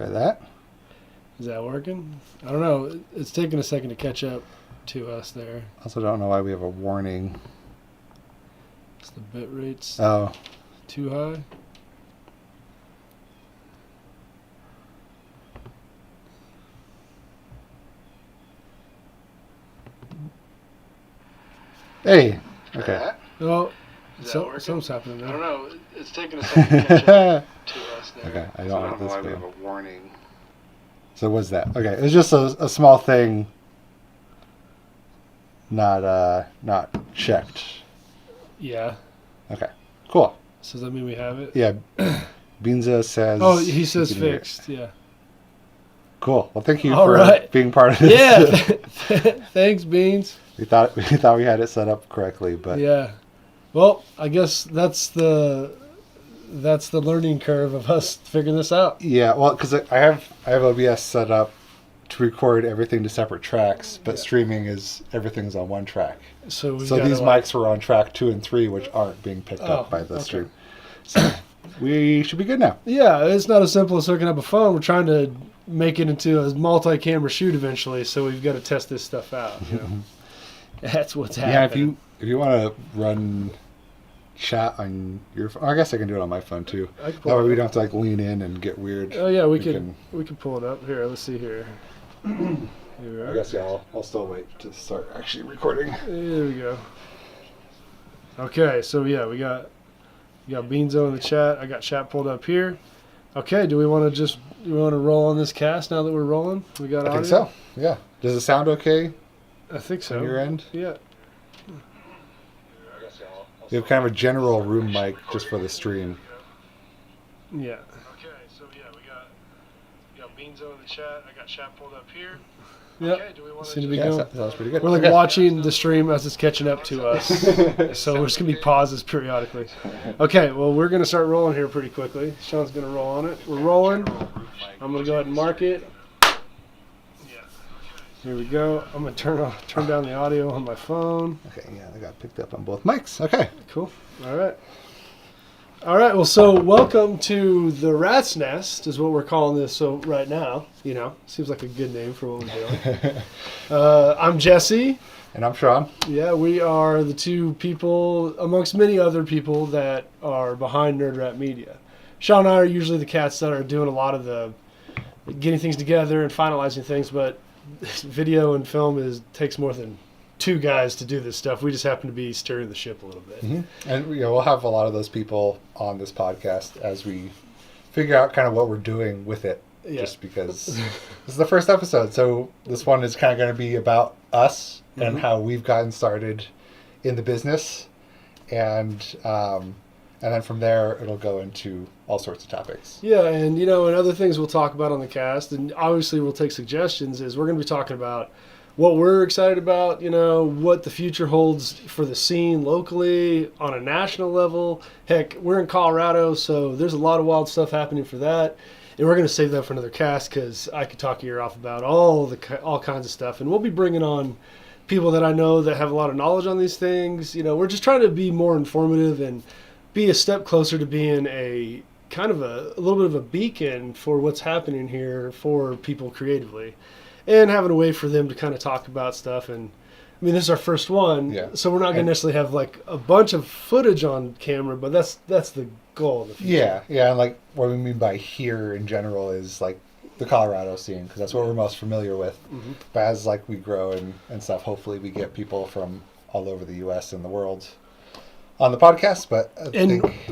Try that. Is that working? I don't know. It's taking a second to catch up to us there. Also don't know why we have a warning. It's the bit rate's too high. Hey. Okay. Oh, something's happening there. I don't know. It's taking a second to catch up to us there. Okay, I don't know why we this. have a warning. So what's that? Okay, it's just a small thing. Not checked. Yeah. Okay, cool. So does that mean we have it? Yeah, Beanza says. Oh, he says can hear it. fixed. Yeah. Cool. Well, thank you All for right. being part of this. Yeah. Thanks, Beans. we thought we had it set up correctly, but Yeah. Well, I guess that's the learning curve of us figuring this out. yeah. Well, because I have OBS set up to record everything to separate tracks, but streaming everything's on one track. So these mics were on track 2 and 3, which aren't being picked up by the stream. So we should be good now. Yeah, it's not as simple as hooking up a phone. We're trying to make it into a multi-camera shoot eventually, so we've got to test this stuff out. You know? That's what's happening. Yeah, if you want to run chat on your phone, I guess I can do it on my phone too. That way we don't have to lean in and get weird. Oh yeah, we can pull it up here. Let's see here. Here we are. I guess I'll still wait to start actually recording. There we go. Okay, so yeah, we got Beanzo in the chat. I got chat pulled up here. Okay, do we want to roll on this cast now that we're rolling? We got audio? I think so. Yeah. Does it sound okay? I think so. On your end? Yeah. We have kind of a general room mic just for the stream. Yeah. Okay, so yeah, we got Beanzo in the chat. I got chat pulled up here. Yep. Okay, do we want to that was pretty good. We're like watching the stream as it's catching up to us. So there's going to be pauses periodically. Okay, well, we're going to start rolling here pretty quickly. Sean's going to roll on it. We're rolling. I'm going to go ahead and mark it. Here we go. I'm going to turn down the audio on my phone. Okay, yeah, I got picked up on both mics. Okay. Cool. All right. Well, so welcome to the Rat's Nest is what we're calling this. So right now, seems like a good name for what we're doing. I'm Jesse. And I'm Sean. Yeah, we are the two people, amongst many other people, that are behind Nerd Rat Media. Sean and I are usually the cats that are doing a lot of the getting things together and finalizing things, but video and film takes more than two guys to do this stuff. We just happen to be steering the ship a little bit. Mm-hmm. And we'll have a lot of those people on this podcast as we figure out kind of what we're doing with it. Yeah. Just because this is the first episode, so this one is kind of going to be about us and how we've gotten started in the business, and then from there it'll go into all sorts of topics. Yeah, and and other things we'll talk about on the cast, and obviously we'll take suggestions. Is we're going to be talking about what we're excited about, what the future holds for the scene locally on a national level. Heck, we're in Colorado, so there's a lot of wild stuff happening for that. And we're going to save that for another cast because I could talk your ear off about all kinds of stuff. And we'll be bringing on people that I know that have a lot of knowledge on these things. We're just trying to be more informative and be a step closer to being a kind of a little bit of a beacon for what's happening here for people creatively. And having a way for them to kind of talk about stuff. And I mean, this is our first one, so we're not going to necessarily have like a bunch of footage on camera, but that's the goal of the future. Yeah, and like what we mean by here in general is like the Colorado scene, because that's what we're most familiar with. Mm-hmm. But as like we grow and stuff, hopefully we get people from all over the U.S. and the world on the podcast, but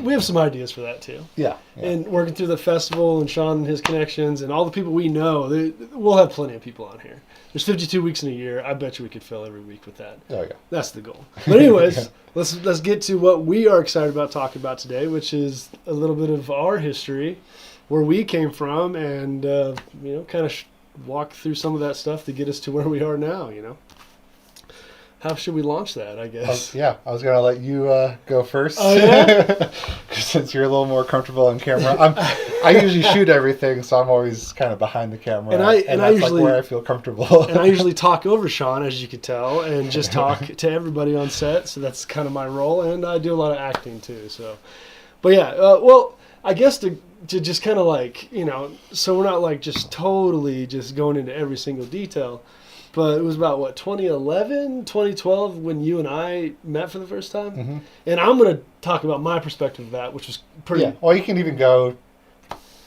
we have some ideas for that too. Yeah. And working through the festival and Sean and his connections and all the people we know, we'll have plenty of people on here. There's 52 weeks in a year. I bet you we could fill every week with that. Oh yeah. That's the goal. But anyways, let's get to what we are excited about talking about today, which is a little bit of our history, where we came from, and kind of walk through some of that stuff to get us to where we are now. How should we launch that, I guess? I was going to let you go first. Oh, yeah? Since you're a little more comfortable on camera. I usually shoot everything, so I'm always kind of behind the camera. And that's usually, like where I feel comfortable. And I usually talk over Sean, as you could tell, and just talk to everybody on set. So that's kind of my role. And I do a lot of acting, too. So, but yeah, I guess to just kind of like, so we're not like just totally just going into every single detail, but it was about, what, 2011, 2012 when you and I met for the first time? Mm-hmm. And I'm going to talk about my perspective of that, which was pretty... Yeah, well, you can even go...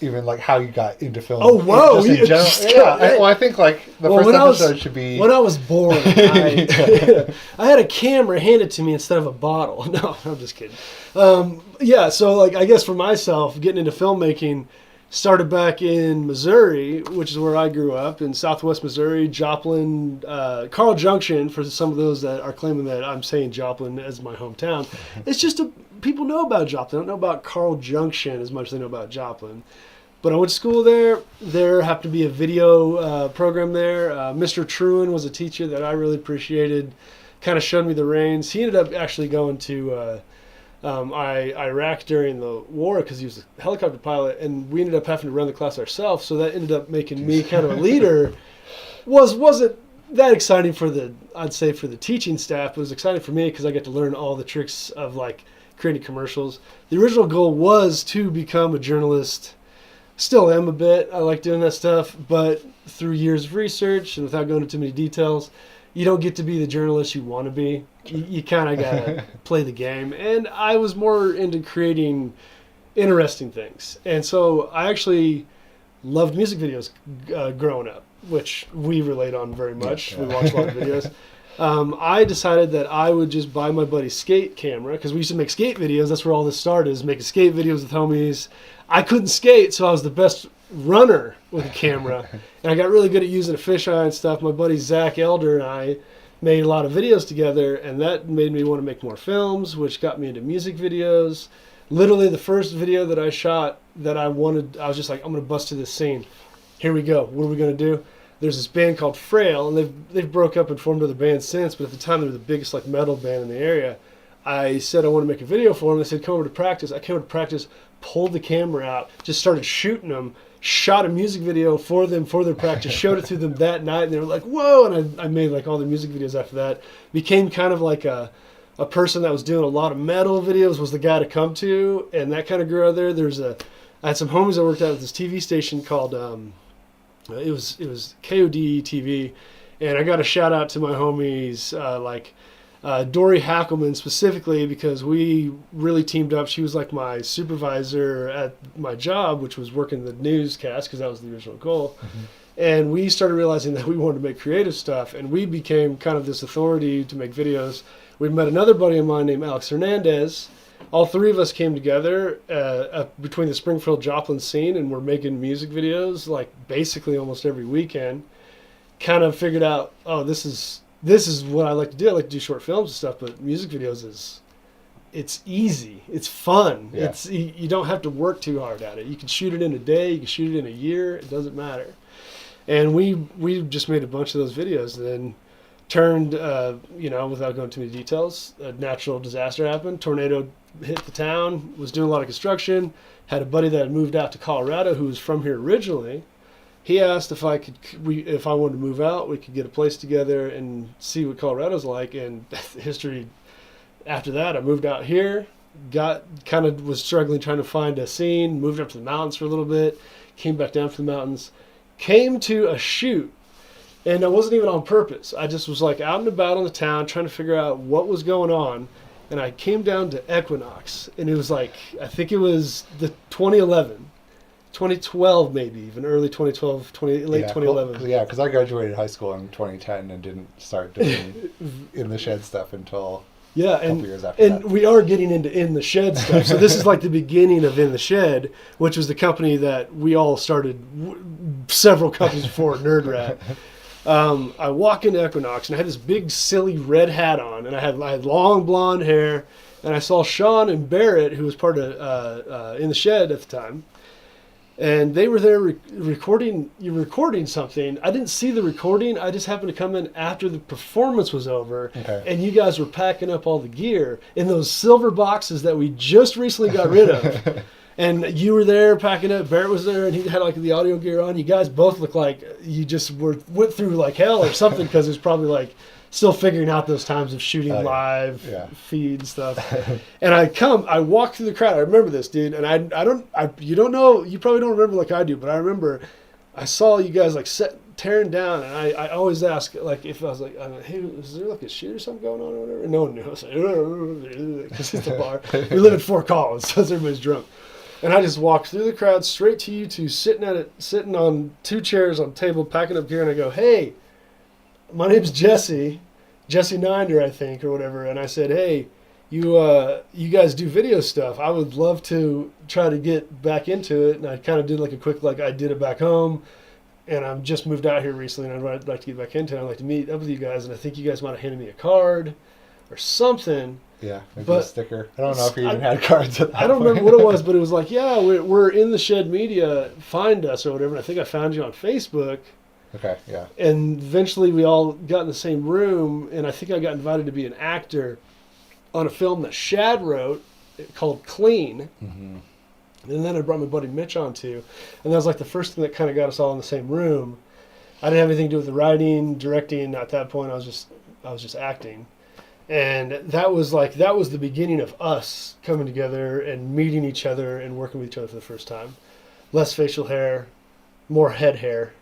Even like how you got into film. Oh, whoa! Just in general. Yeah, I think like the first episode should be... When I was born, I had a camera handed to me instead of a bottle. No, I'm just kidding. Yeah, so like I guess for myself, getting into filmmaking started back in Missouri, which is where I grew up, in Southwest Missouri, Joplin, Carl Junction, for some of those that are claiming that I'm saying Joplin as my hometown. It's just people know about Joplin. They don't know about Carl Junction as much as they know about Joplin. But I went to school there. There happened to be a video program there. Mr. Truan was a teacher that I really appreciated, kind of showed me the reins. He ended up actually going to Iraq during the war because he was a helicopter pilot, and we ended up having to run the class ourselves. So that ended up making me kind of a leader. Wasn't that exciting for the teaching staff. It was exciting for me because I got to learn all the tricks of like creating commercials. The original goal was to become a journalist. Still am a bit. I like doing that stuff, but through years of research and without going into too many details, you don't get to be the journalist you want to be. You kind of got to play the game. And I was more into creating interesting things. And so I actually loved music videos growing up, which we relate on very much. Yeah. We watch a lot of videos. I decided that I would just buy my buddy's skate camera because we used to make skate videos. That's where all this started, is making skate videos with homies. I couldn't skate, so I was the best runner with a camera. And I got really good at using a fisheye and stuff. My buddy Zach Elder and I made a lot of videos together, and that made me want to make more films, which got me into music videos. Literally the first video that I shot that I was just like, I'm going to bust to this scene. Here we go. What are we going to do? There's this band called Frail, and they've broke up and formed other bands since, but at the time they were the biggest like metal band in the area. I said I want to make a video for them. They said, come over to practice. I came over to practice, pulled the camera out, just started shooting them, shot a music video for them for their practice, showed it to them that night, and they were like, whoa! And I made like all the music videos after that. Became kind of like a person that was doing a lot of metal videos, was the guy to come to, and that kind of grew out there. I had some homies that worked out at this TV station called, it was KOD TV, and I got a shout out to my homies, Dory Hackelman specifically, because we really teamed up. She was like my supervisor at my job, which was working the newscast, because that was the original goal. Mm-hmm. And we started realizing that we wanted to make creative stuff, and we became kind of this authority to make videos. We met another buddy of mine named Alex Hernandez. All three of us came together between the Springfield Joplin scene, and we're making music videos like basically almost every weekend. Kind of figured out, this is what I like to do. I like to do short films and stuff, but music videos it's easy. It's fun. Yeah. You don't have to work too hard at it. You can shoot it in a day. You can shoot it in a year. It doesn't matter. And we just made a bunch of those videos, and then turned, without going too many details, a natural disaster happened. Tornado hit the town, was doing a lot of construction, had a buddy that had moved out to Colorado who was from here originally. He asked if I wanted to move out, we could get a place together and see what Colorado's like. And history after that, I moved out here, was struggling trying to find a scene, moved up to the mountains for a little bit, came back down from the mountains, came to a shoot. And it wasn't even on purpose. I just was like out and about on the town trying to figure out what was going on. And I came down to Equinox, and it was like, I think it was the 2012 maybe, even early 2012, late 2011. Yeah, because I graduated high school in 2010 and didn't start doing in the shed stuff until a couple years after that. And we are getting into in the shed stuff. So this is like the beginning of In the Shed, which was the company that we all started several companies before, Nerd Rat. I walk into Equinox, and I had this big, silly red hat on, and I had long blonde hair, and I saw Sean and Barrett, who was part of In the Shed at the time, and they were there recording something. I didn't see the recording. I just happened to come in after the performance was over, and you guys were packing up all the gear in those silver boxes that we just recently got rid of. And you were there packing up. Barrett was there, and he had like the audio gear on. You guys both looked like you just went through like hell or something, because it was probably like still figuring out those times of shooting Oh, yeah. live Yeah. feed stuff. And I walk through the crowd. I remember this, dude. And you don't know, you probably don't remember like I do, but I remember I saw you guys like tearing down, and I always ask, like, if I was like, hey, is there like a shoot or something going on or whatever? And no one knew. I was like, because it's a bar. We live in Fort Collins, so everybody's drunk. And I just walked through the crowd straight to you two, sitting on 2 chairs on a table, packing up gear, and I go, hey, my name's Jesse Ninder, I think, or whatever. And I said, hey, you guys do video stuff. I would love to try to get back into it. And I kind of did like a quick, like I did it back home. And I've just moved out here recently, and I'd like to get back into it. I'd like to meet up with you guys, and I think you guys might have handed me a card or something. Yeah, maybe But a sticker. I don't know if you even had cards at that I don't point. remember what it was, but it was like, yeah, we're in the Shed Media. Find us or whatever. And I think I found you on Facebook. Okay, yeah. And eventually we all got in the same room, and I think I got invited to be an actor on a film that Shad wrote called Clean. Mm-hmm. And then I brought my buddy Mitch on too. And that was like the first thing that kind of got us all in the same room. I didn't have anything to do with the writing, directing. At that point, I was just acting. And that was the beginning of us coming together and meeting each other and working with each other for the first time. Less facial hair, more head hair,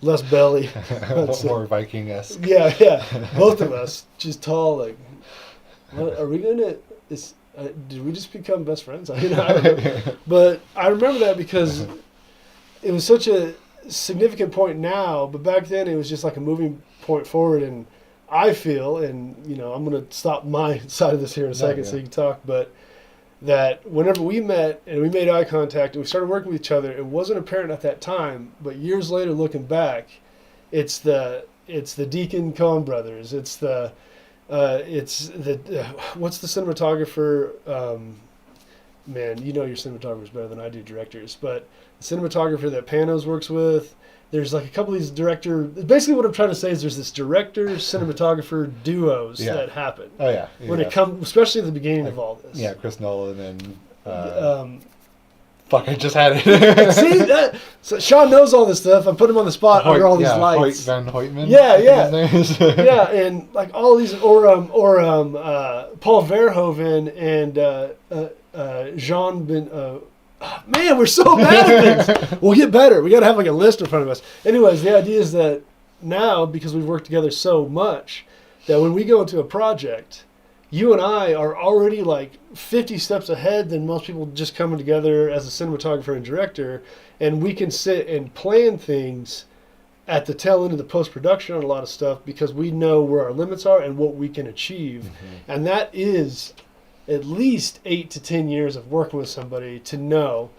less belly. More Viking-esque. Yeah. Both of us, just tall. Like, what, are we gonna? Did we just become best friends? I don't know. But I remember that because it was such a significant point now. But back then, it was just like a moving point forward. And I feel, and I'm gonna stop my side of this here in a second so you can talk. But that whenever we met and we made eye contact and we started working with each other, it wasn't apparent at that time. But years later, looking back, it's the Deacon Coen brothers. It's the what's the cinematographer? Man, your cinematographers better than I do, directors. But the cinematographer that Panos works with, there's like a couple of these director. Basically, what I'm trying to say is there's this director cinematographer duos that happen. Oh yeah. When it comes, especially at the beginning of all this. Yeah, Chris Nolan and. Fuck! I just had it. See that? So Sean knows all this stuff. I put him on the spot under all these lights. Van Hoytman. Yeah. Yeah, and like all these, or Paul Verhoeven and Jean Ben. Man, we're so bad at things. We'll get better. We got to have like a list in front of us. Anyways, the idea is that now, because we've worked together so much, that when we go into a project, you and I are already like 50 steps ahead than most people just coming together as a cinematographer and director, and we can sit and plan things at the tail end of the post-production on a lot of stuff because we know where our limits are and what we can achieve. Mm-hmm. And that is at least 8 to 10 years of working with somebody to know,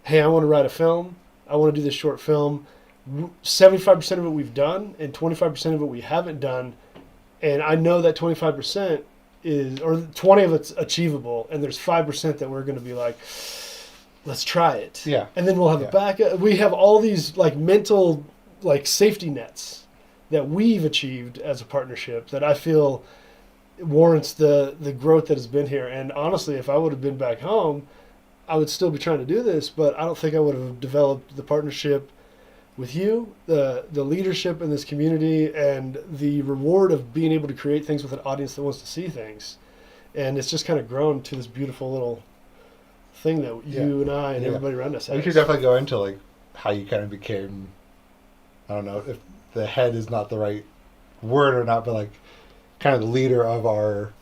hey, I want to write a film. I want to do this short film. 75% of it we've done and 25% of it we haven't done. And I know that 25% is, or 20 of it's achievable, and there's 5% that we're going to be like, let's try it. Yeah. And then we'll have a backup. We have all these like mental like safety nets that we've achieved as a partnership that I feel warrants the growth that has been here. And honestly, if I would have been back home, I would still be trying to do this, but I don't think I would have developed the partnership with you, the leadership in this community, and the reward of being able to create things with an audience that wants to see things. And it's just kind of grown to this beautiful little thing that you and I and everybody around us has. We should definitely go into like how you kind of became, I don't know if the head is not the right word or not, but like kind of the leader of our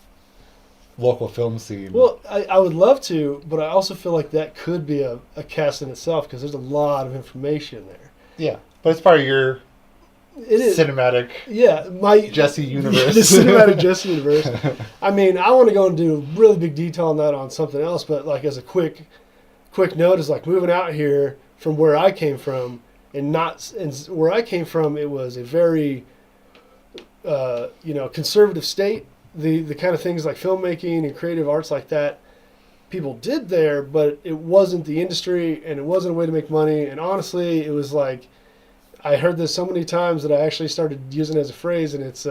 local film scene. Well, I would love to, but I also feel like that could be a cast in itself because there's a lot of information there. Yeah, but it's part of your cinematic my Jesse universe. The cinematic Jesse universe. I mean, I want to go and do really big detail on that on something else, but like as a quick note is like moving out here from where I came from, and where I came from, it was a very conservative state. The kind of things like filmmaking and creative arts like that people did there, but it wasn't the industry and it wasn't a way to make money. And honestly, it was like, I heard this so many times that I actually started using it as a phrase, and it's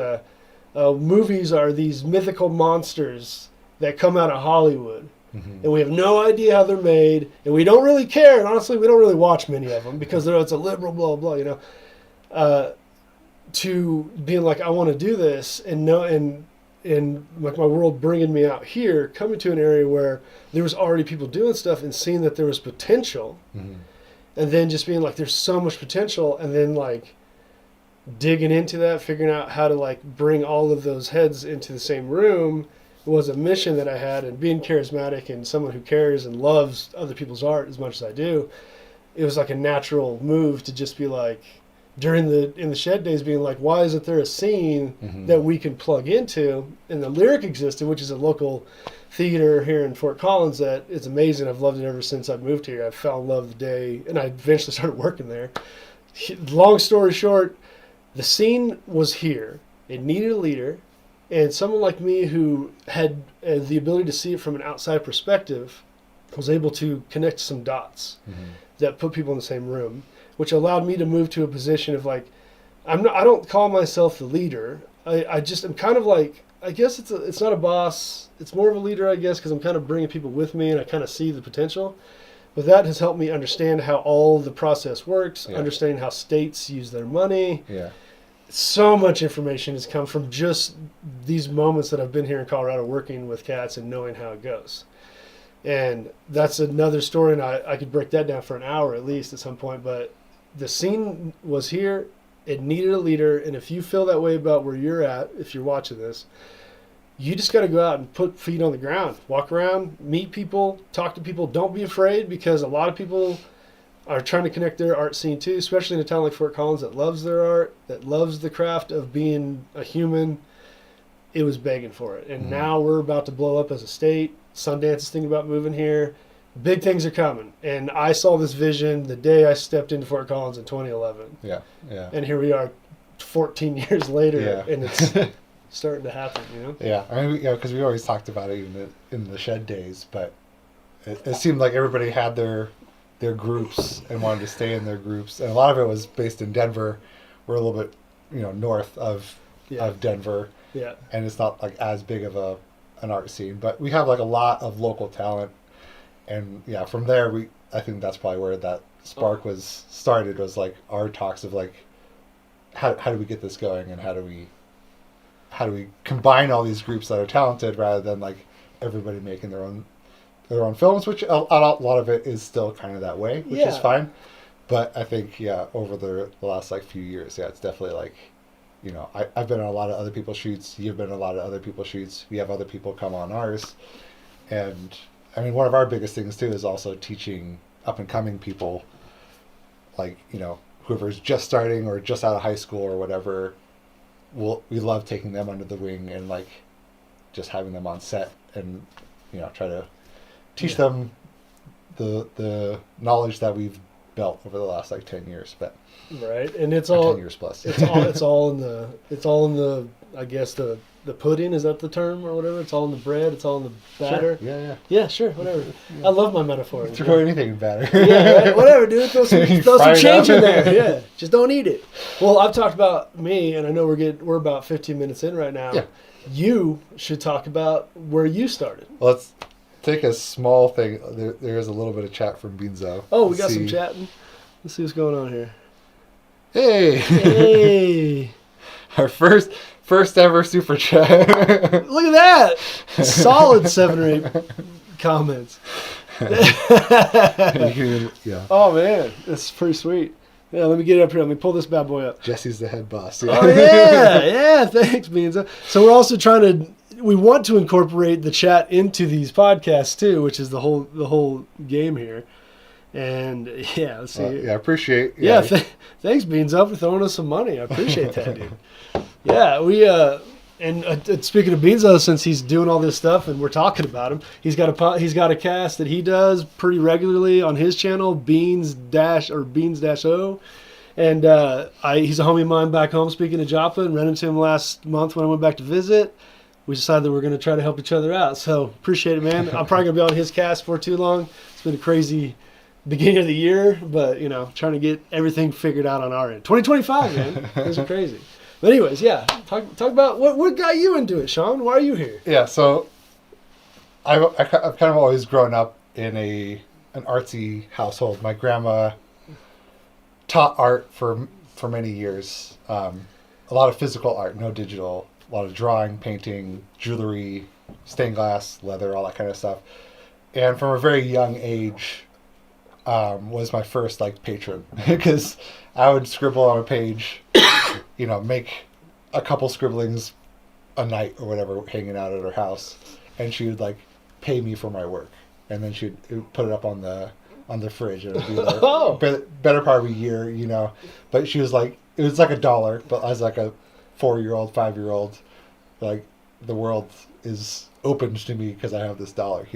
movies are these mythical monsters that come out of Hollywood. Mm-hmm. And we have no idea how they're made, and we don't really care. And honestly, we don't really watch many of them because it's a liberal blah, blah, to being like, I want to do this, and like my world bringing me out here, coming to an area where there was already people doing stuff and seeing that there was potential, and then just being like, there's so much potential, and then like digging into that, figuring out how to like bring all of those heads into the same room was a mission that I had. And being charismatic and someone who cares and loves other people's art as much as I do, it was like a natural move to just be like, in the shed days, being like, why isn't there a scene that we can plug into? And the Lyric existed, which is a local theater here in Fort Collins that is amazing. I've loved it ever since I moved here. I fell in love the day, and I eventually started working there. Long story short, the scene was here. It needed a leader, and someone like me who had the ability to see it from an outside perspective was able to connect some dots that put people in the same room, which allowed me to move to a position of like, I don't call myself the leader. I just am kind of like, I guess it's not a boss. It's more of a leader, I guess, because I'm kind of bringing people with me and I kind of see the potential. But that has helped me understand how all the process works, understanding how states use their money. Yeah. So much information has come from just these moments that I've been here in Colorado working with cats and knowing how it goes. And that's another story, and I could break that down for an hour at least at some point. But the scene was here. It needed a leader, and if you feel that way about where you're at, if you're watching this, you just got to go out and put feet on the ground, walk around, meet people, talk to people. Don't be afraid, because a lot of people are trying to connect their art scene too, especially in a town like Fort Collins that loves their art, that loves the craft of being a human. It was begging for it. And now we're about to blow up as a state. Sundance is thinking about moving here. Big things are coming. And I saw this vision the day I stepped into Fort Collins in 2011. Yeah, yeah. And here we are 14 years later, Yeah. and it's starting to happen, you know? Yeah, I mean, because we always talked about it even in the shed days, but it seemed like everybody had their groups and wanted to stay in their groups, and a lot of it was based in Denver. We're a little bit, north of Denver, and it's not like as big of an art scene, but we have like a lot of local talent, and from there I think that's probably where that spark was started, was like our talks of like how do we get this going, and how do we combine all these groups that are talented rather than like everybody making their own films, which a lot of it is still kind of that way, which is fine. But I think, over the last like few years, it's definitely like, I've been on a lot of other people's shoots. You've been on a lot of other people's shoots. We have other people come on ours. And I mean, one of our biggest things too is also teaching up and coming people, like, whoever's just starting or just out of high school or whatever. We love taking them under the wing and like just having them on set and, try to teach them the knowledge that we've built over the last like 10 years, but right. And it's all 10 years plus. it's all in the I guess the pudding, is that the term or whatever? It's all in the bread, it's all in the batter. Sure. Yeah, sure, whatever. I love my metaphor. Throw anything in batter. Right? Whatever, dude. Throw some change in there. Yeah. Yeah, just don't eat it. Well, I've talked about me, and I know we're about 15 minutes in right now. Yeah. You should talk about where you started. Let's take a small thing. There is a little bit of chat from Beanzo. Oh, we got some chatting. Let's see what's going on here. Hey. Our first ever super chat. Look at that. Solid 7 or 8 comments. Yeah. Oh man, that's pretty sweet. Yeah, let me get it up here. Let me pull this bad boy up. Jesse's the head boss. Oh yeah. Thanks, Beans. So we're also we want to incorporate the chat into these podcasts too, which is the whole game here. And let's see. I appreciate. Thanks, Beans Up, for throwing us some money. I appreciate that, dude. Yeah, we and speaking of Beans, since he's doing all this stuff and we're talking about him, he's got a cast that he does pretty regularly on his channel, Beans-O, and he's a homie of mine back home. Speaking of Joplin, ran into him last month when I went back to visit. We decided that we're going to try to help each other out. So appreciate it, man. I'm probably going to be on his cast for too long. It's been a crazy beginning of the year, but trying to get everything figured out on our end. 2025, man. Those are crazy. But anyways, talk about what got you into it, Sean. Why are you here? Yeah, so I've kind of always grown up in an artsy household. My grandma taught art for many years, a lot of physical art, no digital. A lot of drawing, painting, jewelry, stained glass, leather, all that kind of stuff. And from a very young age, was my first like patron because I would scribble on a page, make a couple scribblings a night or whatever, hanging out at her house, and she would like pay me for my work, and then she'd put it up on the fridge, and it'd be like better part of a year, But she was like, it was like $1, but as like a 4-year-old, 5-year-old, like the world is opened to me because I have this dollar,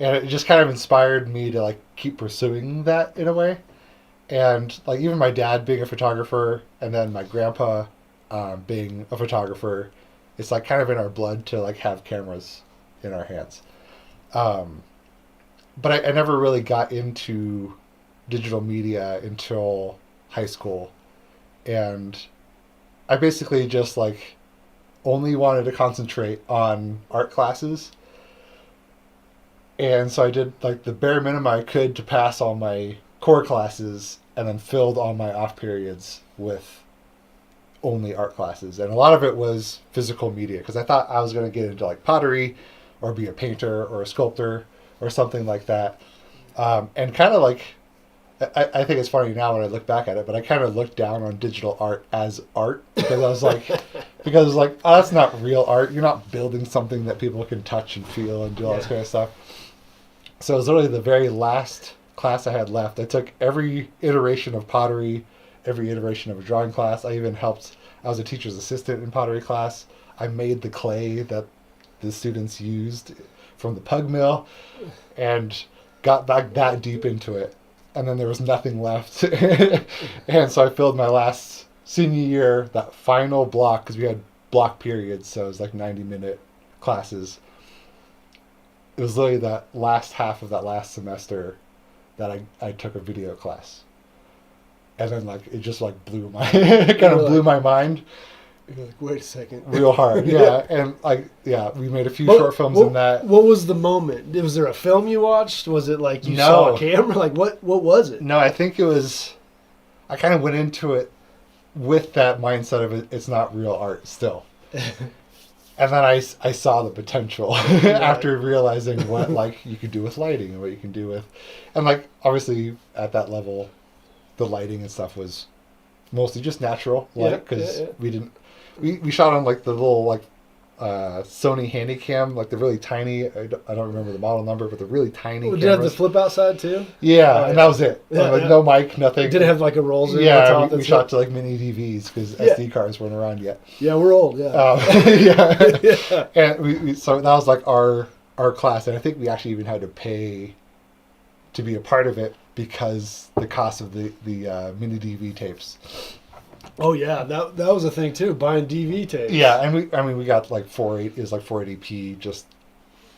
and it just kind of inspired me to like keep pursuing that in a way. And like even my dad being a photographer, and then my grandpa being a photographer, it's like kind of in our blood to like have cameras in our hands. But I never really got into digital media until high school, and I basically just like only wanted to concentrate on art classes. And so I did like the bare minimum I could to pass all my core classes, and then filled all my off periods with only art classes. And a lot of it was physical media because I thought I was going to get into like pottery or be a painter or a sculptor or something like that. And kind of like, I think it's funny now when I look back at it, but I kind of looked down on digital art as art because I was like, oh, that's not real art. You're not building something that people can touch and feel and do all this kind of stuff. So it was literally the very last class I had left. I took every iteration of pottery, every iteration of a drawing class. I was a teacher's assistant in pottery class. I made the clay that the students used from the pug mill and got back that deep into it. And then there was nothing left. And so I filled my last senior year, that final block, because we had block periods, so it was like 90-minute classes. It was literally that last half of that last semester that I took a video class. And then like it just like blew my blew my mind. You're like, wait a second. Real hard, yeah. And like, we made a few short films in that. What was the moment? Was there a film you watched? Was it like you saw a camera? Like what was it? No, I think it was, I kind of went into it with that mindset of it's not real art still. And then I saw the potential after realizing what like you could do with lighting and what you can do with, and like obviously at that level, the lighting and stuff was mostly just natural light because we shot on like the little like Sony Handycam, like the really tiny. I don't remember the model number, but the really tiny. Did it have the flip outside too? Yeah, and that was it. No mic, nothing. Did it have like a rolls? Yeah, we shot to like mini DVs because SD cards weren't around yet. Yeah, we're old. Yeah. Yeah. And we so that was like our class, and I think we actually even had to pay to be a part of it because the cost of the mini DV tapes. Oh yeah, that was a thing too. Buying DV tapes. Yeah, and we got like 480p, just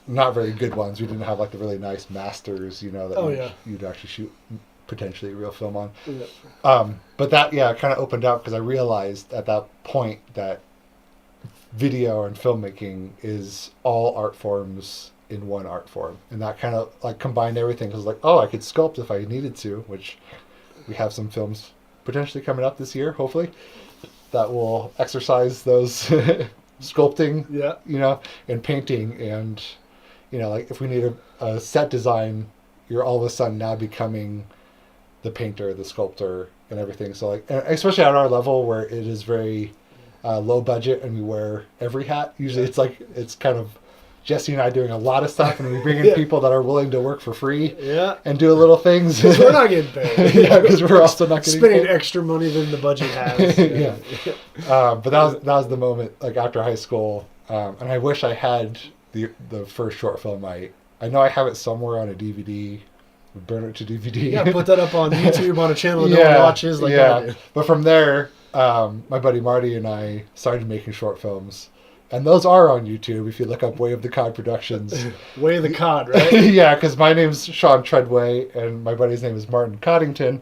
not very good ones. We didn't have like the really nice masters, that you'd actually shoot potentially real film on. Yeah. But that kind of opened up because I realized at that point that video and filmmaking is all art forms in one art form, and that kind of like combined everything. Because like, I could sculpt if I needed to, which we have some films potentially coming up this year, hopefully, that will exercise those sculpting, and painting. And, like if we need a set design, you're all of a sudden now becoming the painter, the sculptor, and everything. So like, especially at our level where it is very low budget and we wear every hat, usually it's kind of Jesse and I doing a lot of stuff, and we bring in people that are willing to work for free and do little things. Because we're not getting paid. Because we're also not getting spending extra money than the budget has. But that was the moment, like after high school, and I wish I had the first short film. I know I have it somewhere on a DVD. Burn it to DVD. Yeah, put that up on YouTube on a channel no one watches. Like I do. But from there, my buddy Marty and I started making short films. And those are on YouTube if you look up Way of the Cod Productions. Way of the Cod, right? Yeah, because my name's Sean Treadway and my buddy's name is Martin Coddington.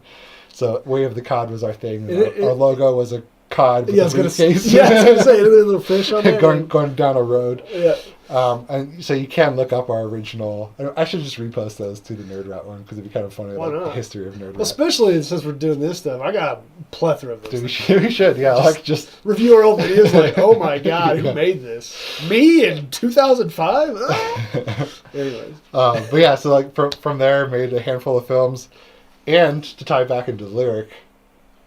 So Way of the Cod was our thing. Our logo was a cod with Yeah, I a was gonna briefcase. say, a little fish on there. going down a road. Yeah. And so you can look up our original. I should just repost those to the Nerd Rat one because it'd be kind of funny, Why like not? the history of Nerd Rat. Especially since we're doing this stuff, I got a plethora of those. Dude, things. we should, yeah, just Review our old videos like, oh my god, who Yeah. made this? Me in 2005? Anyways. but yeah, so like from there, made a handful of films, and to tie back into the lyric,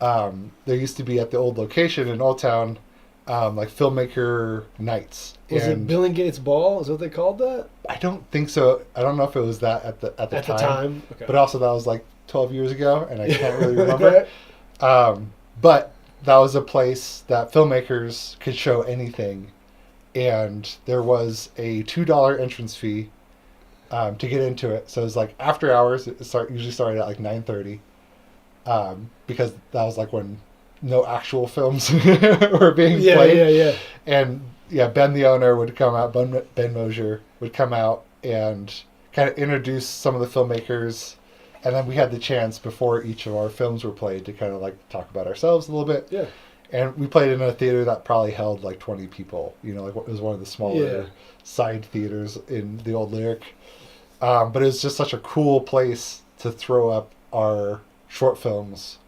there used to be at the old location in Old Town, like filmmaker nights. Was it Billingsgate Ball? Is that what they called that? I don't think so. I don't know if it was that at the time. Okay. But also that was like 12 years ago, and I can't really remember. But that was a place that filmmakers could show anything, and there was a $2 entrance fee to get into it. So it was like after hours. It usually started at like 9:30, because that was like when no actual films were being played. Yeah. And yeah, Ben, the owner, would come out. Ben Mosier would come out and kind of introduce some of the filmmakers, and then we had the chance before each of our films were played to kind of like talk about ourselves a little bit. Yeah. And we played in a theater that probably held like 20 people. You know, like it was one of the smaller side theaters in the old Lyric. But it was just such a cool place to throw up our short films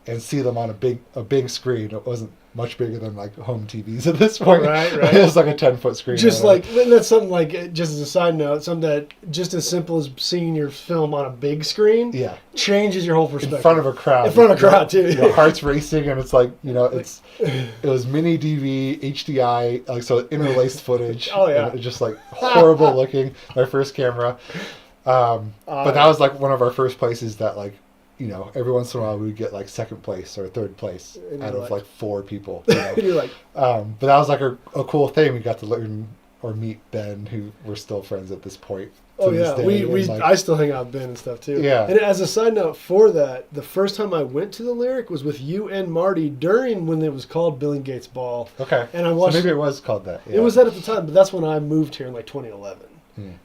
and see them on a big screen. It wasn't much bigger than like home TVs at this point. Right. It was like a 10-foot screen. Just like, that's something like, just as a side note, something that just as simple as seeing your film on a big screen changes your whole perspective. In front of a crowd. In front of a crowd, too. Your heart's racing, and it's like, it was mini DV, HDI, like so interlaced footage. Oh, yeah. And just like horrible looking. My first camera. But that was like one of our first places that like, every once in a while we would get like second place or third place out of like 4 people. And you're like, but that was like a cool thing. We got to learn or meet Ben, who we're still friends at this point. oh yeah, Day. I still hang out with Ben and stuff too. Yeah. And as a side note for that, the first time I went to the Lyric was with you and Marty during when it was called Billingsgate Ball. Okay. And I watched. So maybe it was called that. Yeah. It was that at the time, but that's when I moved here in like 2011.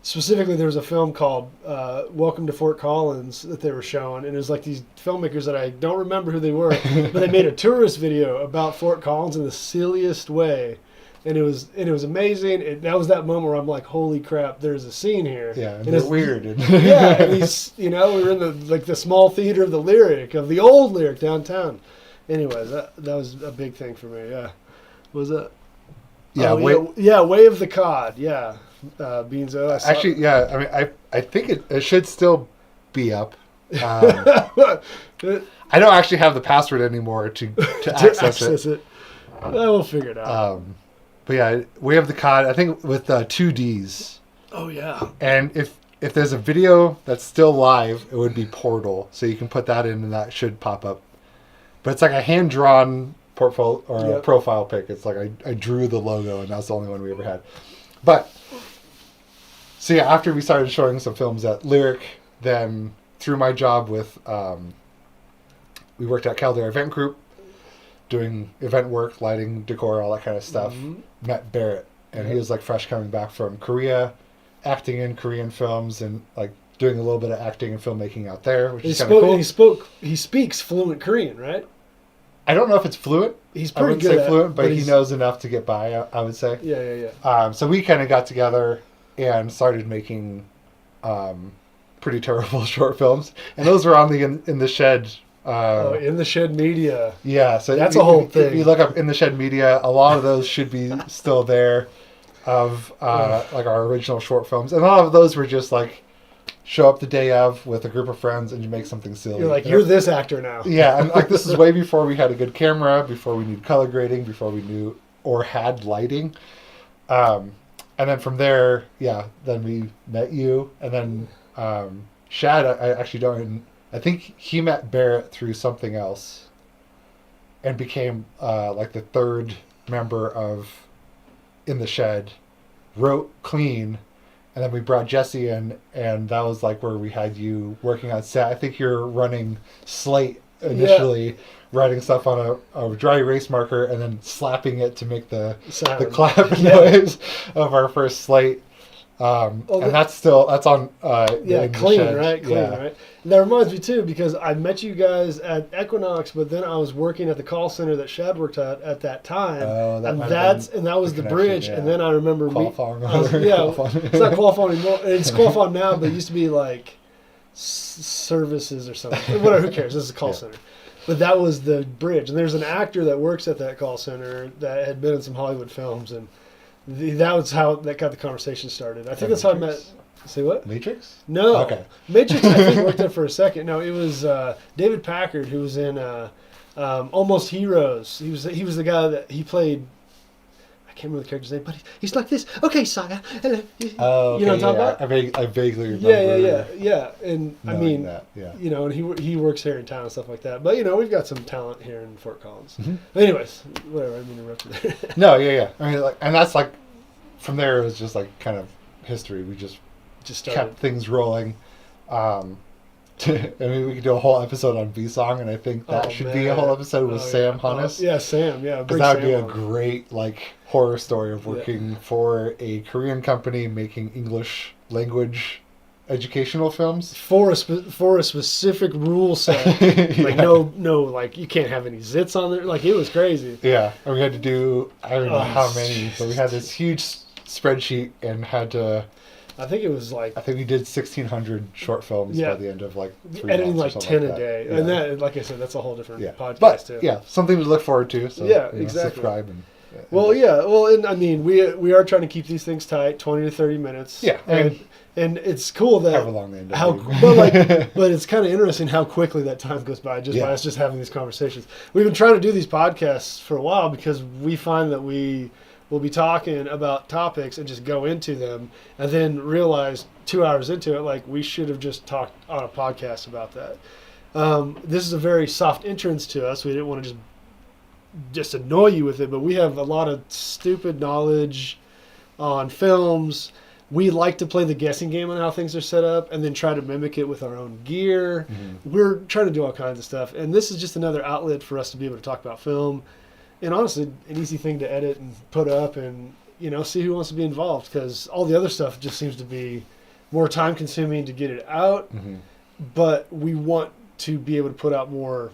Specifically, there was a film called Welcome to Fort Collins that they were showing, and it was like these filmmakers that I don't remember who they were, but they made a tourist video about Fort Collins in the silliest way, and it was amazing. That was that moment where I'm like, holy crap, there's a scene here. Yeah, and it's weird. yeah, and he's we were in the small theater of the Lyric, of the old Lyric downtown. Anyways, that was a big thing for me. Yeah, what was that? Yeah, Way of the Cod. Yeah. Beanzo. Actually, yeah. I mean, I think it should still be up. I don't actually have the password anymore to access it. We'll figure it out. But yeah, Way of the Cod. I think with 2 Ds. Oh yeah. And if there's a video that's still live, it would be Portal. So you can put that in, and that should pop up. But it's like a hand drawn portfolio or a profile pic. It's like I drew the logo, and that's the only one we ever had. But so yeah, after we started showing some films at Lyric, then through my job with, we worked at Caldera Event Group, doing event work, lighting, decor, all that kind of stuff. Met Barrett, and he was like fresh coming back from Korea, acting in Korean films, and like doing a little bit of acting and filmmaking out there, which is kind of cool. He speaks fluent Korean, right? I don't know if it's fluent. He's I wouldn't say fluent, but he knows enough to get by, I would say. Yeah. So we kind of got together and started making pretty terrible short films, and those were on the In the Shed. In the Shed Media. Yeah, so that's a whole thing. If you look up In the Shed Media, a lot of those should be still there, of like our original short films, and a lot of those were just like show up the day of with a group of friends and you make something silly. You're like, you're this actor now. Yeah, and like this is way before we had a good camera, before we knew color grading, before we knew or had lighting. And then from there, then we met you. And then Shad, I actually don't, I think he met Barrett through something else and became like the 3rd member of In the Shed, wrote clean. And then we brought Jesse in, and that was like where we had you working on set. I think you're running Slate initially, writing stuff on a dry erase marker, and then slapping it to make the clap noise of our first Slate. And that's on in the clean, shed. right? Clean, right? And that reminds me too, because I met you guys at Equinox, but then I was working at the call center that Shad worked at that time, that was the bridge. Yeah. And then I remember it's not Qualphone anymore. It's Qualphone now, but it used to be like services or something. Whatever, who cares? This is a call center. But that was the bridge. And there's an actor that works at that call center that had been in some Hollywood films, and that was how that got the conversation started. I think that's how I met. Say what? Matrix? No. Okay. Matrix, I think, worked there for a second. No, it was David Packard, who was in Almost Heroes. He was the guy that he played. I can't remember the character's name, but he's like this. Okay, Saga. Hello. Oh, okay, you know what I'm talking about? I vaguely remember. Yeah. And I mean, and he works here in town and stuff like that. But we've got some talent here in Fort Collins. Mm-hmm. But anyways, whatever. I mean, interrupted there. No, yeah. I mean, and that's like from there. It was just like kind of history. We just kept things rolling. I mean, we could do a whole episode on V-Song, and I think that should be a whole episode with Sam Hunnis. Sam. Yeah, because that would be a great horror story of working for a Korean company making English language educational films for a specific rule set. No, you can't have any zits on there. It was crazy. Yeah, and we had to do I don't know how many, but we had this huge spreadsheet and had to. I think it was I think we did 1,600 short films by the end of 3 editing months. 10 a day, and that, like I said, that's a whole different podcast but, too. Yeah, something to look forward to. So, exactly. Subscribe and. And I mean, we are trying to keep these things tight, 20 to 30 minutes. Yeah, and it's cool that however long they end up but it's kind of interesting how quickly that time goes by by us just having these conversations. We've been trying to do these podcasts for a while because we find that we will be talking about topics and just go into them and then realize 2 hours into it, we should have just talked on a podcast about that. This is a very soft entrance to us. We didn't want to just annoy you with it, but we have a lot of stupid knowledge on films. We like to play the guessing game on how things are set up and then try to mimic it with our own gear. Mm-hmm. We're trying to do all kinds of stuff, and this is just another outlet for us to be able to talk about film, and honestly an easy thing to edit and put up and see who wants to be involved, because all the other stuff just seems to be more time consuming to get it out. Mm-hmm. But we want to be able to put out more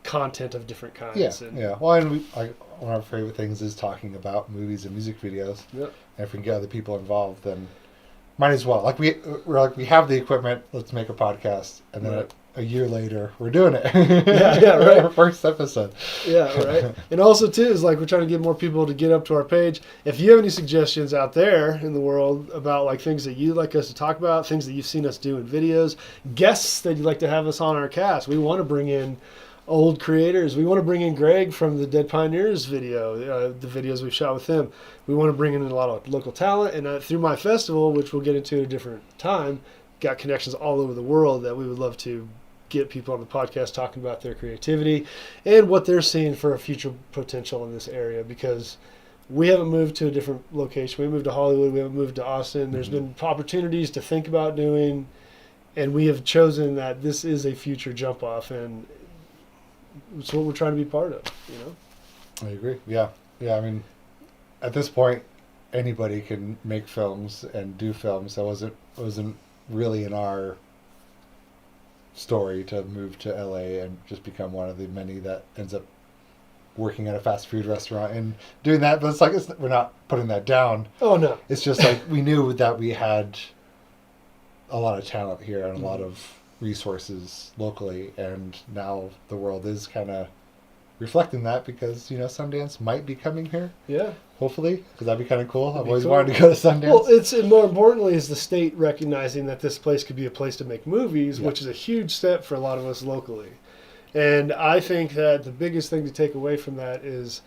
content of different kinds. Well, and one of our favorite things is talking about movies and music videos. Yep. And if we can get other people involved, then might as well. We have the equipment. Let's make a podcast, and then a year later, we're doing it. Right. Our first episode. Yeah, right. And also too is we're trying to get more people to get up to our page. If you have any suggestions out there in the world about things that you'd like us to talk about, things that you've seen us do in videos, guests that you'd like to have us on our cast, we want to bring in old creators. We want to bring in Greg from the Dead Pioneers video, the videos we've shot with him. We want to bring in a lot of local talent, and through my festival, which we'll get into at a different time, got connections all over the world that we would love to get people on the podcast talking about their creativity and what they're seeing for a future potential in this area, because we haven't moved to a different location. We moved to Hollywood. We haven't moved to Austin. Mm-hmm. There's been opportunities to think about doing, and we have chosen that this is a future jump off, and it's what we're trying to be part of, I agree. Yeah. I mean, at this point, anybody can make films and do films. That wasn't really in our story to move to LA and just become one of the many that ends up working at a fast food restaurant and doing that. But we're not putting that down. Oh no. It's just we knew that we had a lot of talent here and a lot of resources locally, and now the world is kind of reflecting that, because Sundance might be coming here. Yeah, hopefully, because that'd be kind of cool. I've always wanted to go to Sundance. Well, and more importantly is the state recognizing that this place could be a place to make movies, which is a huge step for a lot of us locally. And I think that the biggest thing to take away from that is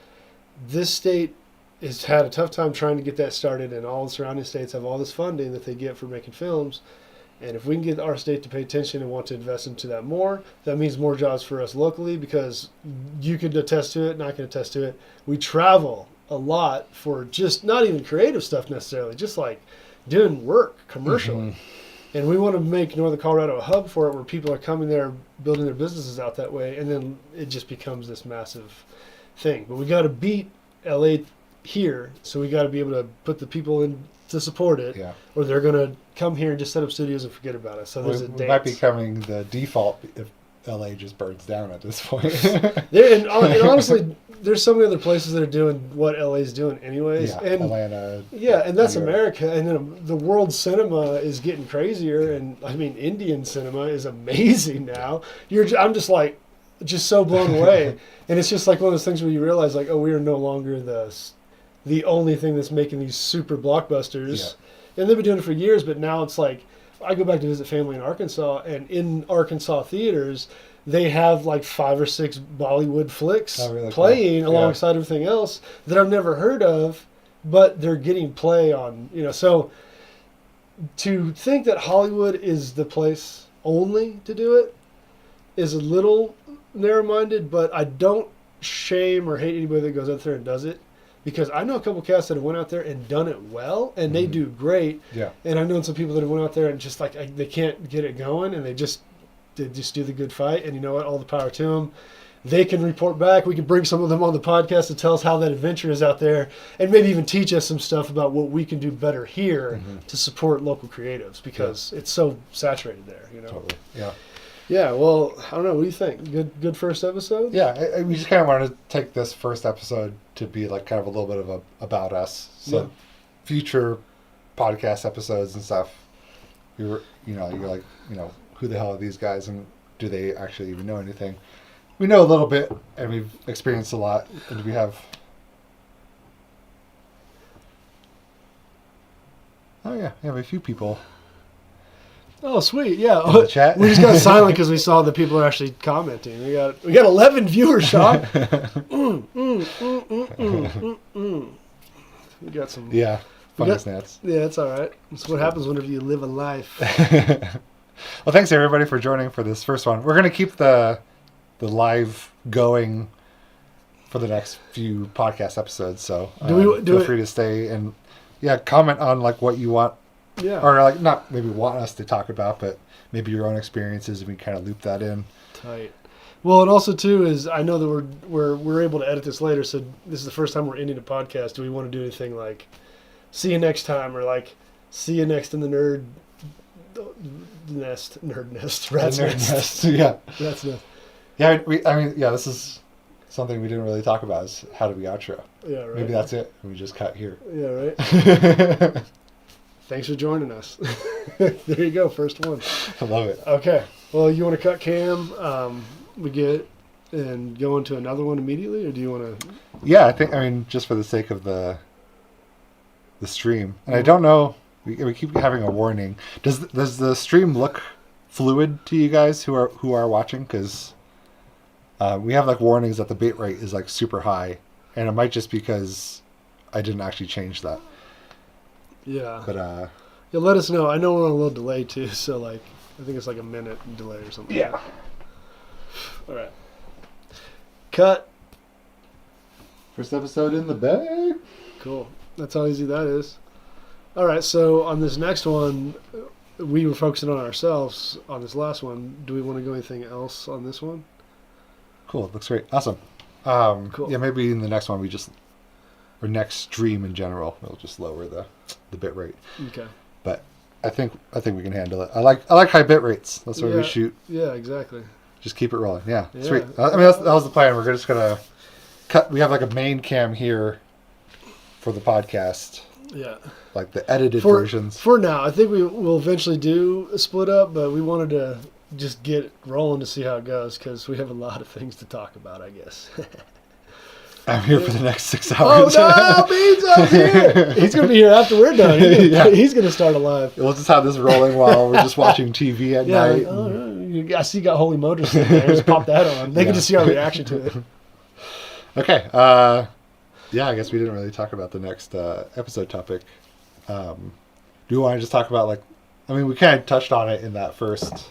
this state has had a tough time trying to get that started, and all the surrounding states have all this funding that they get for making films. And if we can get our state to pay attention and want to invest into that more, that means more jobs for us locally, because you could attest to it, and I can attest to it. We travel a lot for just not even creative stuff necessarily, just doing work commercially. Mm-hmm. And we want to make Northern Colorado a hub for it, where people are coming there, building their businesses out that way, and then it just becomes this massive thing. But we got to beat LA here, so we got to be able to put the people into to support it, Yeah. or they're going to come here and just set up studios and forget about it. So there's a We dance. might be becoming the default if LA just burns down at this point. And honestly, there's so many other places that are doing what LA's doing anyways. Yeah, And Atlanta. yeah, and that's New York. America. And then the world cinema is getting crazier. And I mean, Indian cinema is amazing now. I'm just like, just so blown away. And it's just like one of those things where you realize like, oh, we are no longer the only thing that's making these super blockbusters. And they've been doing it for years, but now it's like, I go back to visit family in Arkansas, and in Arkansas theaters, they have like 5 or 6 Bollywood flicks playing alongside everything else that I've never heard of, but they're getting play on, so to think that Hollywood is the place only to do it is a little narrow-minded, but I don't shame or hate anybody that goes out there and does it, because I know a couple cats that have went out there and done it well, and they do great. Yeah. And I've known some people that have went out there and just like they can't get it going, and they just do the good fight. And you know what? All the power to them. They can report back. We can bring some of them on the podcast to tell us how that adventure is out there, and maybe even teach us some stuff about what we can do better here to support local creatives, because it's so saturated there. Totally. Yeah. Yeah. Well, I don't know. What do you think? Good first episode. Yeah, we just kind of wanted to take this first episode to be like kind of a little bit of about us. So future podcast episodes and stuff, you're like, who the hell are these guys, and do they actually even know anything? We know a little bit, and we've experienced a lot, and we have. Oh yeah, we have a few people. Oh, sweet! Yeah, in the chat. We just got silent because we saw that people are actually commenting. We got 11 viewers, Sean. We got some. Yeah, funny snaps. Yeah, it's all right. It's what happens whenever you live a life. Well, thanks everybody for joining for this first one. We're gonna keep the live going for the next few podcast episodes. So feel free to stay and comment on like what you want. Yeah. Or like not maybe want us to talk about, but maybe your own experiences, and we kind of loop that in. Tight. Well, and also too is I know that we're able to edit this later, so this is the first time we're ending a podcast. Do we want to do anything like see you next time, or like see you next in the nerd nest, rat's nest. Yeah. Rat's nest. Yeah, this is something we didn't really talk about, is how do we outro. Yeah, right. Maybe that's it. We just cut here. Yeah, right. Thanks for joining us. There you go, first one. I love it. Okay. Well, you want to cut Cam? We get and go into another one immediately, or do you want to? Yeah, just for the sake of the stream, and I don't know. We keep having a warning. Does the stream look fluid to you guys who are watching? Because we have like warnings that the bit rate is like super high, and it might just because I didn't actually change that. Yeah. But let us know. I know we're on a little delay too, so like I think it's like a minute delay or something. Yeah. All right. Cut. First episode in the bag. Cool. That's how easy that is. All right. So on this next one, we were focusing on ourselves. On this last one, do we want to go anything else on this one? Cool. Looks great. Awesome. Cool. Yeah, maybe in the next one or next stream in general, we'll just lower the bit rate. Okay. But I think we can handle it. I like high bit rates. That's where we shoot. Yeah, exactly. Just keep it rolling. Yeah. Sweet. That was the plan. We're just gonna cut. We have like a main cam here for the podcast. Yeah. Like the edited versions. For now, I think we will eventually do a split up, but we wanted to just get rolling to see how it goes, because we have a lot of things to talk about, I guess. I'm here for the next 6 hours. Oh, no, Beans up here. He's going to be here after we're done. He's going to start a live. We'll just have this rolling while we're just watching TV at night. I see you got Holy Motors sitting there. Just pop that on. They can just see our reaction to it. Okay. I guess we didn't really talk about the next episode topic. Do we want to just talk about we kind of touched on it in that first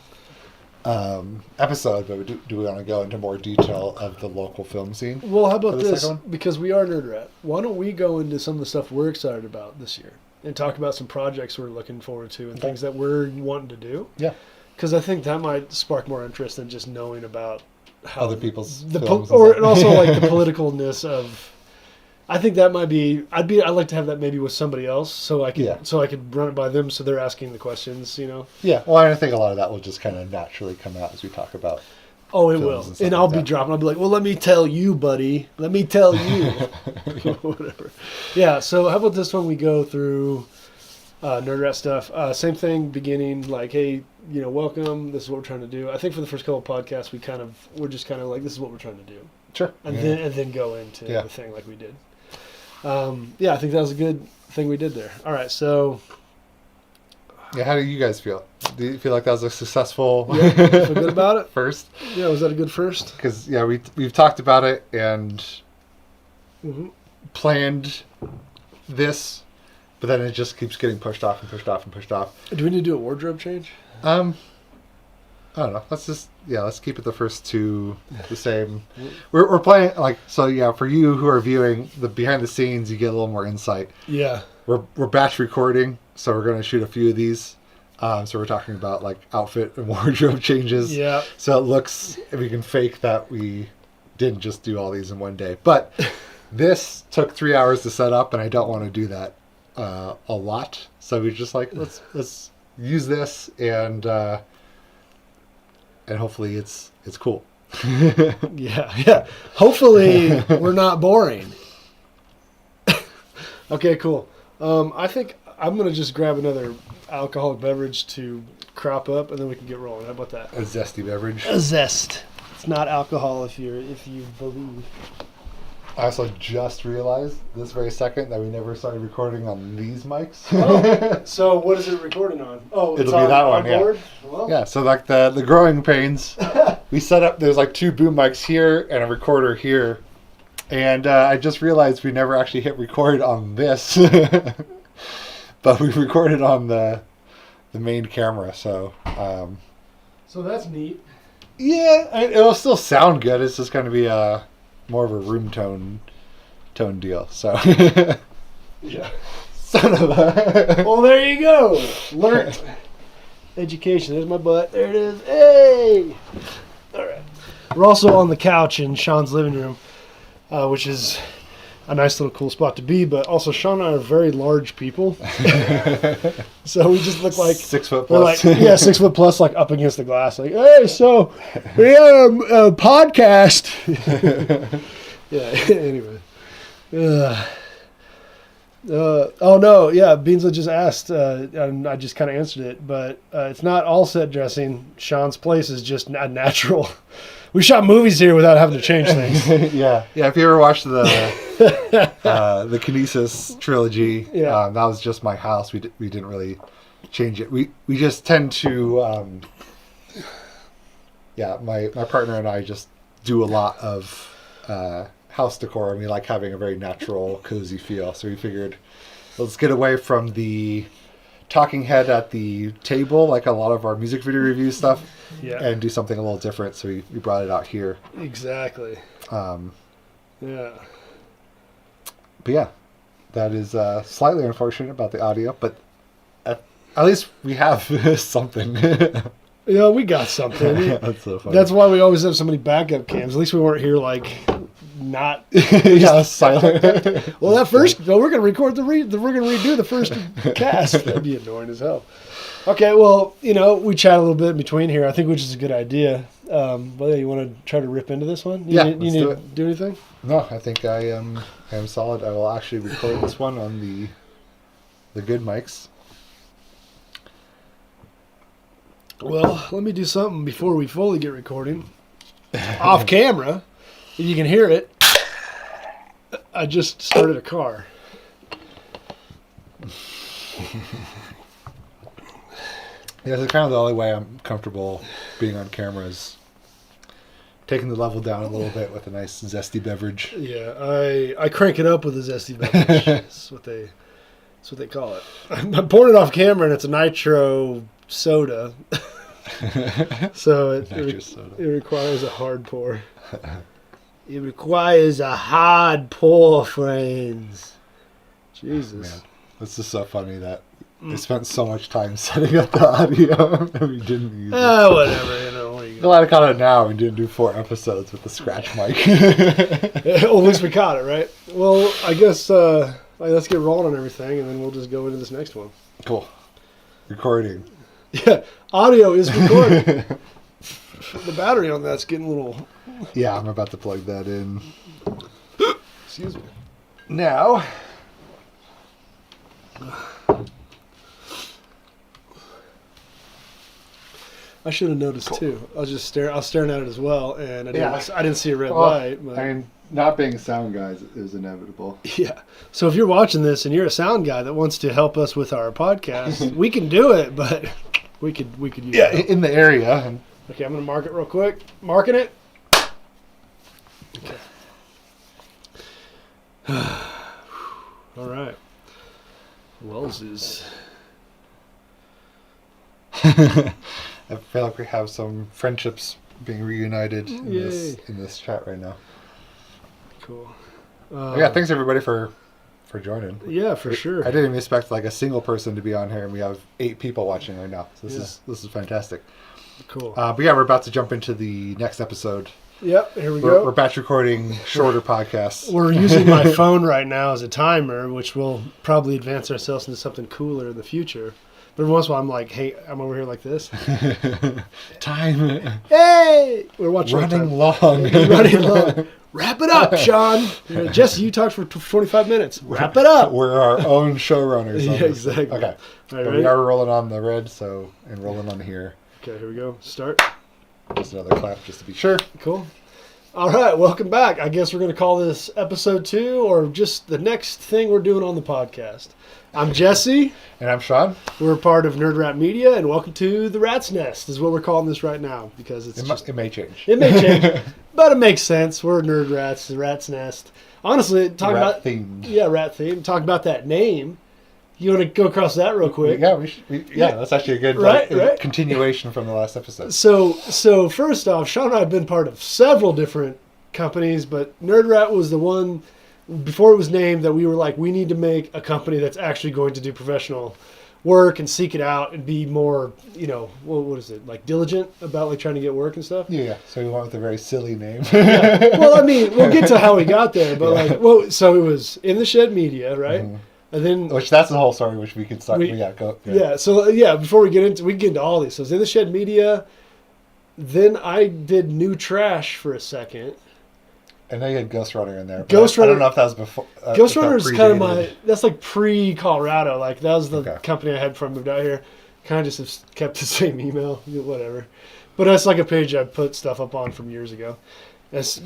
episode, but do we want to go into more detail of the local film scene? Well, how about this? Because we are Nerd Rat, why don't we go into some of the stuff we're excited about this year and talk about some projects we're looking forward to and things that we're wanting to do? Yeah. Because I think that might spark more interest than just knowing about how other people's and also like the politicalness of. I think that might be. I'd like to have that maybe with somebody else, so I could run it by them, so they're asking the questions. Yeah. Well, I think a lot of that will just kind of naturally come out as we talk about. Oh, it will, and I'll be dropping. I'll be like, "Well, let me tell you, buddy. Let me tell you." Whatever. Yeah. So how about this one? We go through Nerd Rat stuff. Same thing. Beginning like, hey, welcome. This is what we're trying to do. I think for the first couple of podcasts, we're just kind of like, this is what we're trying to do. Sure. And then go into the thing like we did. I think that was a good thing we did there. All right, so. Yeah, how do you guys feel? Do you feel like that was a successful? Yeah, you feel good about it? First? Yeah, was that a good first? Because, we've talked about it and planned this, but then it just keeps getting pushed off and pushed off and pushed off. Do we need to do a wardrobe change? I don't know. Let's keep it the first two the same. We're playing for you who are viewing the behind the scenes, you get a little more insight. Yeah. We're batch recording, so we're going to shoot a few of these. So we're talking about like outfit and wardrobe changes. Yeah. So it looks, if we can fake that we didn't just do all these in one day. But this took 3 hours to set up, and I don't want to do that a lot. So we just like, let's use this and hopefully it's cool. Yeah. Hopefully we're not boring. Okay, cool. I think I'm going to just grab another alcoholic beverage to crop up, and then we can get rolling. How about that? A zesty beverage. A zest. It's not alcohol if you believe. I also just realized this very second that we never started recording on these mics. So what is it recording on? Oh, it'll be that one, board? yeah. Well. Yeah, so like the growing pains, we set up, there's like 2 boom mics here and a recorder here. And I just realized we never actually hit record on this. But we recorded on the main camera, so. So that's neat. Yeah, it'll still sound good. It's just going to be more of a room tone deal. So. Yeah. Son of a. Well, there you go. Learned. Education. There's my butt. There it is. Hey. All right. We're also on the couch in Sean's living room, which is a nice little cool spot to be. But also, Sean and I are very large people, so we just look like 6 foot we're plus. like 6 foot plus, like up against the glass. Like, hey, so we have a podcast. Yeah. Anyway. Oh no, yeah, Beansla just asked, and I just kind of answered it, but it's not all set dressing. Sean's place is just a natural. We shot movies here without having to change things. Yeah. If you ever watched the Kinesis trilogy, that was just my house. We didn't really change it. We just tend to, my partner and I just do a lot of house decor, and we like having a very natural, cozy feel. So we figured, let's get away from the talking head at the table, like a lot of our music video review stuff, and do something a little different. So we brought it out here. Exactly. Yeah. But yeah, that is slightly unfortunate about the audio, but at least we have something. Yeah, we got something. That's so funny. That's why we always have so many backup cams. At least we weren't here like not silent. Well, we're gonna record we're gonna redo the first cast. That'd be annoying as hell. Okay, well, we chat a little bit in between here. I think which is a good idea. But yeah, you want to try to rip into this one? You need to do anything? No, I think I am solid. I will actually record this one on the good mics. Well, let me do something before we fully get recording. Off camera, if you can hear it. I just started a car. Yeah, so kind of the only way I'm comfortable being on camera is taking the level down a little bit with a nice zesty beverage. Yeah, I crank it up with a zesty beverage. That's what they call it. I'm pouring it off camera, and it's a nitro soda. So it requires a hard pour. It requires a hard pour, friends. Jesus. Man, it's just so funny that we spent so much time setting up the audio and we didn't use it. Whatever, What are you glad I caught it now. We didn't do 4 episodes with the scratch mic. Well, at least we caught it, right? Well, I guess let's get rolling on everything, and then we'll just go into this next one. Cool. Recording. Yeah, audio is recording. The battery on that's getting a little... Yeah, I'm about to plug that in. Excuse me. Now... I should have noticed too. I was staring at it as well, and I didn't see a red Well, light. But... I mean, not being sound guys is inevitable. Yeah. So if you're watching this and you're a sound guy that wants to help us with our podcast, we can do it, but we could use help. In the area. Okay, I'm gonna mark it real quick. Marking it. Okay. All right. Wells is. I feel like we have some friendships being reunited in Yay. this chat right now. Cool. Yeah, thanks everybody for joining. Yeah, for sure. I didn't even expect like a single person to be on here, and we have 8 people watching right now. So this is fantastic. Cool. But yeah, we're about to jump into the next episode. Yep, here we go. We're batch recording shorter podcasts. We're using my phone right now as a timer, which will probably advance ourselves into something cooler in the future. But every once in a while, I'm like, hey, I'm over here like this. Time. Hey! We're watching Running long. Running long. Wrap it up, Sean. Jesse, you talked for 25 minutes. Wrap it up. We're our own showrunners. Yeah, exactly. Okay. All But right, we are rolling on the red, and rolling on here. Okay, here we go. Start. Just another clap, just to be sure. Cool. All right, welcome back. I guess we're going to call this episode 2 or just the next thing we're doing on the podcast. I'm Jesse. And I'm Sean. We're part of Nerd Rat Media, and welcome to the Rat's Nest is what we're calling this right now because it's It may change. It may change, but it makes sense. We're Nerd Rats, the Rat's Nest. Honestly, talking Rat about themed. Yeah, rat theme. Talk about that name. You want to go across that real quick? Yeah, that's actually a good Right. continuation from the last episode. So first off, Sean and I have been part of several different companies, but Nerd Rat was the one before it was named that we were like, we need to make a company that's actually going to do professional work and seek it out and be more, what is it, like diligent about like trying to get work and stuff. Yeah. So we went with a very silly name. Yeah. Well, I mean, we'll get to how we got there, but so it was In the Shed Media, right? Mhm. And then That's the whole story, which we could start. Go. Yeah. So before we get into all these, so it's In the Shed Media. Then I did New Trash for a second. I know you had Ghost Runner in there. Ghost Runner. I don't know if that was before. Ghost Runner is kind of that's like pre-Colorado. Like that was the Okay. company I had before I moved out here. Kind of just have kept the same email, whatever. But that's like a page I put stuff up on from years ago.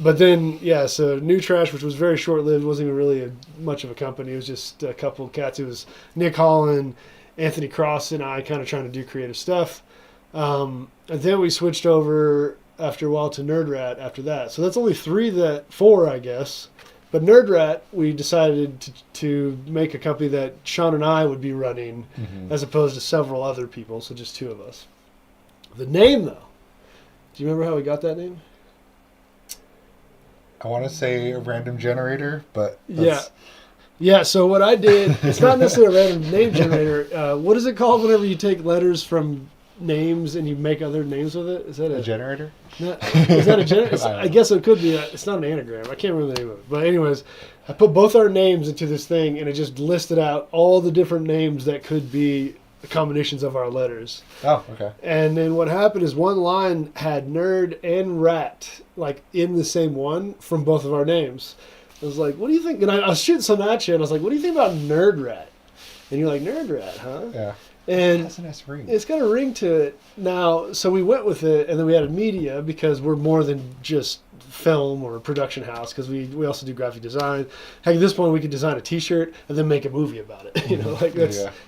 But then, so New Trash, which was very short-lived, wasn't even really much of a company. It was just a couple of cats. It was Nick Holland, Anthony Cross, and I kind of trying to do creative stuff. And then we switched over after a while to Nerd Rat after that. So that's only 4, I guess. But Nerd Rat, we decided to make a company that Sean and I would be running as opposed to several other people, so just 2 of us. The name, though. Do you remember how we got that name? I want to say a random generator, but Yeah, so what I did, it's not necessarily a random name generator. What is it called whenever you take letters from names and you make other names with it? Is that a generator? Is that a generator? I guess it could be. It's not an anagram. I can't remember the name of it. But anyways, I put both our names into this thing, and it just listed out all the different names that could be combinations of our letters. Oh, okay. And then what happened is one line had nerd and rat like in the same one from both of our names. I was like, what do you think? And I was shooting some at you, and I was like, what do you think about Nerd Rat? And you're like, Nerd Rat, huh? Yeah. And it has a nice ring. It's got a ring to it. Now, so we went with it, and then we added media because we're more than just film or a production house because we also do graphic design. Heck, at this point, we could design a T-shirt and then make a movie about it.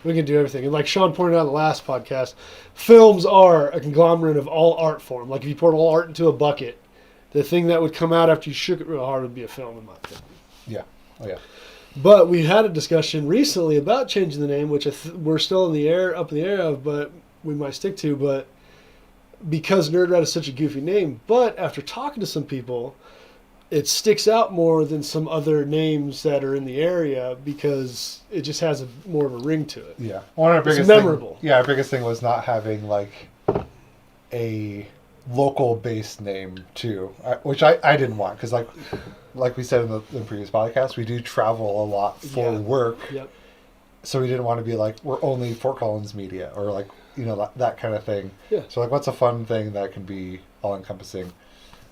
We can do everything. And like Sean pointed out in the last podcast, films are a conglomerate of all art form. Like if you poured all art into a bucket, the thing that would come out after you shook it real hard would be a film, in my opinion. Yeah. Oh, yeah. But we had a discussion recently about changing the name, which we're still up in the air of, but we might stick to. But because Nerd Rat is such a goofy name, but after talking to some people, it sticks out more than some other names that are in the area because it just has more of a ring to it. Yeah. One of our biggest memorable. Our biggest thing was not having like a local based name too, which I didn't want because like we said in the previous podcast, we do travel a lot for work. Yep. So we didn't want to be like, we're only Fort Collins media or like, you know, that kind of thing. Yeah. So like, what's a fun thing that can be all encompassing?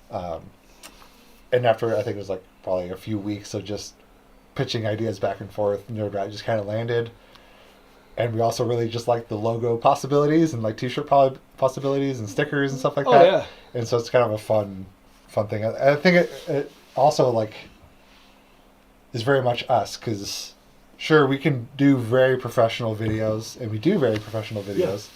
And after, I think it was like probably a few weeks of just pitching ideas back and forth, Nerd Rat just kind of landed. And we also really just like the logo possibilities and like t-shirt possibilities and stickers and stuff like that. Yeah. And so it's kind of a fun thing. I think it also like is very much us because sure, we can do very professional videos and we do very professional videos,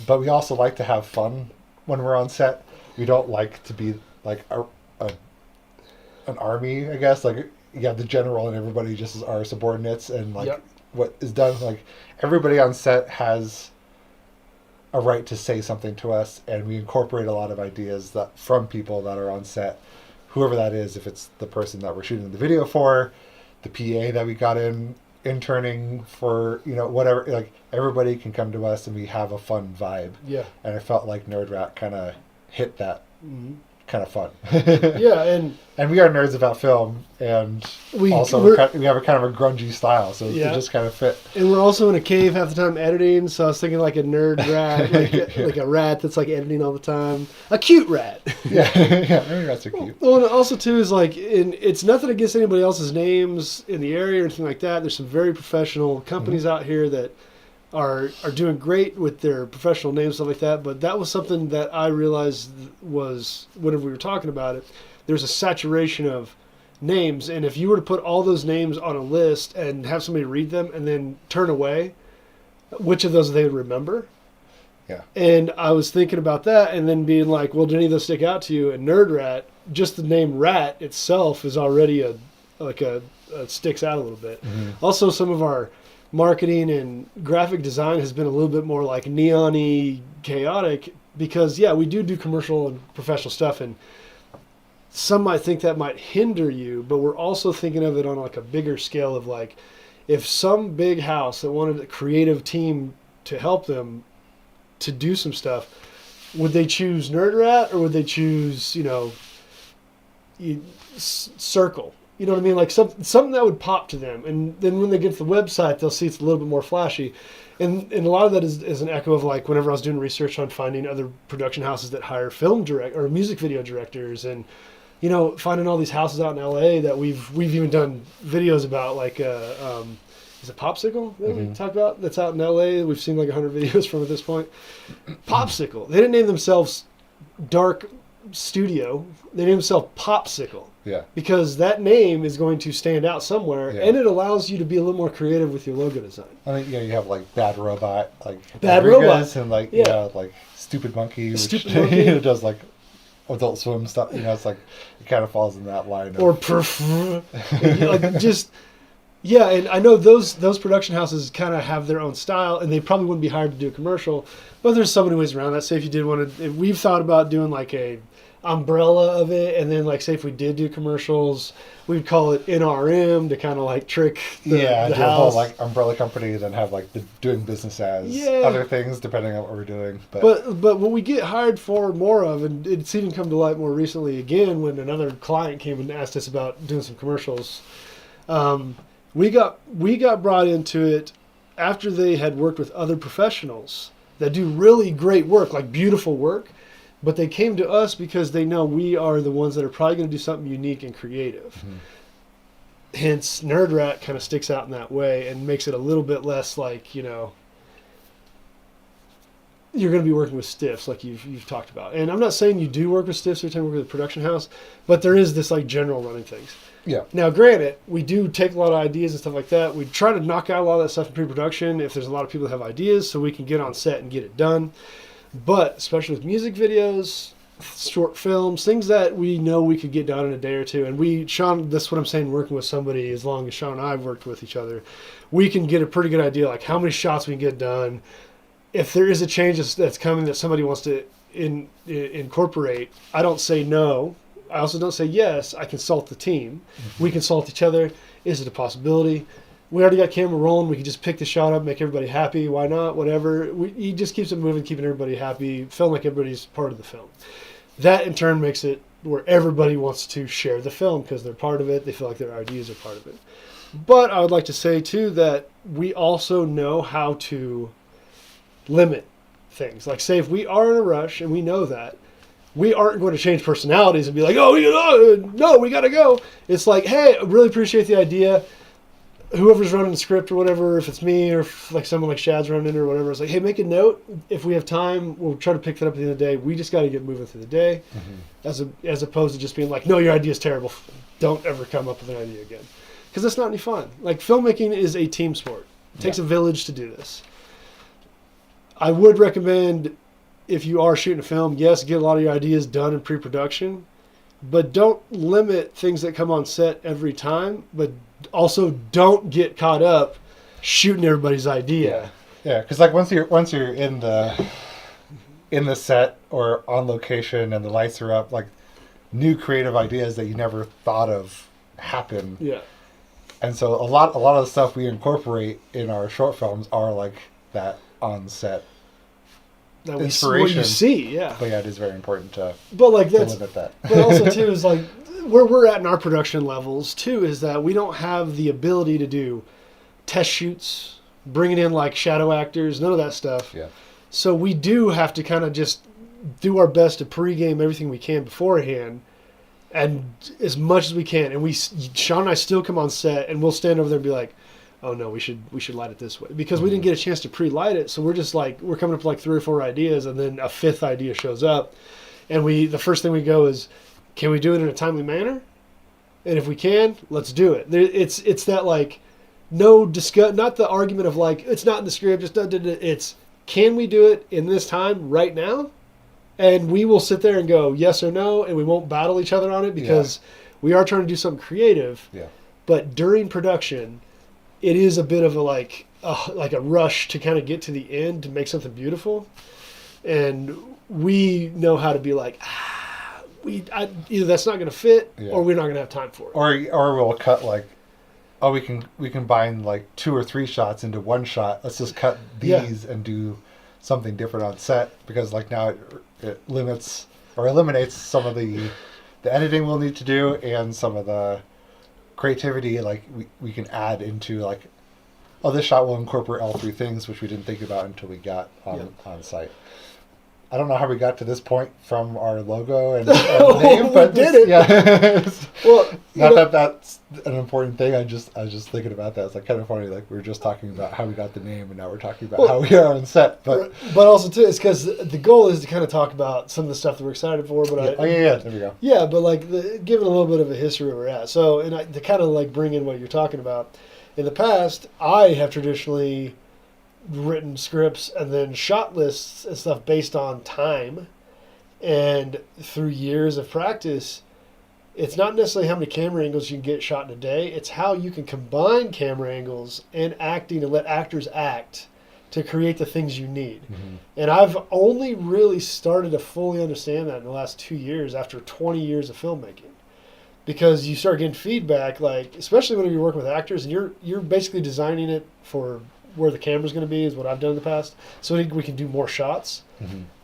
but we also like to have fun when we're on set. We don't like to be like an army, I guess. Like you have the general and everybody just is our subordinates and like what is done. Like everybody on set has a right to say something to us, and we incorporate a lot of ideas that from people that are on set, whoever that is. If it's the person that we're shooting the video for, the PA that we got interning for, you know, whatever. Like everybody can come to us, and we have a fun vibe. Yeah, and I felt like Nerd Rat kind of hit that. Mm-hmm. Kind of fun. Yeah, and we are nerds about film, and we have a kind of a grungy style, so it just kind of fit. And we're also in a cave half the time editing, so I was thinking like a nerd rat, like a rat that's like editing all the time, a cute rat. Yeah, nerd rats are cute. Well, and also too is like, it's nothing against anybody else's names in the area or anything like that. There's some very professional companies out here that are doing great with their professional names, stuff like that. But that was something that I realized was, whenever we were talking about it, there's a saturation of names. And if you were to put all those names on a list and have somebody read them and then turn away, which of those they would remember? Yeah. And I was thinking about that and then being like, well, did any of those stick out to you? And Nerd Rat, just the name Rat itself is already sticks out a little bit. Mm-hmm. Also, some of our marketing and graphic design has been a little bit more like neon-y, chaotic, because we do commercial and professional stuff, and some might think that might hinder you, but we're also thinking of it on like a bigger scale of like, if some big house that wanted a creative team to help them to do some stuff, would they choose Nerd Rat or would they choose, Circle? You know what I mean? Like something that would pop to them. And then when they get to the website, they'll see it's a little bit more flashy. And a lot of that is an echo of like whenever I was doing research on finding other production houses that hire film or music video directors, and finding all these houses out in LA that we've even done videos about, like is it Popsicle that we talked about? That's out in LA. We've seen like 100 videos from at this point. Popsicle. They didn't name themselves Dark Studio. They named themselves Popsicle. Yeah. Because that name is going to stand out somewhere, and it allows you to be a little more creative with your logo design. I mean, you have like Bad Robot, like Bad Robot, and like like Stupid Monkey, which does like Adult Swim stuff. It's like it kind of falls in that line. Or and I know those production houses kind of have their own style, and they probably wouldn't be hired to do a commercial. But there's so many ways around that. Say if you did want to, we've thought about doing like a umbrella of it, and then like say if we did do commercials, we'd call it NRM to kind of like trick the house. A whole like umbrella company, then have like the doing business as other things depending on what we're doing. But what we get hired for more of, and it's even come to light more recently again when another client came and asked us about doing some commercials. We got brought into it after they had worked with other professionals that do really great work, like beautiful work. But they came to us because they know we are the ones that are probably going to do something unique and creative. Mm-hmm. Hence, Nerd Rat kind of sticks out in that way and makes it a little bit less like, you're going to be working with stiffs like you've talked about. And I'm not saying you do work with stiffs every time you work with a production house, but there is this like general running things. Yeah. Now, granted, we do take a lot of ideas and stuff like that. We try to knock out a lot of that stuff in pre-production if there's a lot of people that have ideas so we can get on set and get it done. But especially with music videos, short films, things that we know we could get done in a day or two. And Sean, that's what I'm saying, working with somebody, as long as Sean and I have worked with each other, we can get a pretty good idea, like how many shots we can get done. If there is a change that's coming that somebody wants to incorporate, I don't say no. I also don't say yes. I consult the team. Mm-hmm. We consult each other. Is it a possibility? we already got camera rolling. We can just pick the shot up, make everybody happy. Why not? Whatever. He just keeps it moving, keeping everybody happy, feeling like everybody's part of the film. That in turn makes it where everybody wants to share the film because they're part of it. They feel like their ideas are part of it. But I would like to say too that we also know how to limit things. Like say if we are in a rush and we know that, we aren't going to change personalities and be like, oh, no, we got to go. It's like, hey, I really appreciate the idea. Whoever's running the script or whatever, if it's me or if like someone like Shad's running it or whatever, it's like, hey, make a note. If we have time, we'll try to pick that up at the end of the day. We just got to get moving through the day, as opposed to just being like, no, your idea is terrible. Don't ever come up with an idea again, because that's not any fun. Like filmmaking is a team sport. It takes a village to do this. I would recommend if you are shooting a film, yes, get a lot of your ideas done in pre-production, but don't limit things that come on set every time. But also don't get caught up shooting everybody's idea. Yeah, because like once you're in the set or on location and the lights are up, like new creative ideas that you never thought of happen. Yeah. And so a lot of the stuff we incorporate in our short films are like that on set That inspiration. what you see, yeah. But yeah, it is very important to limit that. But also too is like where we're at in our production levels too is that we don't have the ability to do test shoots, bringing in like shadow actors, none of that stuff. Yeah. So we do have to kind of just do our best to pregame everything we can beforehand, and as much as we can. And Sean and I still come on set, and we'll stand over there and be like, "Oh no, we should light it this way," because we didn't get a chance to pre-light it. So we're just like we're coming up with like 3 or 4 ideas, and then a 5th idea shows up, and the first thing we go is, can we do it in a timely manner? And if we can, let's do it. It's that like no discuss, not the argument of like it's not in the script. It's can we do it in this time right now? And we will sit there and go yes or no, and we won't battle each other on it because we are trying to do something creative. Yeah. But during production, it is a bit of a rush to kind of get to the end to make something beautiful, and we know how to be like, either that's not going to fit, or we're not going to have time for it, or we'll cut like, oh, we can bind like 2 or 3 shots into one shot. Let's just cut these and do something different on set, because like now it limits or eliminates some of the editing we'll need to do and some of the creativity like we can add into like, oh, this shot will incorporate all 3 things, which we didn't think about until we got on site. I don't know how we got to this point from our logo and name, but we did it. Yeah. Well, not that that's an important thing. I was just thinking about that. It's like kind of funny. Like we were just talking about how we got the name, and now we're talking about how we are on set. But also too, it's because the goal is to kind of talk about some of the stuff that we're excited for. But there we go. Yeah, but like giving a little bit of a history where we're at. So to kind of like bring in what you're talking about. In the past, I have traditionally written scripts and then shot lists and stuff based on time, and through years of practice, it's not necessarily how many camera angles you can get shot in a day, it's how you can combine camera angles and acting and let actors act to create the things you need. And I've only really started to fully understand that in the last 2 years after 20 years of filmmaking, because you start getting feedback, like especially when you're working with actors and you're basically designing it for where the camera's going to be, is what I've done in the past, so we can do more shots.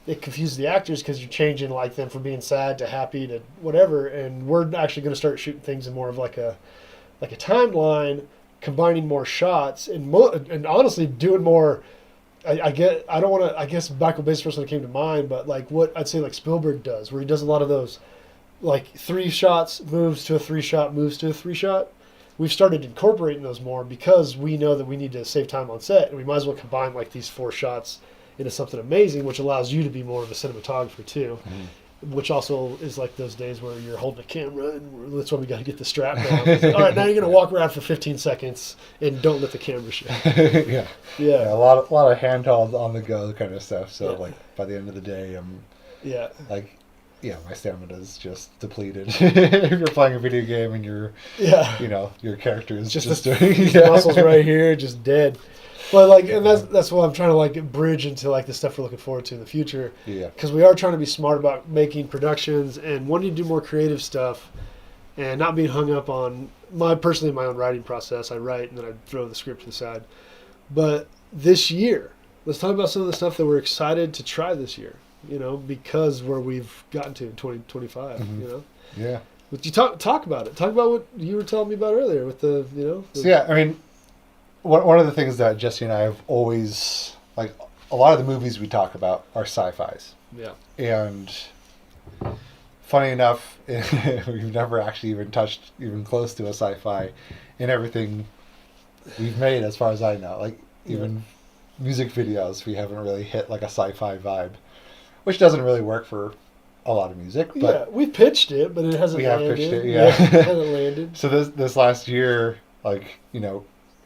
It confuses the actors because you're changing like them from being sad to happy to whatever, and we're actually going to start shooting things in more of like a timeline, combining more shots and honestly doing more. I guess Michael Bay's the first one that came to mind, but like what I'd say like Spielberg does, where he does a lot of those like 3 shots, moves to a 3 shot, moves to a 3 shot. We've started incorporating those more because we know that we need to save time on set, and we might as well combine like these 4 shots into something amazing, which allows you to be more of a cinematographer too, which also is like those days where you're holding a camera, and that's why we got to get the strap down. All right, now you're going to walk around for 15 seconds and don't let the camera shoot. Yeah, a lot of handheld on the go kind of stuff. So like by the end of the day, my stamina is just depleted. If you're playing a video game and your character is just doing muscles right here, just dead. But like, and that's what I'm trying to like bridge into like the stuff we're looking forward to in the future. Yeah. Because we are trying to be smart about making productions and wanting to do more creative stuff. and not being hung up on my own writing process. I write and then I throw the script to the side. But this year, let's talk about some of the stuff that we're excited to try this year, because where we've gotten to in 2025, Yeah. But you talk about it. Talk about what you were telling me about earlier with the. So yeah, I mean, one of the things that Jesse and I have always, like, a lot of the movies we talk about are sci-fis. Yeah. And funny enough, we've never actually even touched even close to a sci-fi in everything we've made, as far as I know. Like, even music videos, we haven't really hit like a sci-fi vibe, which doesn't really work for a lot of music. But we pitched it, but it hasn't landed. We have pitched it, it hasn't landed. So this last year, like,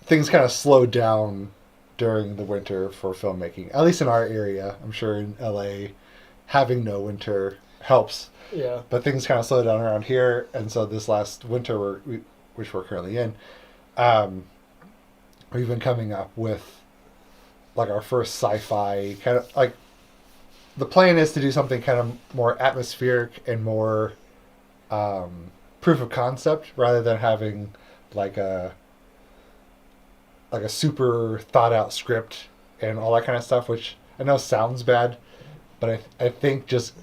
things kind of slowed down during the winter for filmmaking, at least in our area. I'm sure in LA, having no winter helps. Yeah. But things kind of slowed down around here, and so this last winter, which we're currently in, we've been coming up with like our first sci-fi kind of, like, the plan is to do something kind of more atmospheric and more proof of concept, rather than having like a super thought out script and all that kind of stuff, which I know sounds bad, but I think just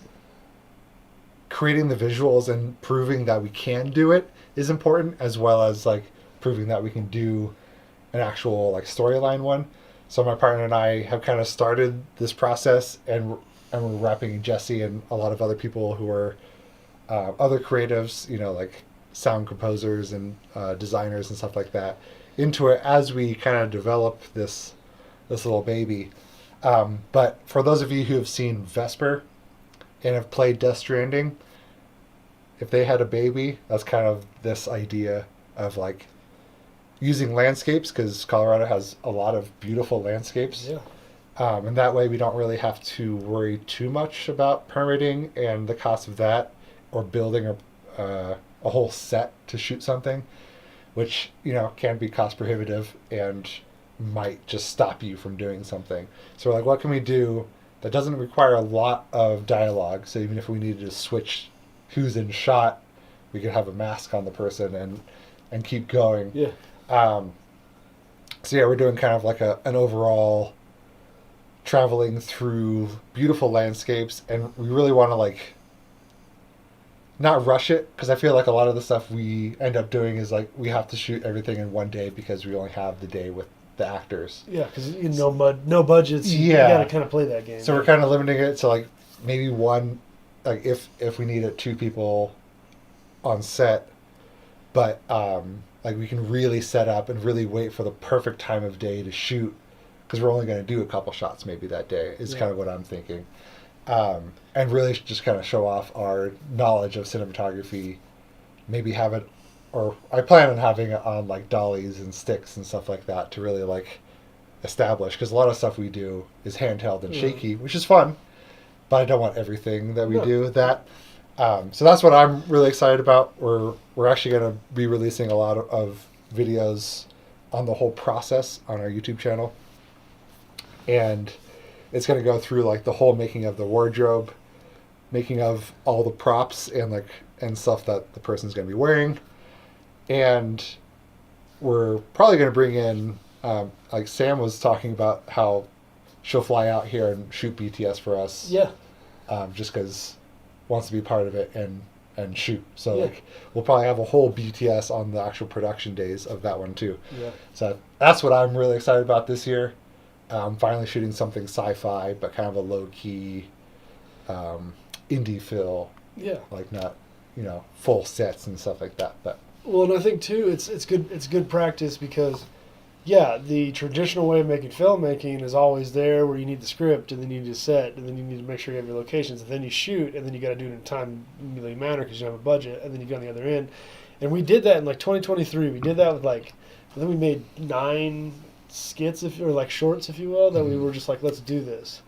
creating the visuals and proving that we can do it is important, as well as like proving that we can do an actual like storyline one. So my partner and I have kind of started this process, and we're wrapping Jesse and a lot of other people who are other creatives, like sound composers and designers and stuff like that, into it as we kind of develop this little baby. But for those of you who have seen Vesper and have played Death Stranding, if they had a baby, that's kind of this idea of like using landscapes, because Colorado has a lot of beautiful landscapes. Yeah. And that way we don't really have to worry too much about permitting and the cost of that, or building a whole set to shoot something, which, can be cost prohibitive and might just stop you from doing something. So we're like, what can we do that doesn't require a lot of dialogue? So even if we needed to switch who's in shot, we could have a mask on the person and keep going. Yeah. So yeah, we're doing kind of like an overall traveling through beautiful landscapes, and we really want to like not rush it, because I feel like a lot of the stuff we end up doing is like we have to shoot everything in one day because we only have the day with the actors. Yeah, because no budgets. You got to kind of play that game. So we're kind of limiting it to like maybe one, like if we needed 2 people on set, but like we can really set up and really wait for the perfect time of day to shoot, because we're only going to do a couple shots maybe that day is kind of what I'm thinking. And really just kind of show off our knowledge of cinematography, maybe have it, or I plan on having it on like dollies and sticks and stuff like that to really like establish, because a lot of stuff we do is handheld and shaky, which is fun, but I don't want everything that we do that. So that's what I'm really excited about. We're actually going to be releasing a lot of videos on the whole process on our YouTube channel, and it's going to go through like the whole making of the wardrobe, making of all the props and stuff that the person's going to be wearing. And we're probably going to bring in, like Sam was talking about how she'll fly out here and shoot BTS for us. Yeah. Just because wants to be part of it and shoot. So like we'll probably have a whole BTS on the actual production days of that one too. Yeah. So that's what I'm really excited about this year. I'm finally shooting something sci-fi, but kind of a low-key indie feel. Yeah. Like not, full sets and stuff like that. But well, and I think too, it's good practice, because the traditional way of making filmmaking is always there, where you need the script, and then you need a set, and then you need to make sure you have your locations, and then you shoot, and then you got to do it in a timely manner because you don't have a budget, and then you go on the other end. And we did that in like 2023. We did that with I think we made 9 skits, or like shorts, if you will, that we were just like, let's do this.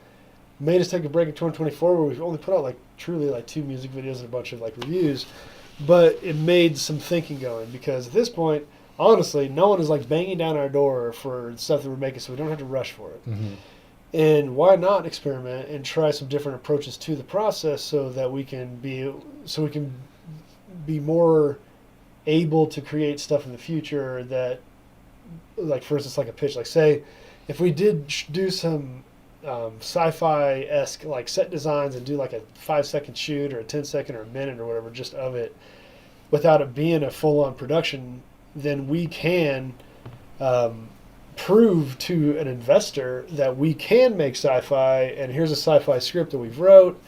Made us take a break in 2024, where we've only put out truly 2 music videos and a bunch of reviews, but it made some thinking going, because at this point, honestly, no one is banging down our door for stuff that we're making, so we don't have to rush for it. mm-hmm. And why not experiment and try some different approaches to the process, so that we can be more able to create stuff in the future that, like, for instance, like a pitch, like, say, if we did do some sci-fi-esque, like, set designs and do, like, a 5-second shoot or a 10-second or a minute or whatever just of it without it being a full-on production, then we can prove to an investor that we can make sci-fi, and here's a sci-fi script that we've wrote,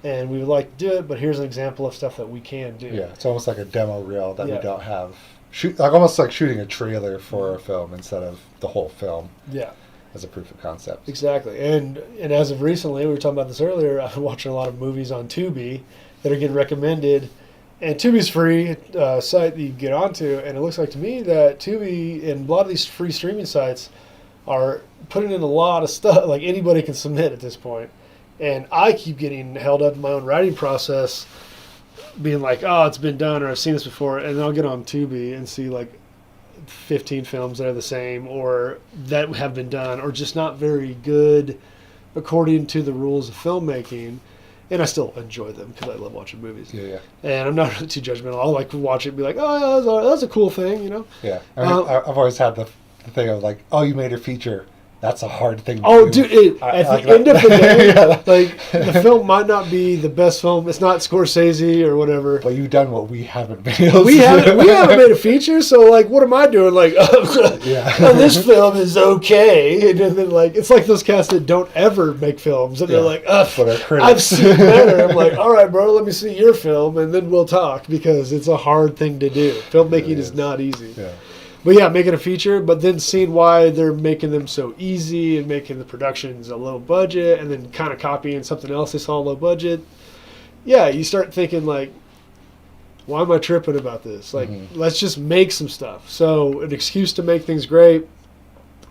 and we would like to do it, but here's an example of stuff that we can do. Yeah, it's almost like a demo reel that Yeah. we don't have. Like almost like shooting a trailer for a film instead of the whole film Yeah, as a proof of concept. exactly. And as of recently, we were talking about this earlier, I've been watching a lot of movies on Tubi that are getting recommended. And Tubi's free site that you get onto, and it looks like to me that Tubi and a lot of these free streaming sites are putting in a lot of stuff, like anybody can submit at this point. And I keep getting held up in my own writing process, being like, oh, it's been done, or I've seen this before, and then I'll get on Tubi and see like 15 films that are the same, or that have been done, or just not very good according to the rules of filmmaking. And I still enjoy them because I love watching movies. Yeah, yeah. And I'm not too judgmental. I'll like watch it and be like, oh, yeah, that's a cool thing, you know? Yeah. I mean, I've always had the thing of like, oh, you made a feature. That's a hard thing to Oh, do. dude, at the end of the day, Yeah. like, the film might not be the best film. It's not Scorsese or whatever. But you've done what we haven't been able to We do. haven't made a feature, so, like, what am I doing? Like, Yeah. oh, this film is okay. And then, like, it's like those cats that don't ever make films. And Yeah. they're like, ugh, But are critics. I've seen better. I'm like, all right, bro, let me see your film, and then we'll talk, because it's a hard thing to do. Filmmaking It is is. not easy. Yeah. But yeah, making a feature, but then seeing why they're making them so easy and making the productions a low budget, and then kind of copying something else they saw low budget. Yeah, you start thinking like, why am I tripping about this? Like, let's just make some stuff. So an excuse to make things great,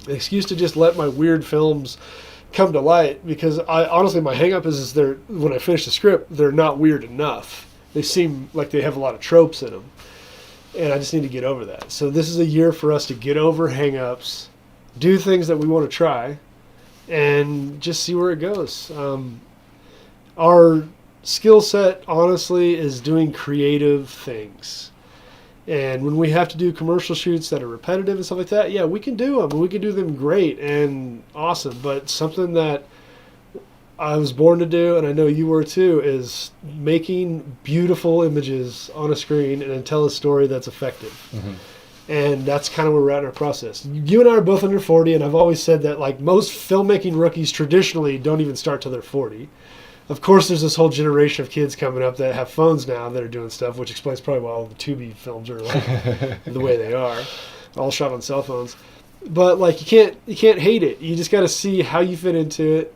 an excuse to just let my weird films come to light, because I honestly, my hang up is they're, when I finish the script, they're not weird enough. They seem like they have a lot of tropes in them. And I just need to get over that. So this is a year for us to get over hang-ups, do things that we want to try, and just see where it goes. Our skill set, honestly, is doing creative things. And when we have to do commercial shoots that are repetitive and stuff like that, yeah, we can do them. We can do them great and awesome. But something that I was born to do, and I know you were too, is making beautiful images on a screen and then tell a story that's effective. And that's kind of where we're at in our process. You and I are both under 40, and I've always said that, like, most filmmaking rookies traditionally don't even start till they're 40. Of course, there's this whole generation of kids coming up that have phones now that are doing stuff, which explains probably why all the Tubi films are like the way they are, all shot on cell phones. But like, you can't hate it. You just got to see how you fit into it.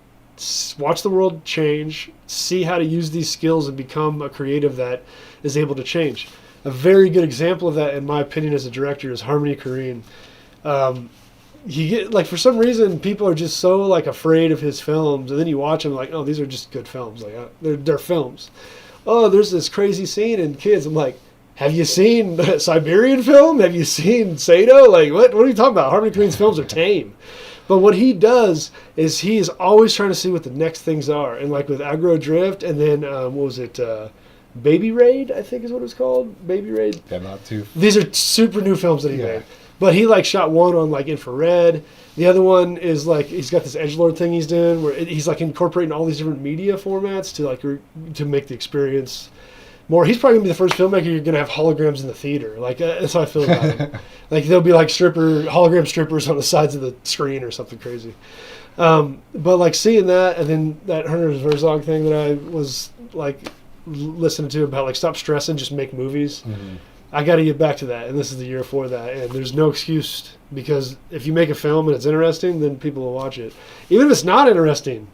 Watch the world change, see how to use these skills and become a creative that is able to change. A very good example of that, in my opinion, as a director, is Harmony Korine. You get, like, for some reason, people are just so, like, afraid of his films, and then you watch them like, oh, these are just good films. Like, they're films. Oh, there's this crazy scene in Kids. I'm like, have you seen Siberian Film? Have you seen Sato? Like, what are you talking about? Harmony Korine's films are tame. But what he does is he is always trying to see what the next things are. And like with Aggro Drift, and then, what was it, Baby Raid, I think is what it was called? Baby Raid? Yeah, not too. These are super new films that he Yeah. made. But he like shot one on like infrared. The other one is like, he's got this edgelord thing he's doing where he's like incorporating all these different media formats to like to make the experience more. He's probably gonna be the first filmmaker you're gonna have holograms in the theater. Like, that's how I feel about him. Like, there'll be like hologram strippers on the sides of the screen or something crazy. But like seeing that, and then that Hunter Herzog thing that I was like listening to about like stop stressing, just make movies. I got to get back to that, and this is the year for that. And there's no excuse, because if you make a film and it's interesting, then people will watch it. Even if it's not interesting,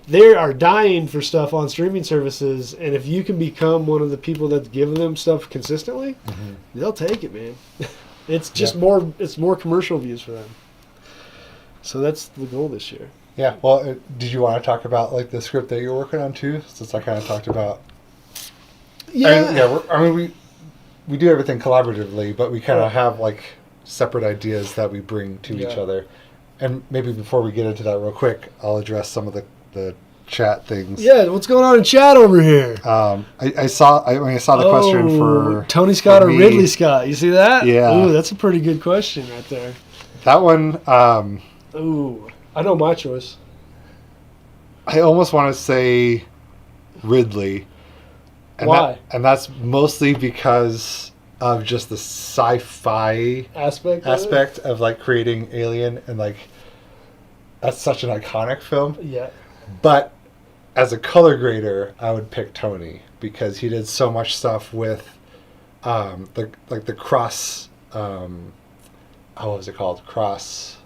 they are dying for stuff on streaming services, and if you can become one of the people that's giving them stuff consistently, they'll take it, man. It's just more commercial views for them. So that's the goal this year. Yeah. Well, did you want to talk about like the script that you're working on too? Since I kind of talked about. We do everything collaboratively, but we kind of have like separate ideas that we bring to each other. And maybe before we get into that real quick, I'll address some of the chat things. Yeah, what's going on in chat over here? I saw the question for Tony Scott for or me. Ridley Scott. You see that? Yeah. Ooh, that's a pretty good question right there. That one, Ooh, I know my choice. I almost want to say Ridley. And Why? That's mostly because of just the sci-fi Aspect of like creating Alien, and like that's such an iconic film. Yeah. But as a color grader, I would pick Tony because he did so much stuff with the cross. What was it called? Cross.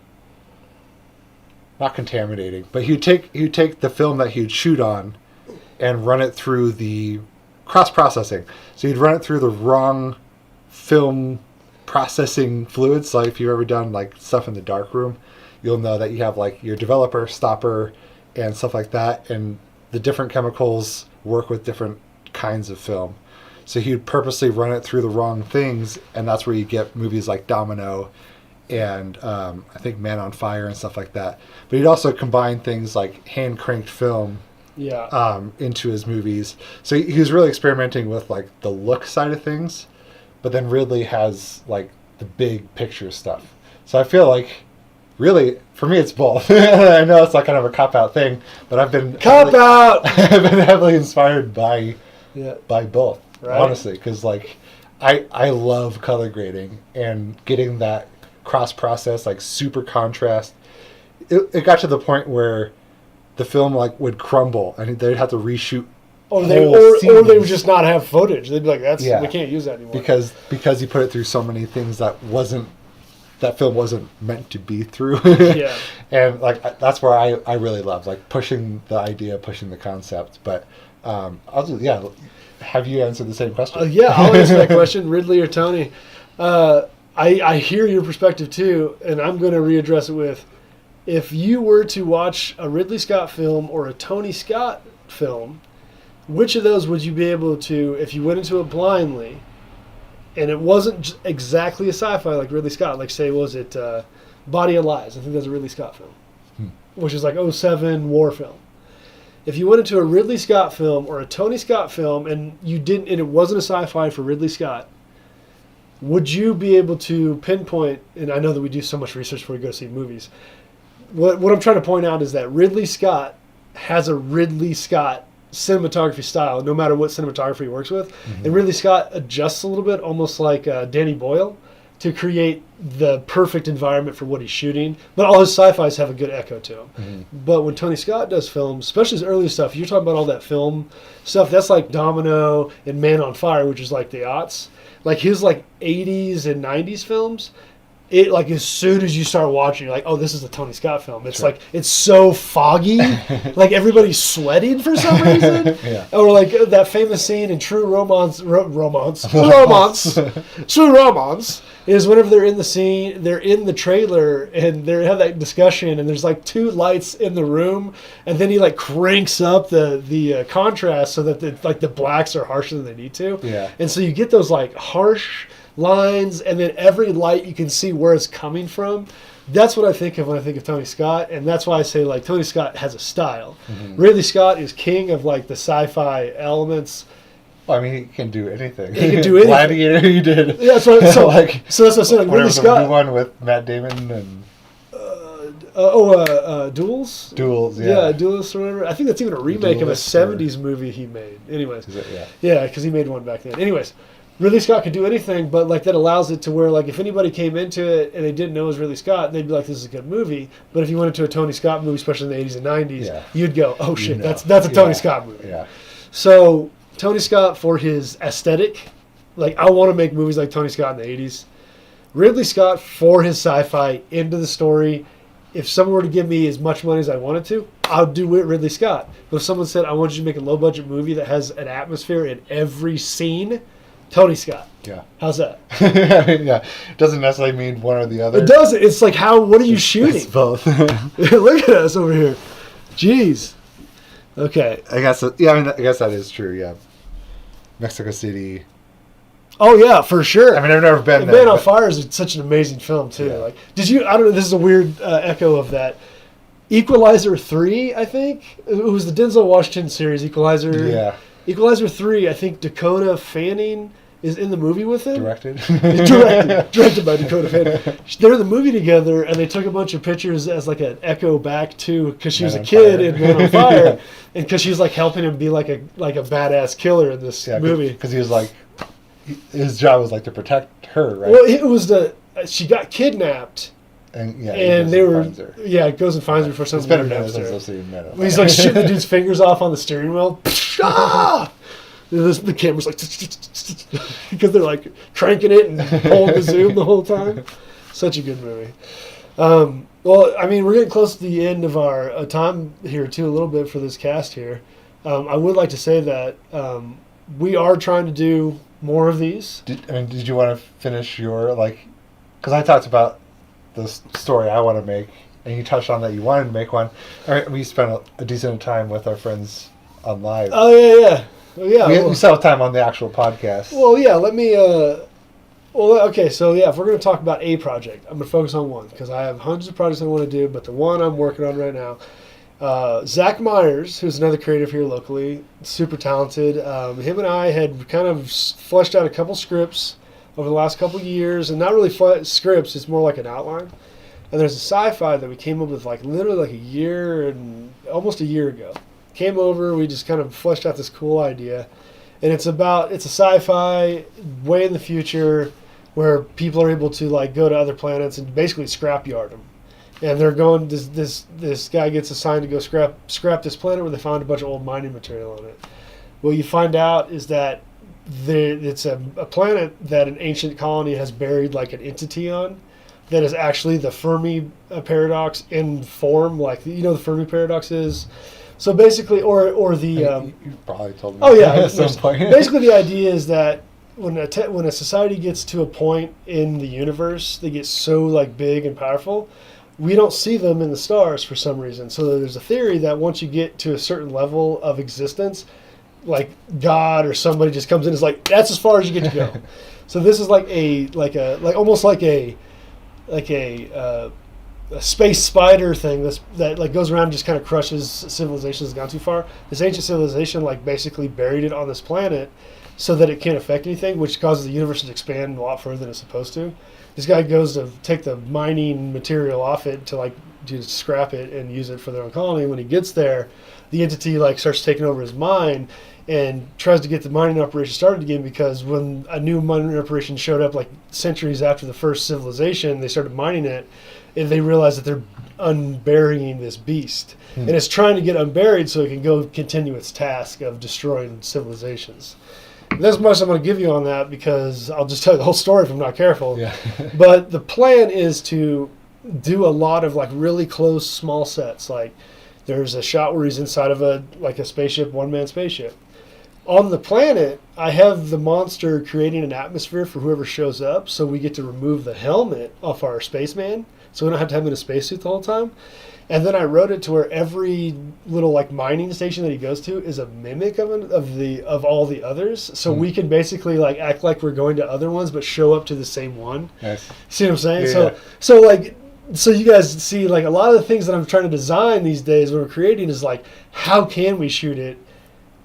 Not contaminating, but he'd take the film that he'd shoot on and run it through the cross processing. So you'd run it through the wrong film processing fluids. Like if you've ever done like stuff in the dark room, you'll know that you have like your developer, stopper, and stuff like that, and the different chemicals work with different kinds of film. So he'd purposely run it through the wrong things, and that's where you get movies like Domino and I think Man on Fire and stuff like that. But he'd also combine things like hand-cranked film into his movies. So he was really experimenting with like the look side of things, but then Ridley has like the big picture stuff. So I feel like really, for me, it's both. I know it's like kind of a cop-out thing, but I've been I've been heavily inspired by both, right? Honestly, because like I love color grading and getting that cross process, like super contrast. It got to the point where the film like would crumble and they'd have to reshoot. Or they would just not have footage. They'd be like, we can't use that anymore because he put it through so many things that film wasn't meant to be through. Yeah. And like that's where I really love like pushing the idea, pushing the concept. But have you answered the same question? I'll answer that question. Ridley or Tony? I hear your perspective too, and I'm going to readdress it with, if you were to watch a Ridley Scott film or a Tony Scott film, which of those would you be able to, if you went into it blindly, and it wasn't exactly a sci-fi like Ridley Scott, like say, was it Body of Lies? I think that's a Ridley Scott film, which is like 2007 war film. If you went into a Ridley Scott film or a Tony Scott film and it wasn't a sci-fi for Ridley Scott, would you be able to pinpoint, and I know that we do so much research before we go see movies, what I'm trying to point out is that Ridley Scott has a Ridley Scott cinematography style, no matter what cinematography he works with. Mm-hmm. And Ridley Scott adjusts a little bit, almost like Danny Boyle, to create the perfect environment for what he's shooting. But all his sci-fis have a good echo to him. Mm-hmm. But when Tony Scott does films, especially his early stuff, you're talking about all that film stuff, that's like Domino and Man on Fire, which is like the aughts. Like his like 80s and 90s films, it like as soon as you start watching, you're like, oh, this is a Tony Scott film. It's like it's so foggy, like everybody's sweating for some reason. Yeah. Or like that famous scene in True Romance is whenever they're in the scene, they're in the trailer and they have that discussion, and there's like two lights in the room, and then he like cranks up the contrast so that the blacks are harsher than they need to. Yeah. And so you get those like harsh lines, and then every light you can see where it's coming from. That's what I think of when I think of Tony Scott, and that's why I say like Tony Scott has a style. Mm-hmm. Ridley Scott is king of like the sci-fi elements. Well, I mean, he can do anything. He can do anything. Gladiator, he did. Yeah, so that's what I said. Like Ridley Scott. The one with Matt Damon and. Duels? Duels, yeah. Yeah, Duels or whatever. I think that's even a remake of a 70s movie he made. Anyways. Is it? Yeah. Yeah, because he made one back then. Anyways. Ridley Scott could do anything, but like that allows it to where like if anybody came into it and they didn't know it was Ridley Scott, they'd be like, "This is a good movie." But if you went into a Tony Scott movie, especially in the 80s and 90s, you'd go, "Oh shit, that's a Tony Scott movie." Yeah. So Tony Scott for his aesthetic, like I want to make movies like Tony Scott in the 80s. Ridley Scott for his sci-fi, into the story. If someone were to give me as much money as I wanted to, I'll do it Ridley Scott. But if someone said, "I want you to make a low-budget movie that has an atmosphere in every scene," Tony Scott. Yeah. How's that? Yeah. It doesn't necessarily mean one or the other. It doesn't. It's like what are you shooting? It's both. Look at us over here. Jeez. Okay. I guess that is true, yeah. Mexico City. Oh yeah, for sure. I mean, I've never been there. Man on Fire is such an amazing film too. Yeah. Like, did you? I don't know. This is a weird echo of that. Equalizer 3, I think. It was the Denzel Washington series, Equalizer. Yeah. Equalizer 3, I think Dakota Fanning is in the movie with him. Directed. Directed by Dakota Fanning. They're in the movie together, and they took a bunch of pictures as like an echo back to, because she was a kid in Man on Fire, Yeah. and because she was like helping him be like a badass killer in this movie. Because he was like, his job was like to protect her, right? Well, it was she got kidnapped. And They were, finds her. yeah, goes and finds her for some It's been a weird minute since episode. I've seen Men on When he's Fire. like shooting the dude's fingers off on the steering wheel. Ah! The camera's like because they're like cranking it and pulling the zoom the whole time. Such a good movie. Well, I mean, we're getting close to the end of our time here too, a little bit for this cast here. I would like to say that we are trying to do more of these. Did you want to finish your, because I talked about the story I want to make, and you touched on that you wanted to make one. All right, we spent a decent time with our friends on live. Oh yeah. We still have time on the actual podcast. Well, yeah. Let me. Okay. So yeah, if we're going to talk about a project, I'm going to focus on one because I have hundreds of projects I want to do, but the one I'm working on right now, Zach Myers, who's another creative here locally, super talented. Him and I had kind of fleshed out a couple scripts over the last couple years, and not really scripts. It's more like an outline. And there's a sci-fi that we came up with literally almost a year ago. Came over, we just kind of fleshed out this cool idea, and it's a sci-fi way in the future where people are able to go to other planets and basically scrapyard them, and they're going. This guy gets assigned to go scrap this planet where they found a bunch of old mining material on it. What you find out is that it's a planet that an ancient colony has buried an entity on, that is actually the Fermi paradox in form, the Fermi paradox is. So basically, or the you probably told me. oh yeah, at some point. Basically, the idea is that when a society gets to a point in the universe, they get so big and powerful, we don't see them in the stars for some reason. So there's a theory that once you get to a certain level of existence, God or somebody just comes in and is that's as far as you get to go. So this is almost like a space spider thing that goes around and just kind of crushes civilizations that's gone too far. This ancient civilization basically buried it on this planet so that it can't affect anything, which causes the universe to expand a lot further than it's supposed to. This guy goes to take the mining material off it to scrap it and use it for their own colony. When he gets there, the entity starts taking over his mind and tries to get the mining operation started again, because when a new mining operation showed up centuries after the first civilization, they started mining it, and they realized that they're unburying this beast. And it's trying to get unburied so it can go continue its task of destroying civilizations. And that's as much as I'm going to give you on that, because I'll just tell you the whole story if I'm not careful. Yeah. But the plan is to do a lot of really close small sets. There's a shot where he's inside of a spaceship, one-man spaceship. On the planet, I have the monster creating an atmosphere for whoever shows up, so we get to remove the helmet off our spaceman, so we don't have to have him in a spacesuit the whole time. And then I wrote it to where every little mining station that he goes to is a mimic of all the others, so we can basically act like we're going to other ones but show up to the same one. Nice. See what I'm saying? Yeah. So you guys see a lot of the things that I'm trying to design these days when we're creating is how can we shoot it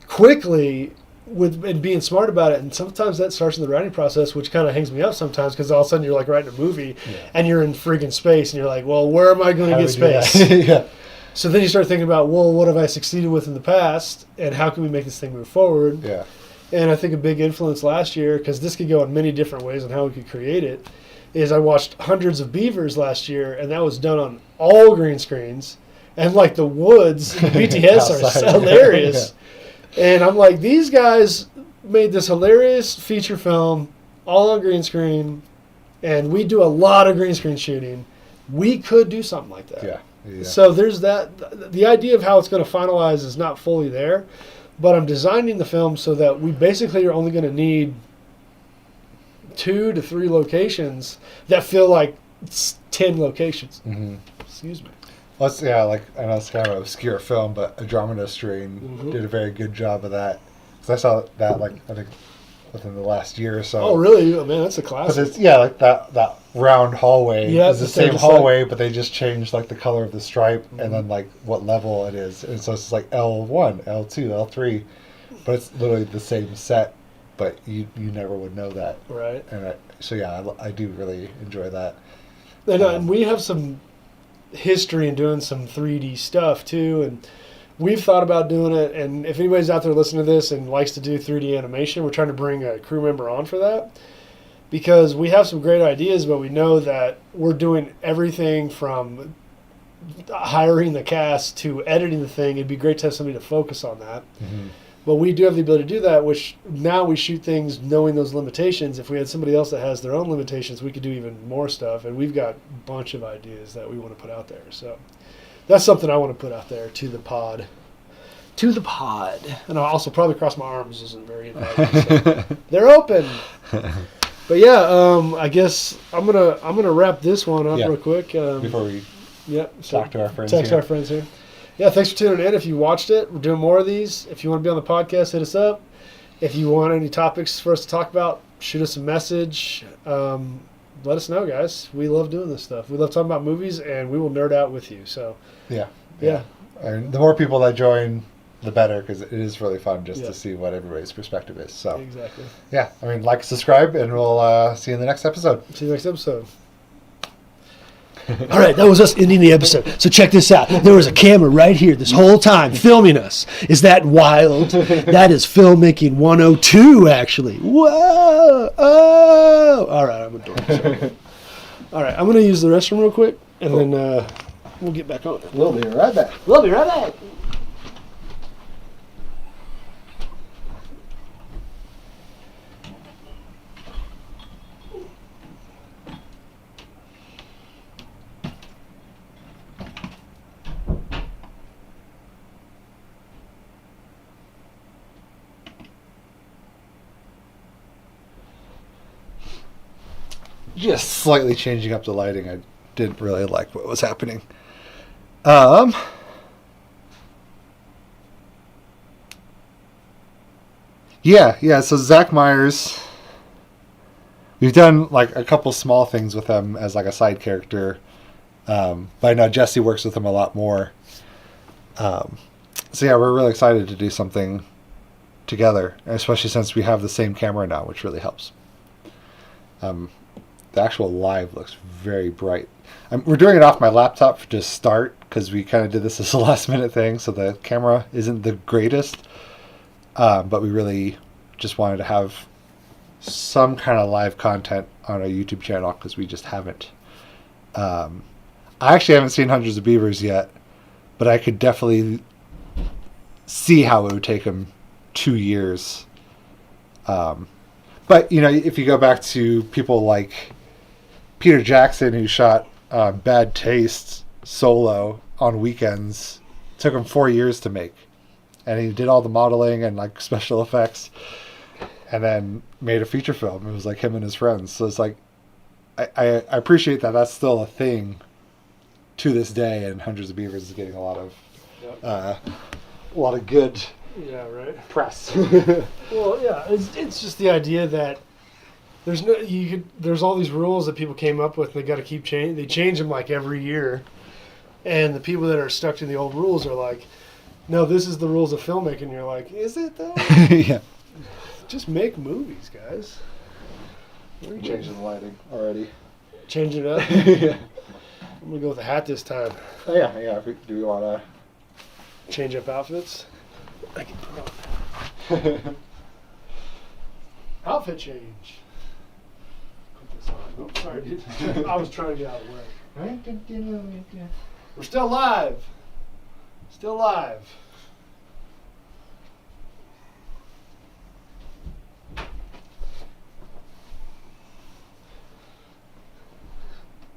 quickly and being smart about it. And sometimes that starts in the writing process, which kind of hangs me up sometimes, because all of a sudden you're writing a movie and you're in friggin' space and you're well, where am I going to get space? Yeah. So then you start thinking about, well, what have I succeeded with in the past, and how can we make this thing move forward? Yeah. And I think a big influence last year, because this could go in many different ways on how we could create it, is I watched Hundreds of Beavers last year, and that was done on all green screens. And the woods, BTS are hilarious. Yeah. And I'm these guys made this hilarious feature film all on green screen, and we do a lot of green screen shooting. We could do something like that. Yeah. So there's that. The idea of how it's going to finalize is not fully there, but I'm designing the film so that we basically are only going to need 2 to 3 locations that feel like 10 locations. Mm-hmm. Excuse me. Well, I know it's kind of an obscure film, but Andromeda Strain did a very good job of that. Because I saw that, I think, within the last year or so. Oh, really? Oh, man, that's a But classic. it's like that round hallway Yeah, is the it's- they're same just like- hallway, but they just changed like the color of the stripe and then like what level it is, and so it's like L1, L2, L3, but it's literally the same set, but you never would know that. Right. And so yeah, I do really enjoy that. And we have some history in doing some 3D stuff too, and we've thought about doing it. And if anybody's out there listening to this and likes to do 3D animation, we're trying to bring a crew member on for that, because we have some great ideas, but we know that we're doing everything from hiring the cast to editing the thing. It'd be great to have somebody to focus on that. Mm-hmm. But we do have the ability to do that, which now we shoot things knowing those limitations. If we had somebody else that has their own limitations, we could do even more stuff. And we've got a bunch of ideas that we want to put out there. So that's something I want to put out there to the pod. To the pod. And I'll also probably cross my arms isn't very inviting. So they're open. But yeah, I guess I'm gonna wrap this one up real quick. Before we talk to our friends text here. our friends here. Yeah, thanks for tuning in. If you watched it, we're doing more of these. If you want to be on the podcast, hit us up. If you want any topics for us to talk about, shoot us a message. Let us know, guys. We love doing this stuff. We love talking about movies, and we will nerd out with you. So Yeah. and the more people that join, the better, because it is really fun just Yeah. to see what everybody's perspective is. So exactly. yeah, like, subscribe, and we'll see you in the next episode. See you next episode. All right, that was us ending the episode. So check this out. There was a camera right here this whole time filming us. Is that wild? That is filmmaking 102, actually. Whoa! Oh! All right, I'm a dork. Sorry. All right, I'm going to use the restroom real quick, and then we'll get back on it. We'll be right back. We'll be right back. Just slightly changing up the lighting. I didn't really like what was happening. Yeah. So Zach Myers, we've done like a couple small things with him as like a side character, but I know Jesse works with him a lot more. So yeah, we're really excited to do something together, especially since we have the same camera now, which really helps. The actual live looks very bright. We're doing it off my laptop to start, because we kind of did this as a last minute thing, so the camera isn't the greatest, but we really just wanted to have some kind of live content on our YouTube channel, because we just haven't. I actually haven't seen Hundreds of Beavers yet, but I could definitely see how it would take them 2 years. But, if you go back to people like Peter Jackson, who shot Bad Taste solo on weekends, took him 4 years to make. And he did all the modeling and like special effects, and then made a feature film. It was like him and his friends. So it's like, I appreciate that that's still a thing to this day, and Hundreds of Beavers is getting a lot of good Yeah, right. press. Well, yeah, it's just the idea that there's all these rules that people came up with, and they got to keep changing. They change them like every year, and the people that are stuck to the old rules are like, "No, this is the rules of filmmaking." And you're like, "Is it though?" Yeah. Just make movies, guys. We're changing the lighting already. Change it up. Yeah. I'm gonna go with a hat this time. Oh, yeah. Do we want to? Change up outfits. I can put on outfit change. Put this on. Oh, sorry, dude. I was trying to get out of the way. We're still live. Still live.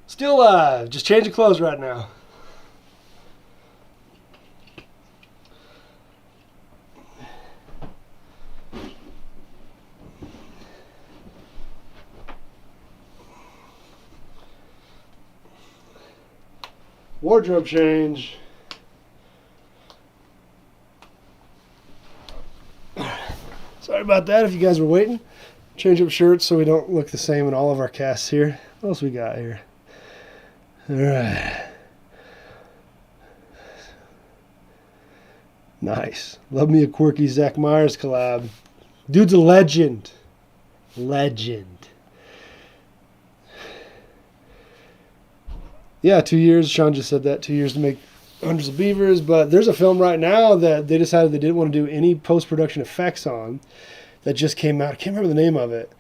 Still live. Just changing clothes right now. Wardrobe change. Sorry about that if you guys were waiting. Change up shirts so we don't look the same in all of our casts here. What else we got here? All right. Nice. Love me a quirky Zach Myers collab. Dude's a legend. Legend. Yeah, 2 years. Sean just said that. 2 years to make Hundreds of Beavers. But there's a film right now that they decided they didn't want to do any post-production effects on that just came out. I can't remember the name of it.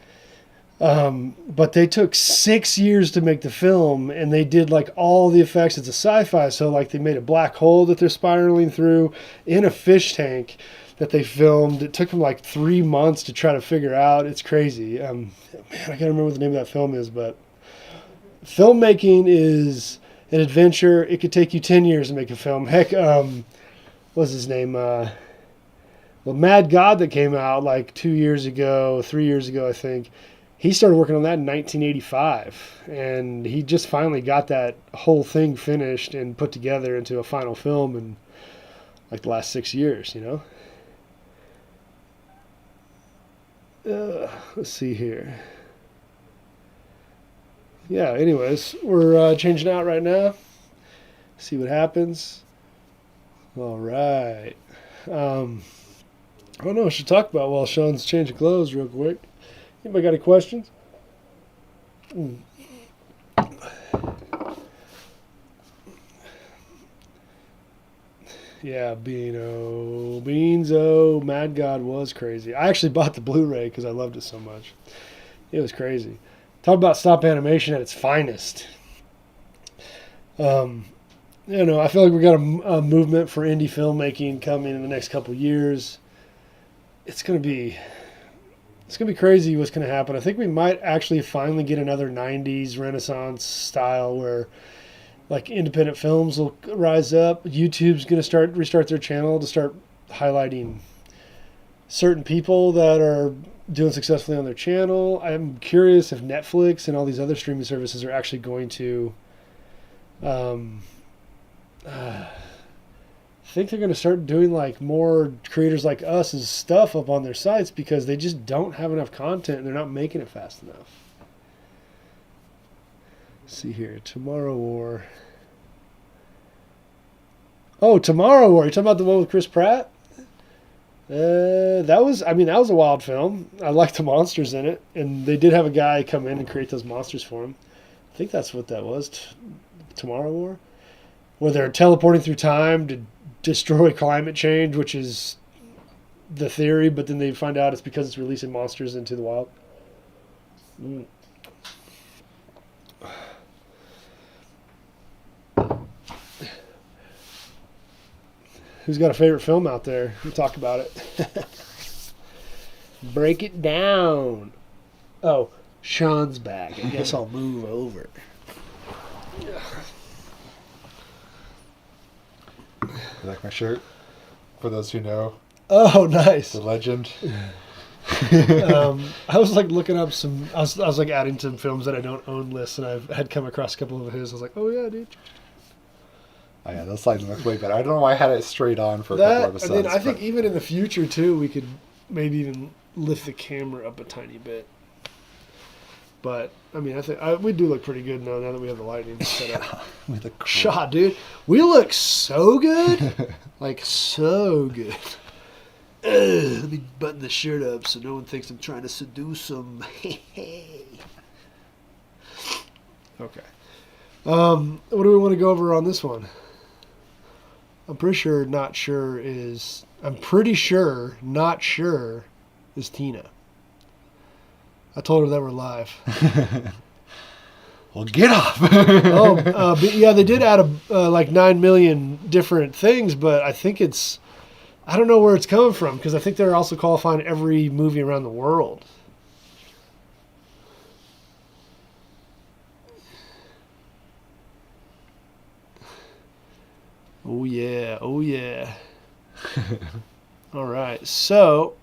But they took 6 years to make the film, and they did like all the effects. It's a sci-fi, so like they made a black hole that they're spiraling through in a fish tank that they filmed. It took them like 3 months to try to figure out. It's crazy. Man, I can't remember what the name of that film is, but filmmaking is an adventure. It could take you 10 years to make a film. Heck, what's his name? Well, Mad God that came out like 2 years ago, 3 years ago, I think. He started working on that in 1985, and he just finally got that whole thing finished and put together into a final film in like the last 6 years, you know? Let's see here. Yeah, anyways, we're changing out right now. See what happens. All right. I don't know what we should talk about while Sean's changing clothes real quick. Anybody got any questions? Yeah, Beanzo, Mad God was crazy. I actually bought the Blu-ray because I loved it so much. It was crazy. Talk about stop animation at its finest. I feel like we got a movement for indie filmmaking coming in the next couple years. It's gonna be crazy what's gonna happen. I think we might actually finally get another '90s Renaissance style where like independent films will rise up. YouTube's gonna restart their channel to start highlighting certain people that are doing successfully on their channel. I'm curious if Netflix and all these other streaming services are actually going to I think they're going to start doing like more creators like us as stuff up on their sites because they just don't have enough content and they're not making it fast enough. Let's see here, Tomorrow War. Oh, Tomorrow War. You talking about the one with Chris Pratt? That was a wild film. I liked the monsters in it, and they did have a guy come in and create those monsters for him. I think that's what that was, Tomorrow War, where they're teleporting through time to destroy climate change, which is the theory, but then they find out it's because it's releasing monsters into the wild. Who's got a favorite film out there? We'll talk about it. Break it down. Oh, Sean's back. I guess I'll move over. You like my shirt? For those who know. Oh, nice. The legend. I was like looking up some. I was like adding some films that I don't own lists, and I had come across a couple of his. I was like, oh yeah, dude. Oh yeah, those slides look way better. I don't know why I had it straight on for a That, couple episodes. and then I think even in the future too, we could maybe even lift the camera up a tiny bit. But I mean, I think we do look pretty good now that we have the lighting set up. Yeah, we look cool. Shot, dude. We look so good, like so good. Let me button the shirt up so no one thinks I'm trying to seduce them. Okay. What do we want to go over on this one? I'm pretty sure not sure is Tina. I told her that we're live. Well, get off. But yeah, they did add like 9 million different things, but I think I don't know where it's coming from because I think they're also qualifying every movie around the world. Oh yeah. All right, so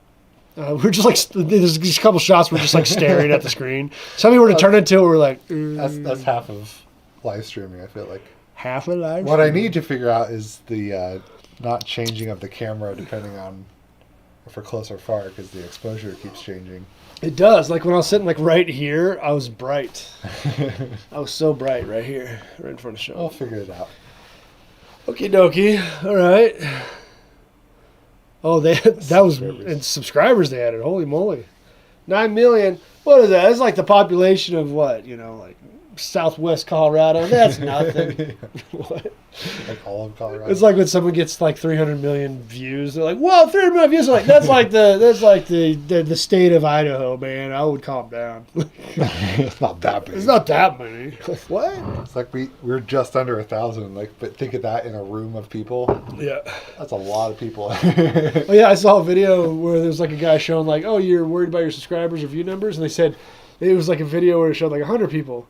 we're just like there's just a couple shots. We're just like staring at the screen. Something were to turn into it, we're like. That's half of live streaming. I feel like half of live. What I need to figure out is the not changing of the camera depending on if we're close or far because the exposure keeps changing. It does. Like when I was sitting like right here, I was bright. I was so bright right here, right in front of Sean. I'll figure it out. Okie dokie. All right. Oh, that was and subscribers they added. Holy moly, 9 million. What is that? It's like the population of what? Like Southwest Colorado. That's nothing. What? Like all of Colorado. It's like when someone gets like 300 million views. They're like, "Whoa, 300 million views!" They're like that's like the state of Idaho, man. I would calm down. It's not that big. It's not that many. What? It's like we're just under 1,000. Like, but think of that in a room of people. Yeah. That's a lot of people. Oh yeah, I saw a video where there's like a guy showing like, "Oh, you're worried about your subscribers or view numbers," and they said it was like a video where it showed like 100 people,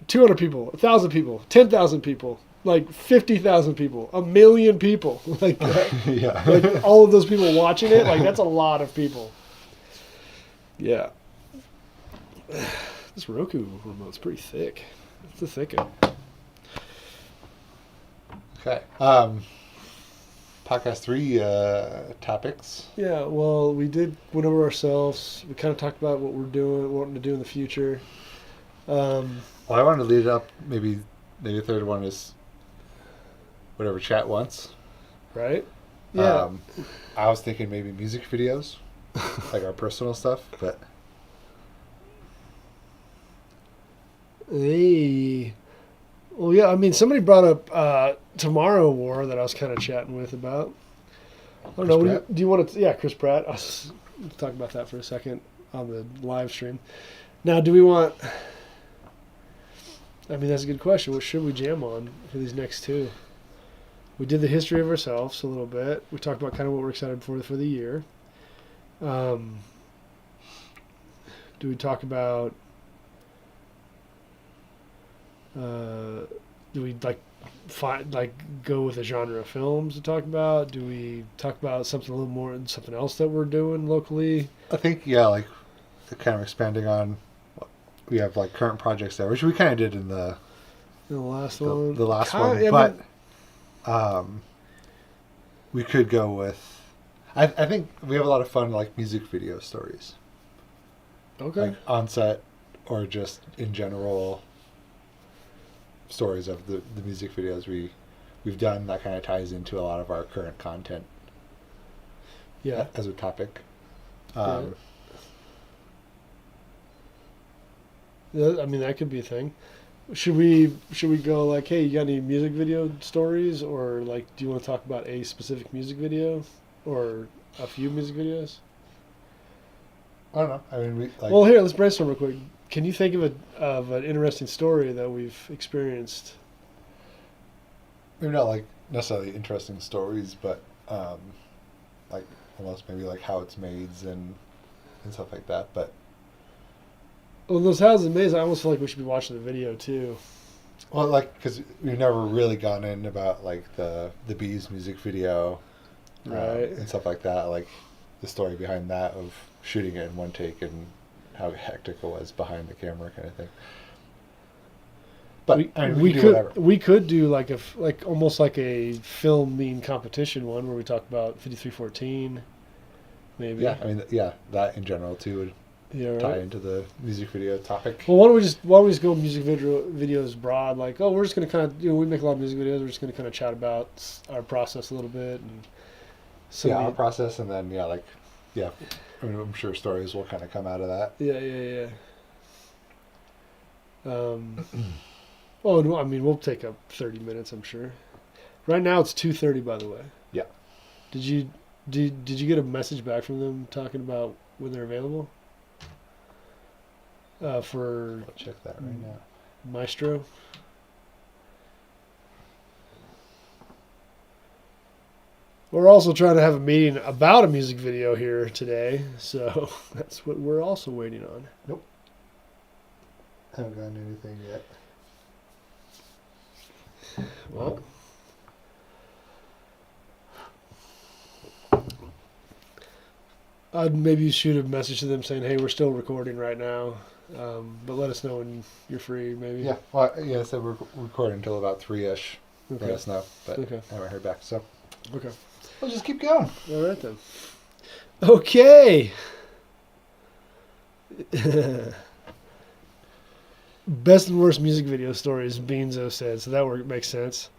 200 people, 1,000 people, 10,000 people. Like 50,000 people, 1 million people, like Yeah. like all of those people watching it, like that's a lot of people. Yeah, this Roku remote's pretty thick. It's a thick one. Okay. Podcast 3 topics. Yeah, well, we went over ourselves. We kind of talked about what we're doing, wanting to do in the future. Well, I wanted to lead it up. Maybe the third one is whatever chat wants. Right? Yeah. I was thinking maybe music videos, like our personal stuff, but Hey. Well, yeah, I mean, somebody brought up Tomorrow War that I was kind of chatting with about. I don't know. Pratt? Do you want to? Yeah, Chris Pratt. I'll talk about that for a second on the live stream. Now, do we want? I mean, that's a good question. What should we jam on for these next two? We did the history of ourselves a little bit. We talked about kind of what we're excited for the year. Do we talk about? Do we go with a genre of films to talk about? Do we talk about something else that we're doing locally? I think like kind of expanding on. We have like current projects there, which we kind of did in the last one. The last one, but. We could go with. I think we have a lot of fun like music video stories. Okay. Like on set, or just in general. Stories of the music videos we've done that kind of ties into a lot of our current content. Yeah. As a topic. Yeah, I mean that could be a thing. Should we go like, hey, you got any music video stories, or like, do you want to talk about a specific music video, or a few music videos? I don't know. I mean, well, here, let's brainstorm real quick. Can you think of an interesting story that we've experienced? Maybe not like necessarily interesting stories, but like almost maybe like how it's made and stuff like that. But well, those houses amazing. I almost feel like we should be watching the video too. Well, like because we've never really gone in about like the Bees music video, right, and stuff like that. Like the story behind that of shooting it in one take and how hectic it was behind the camera, kind of thing. But we could do like almost like a filming competition one where we talk about 5314, maybe. Yeah, I mean, that in general too would tie into the music video topic. Well, why don't we just go music videos broad? Like, oh, we're just gonna kind of we make a lot of music videos. We're just gonna kind of chat about our process a little bit and our process, and then I mean, I'm sure stories will kind of come out of that. Yeah. Oh no, I mean we'll take up 30 minutes. I'm sure. Right now it's 2:30, by the way. Yeah. Did you get a message back from them talking about when they're available? I'll check that right now. Maestro. We're also trying to have a meeting about a music video here today, so that's what we're also waiting on. Nope. Haven't gotten anything yet. Well, I'd maybe shoot a message to them saying, "Hey, we're still recording right now, but let us know when you're free." Maybe. Yeah. Well, so we're recording until about 3-ish. Okay. Let us know, but Okay. I haven't heard back. So. Okay. We'll just keep going. All right then. Okay. Best and worst music video stories, Beanzo said. So that makes sense.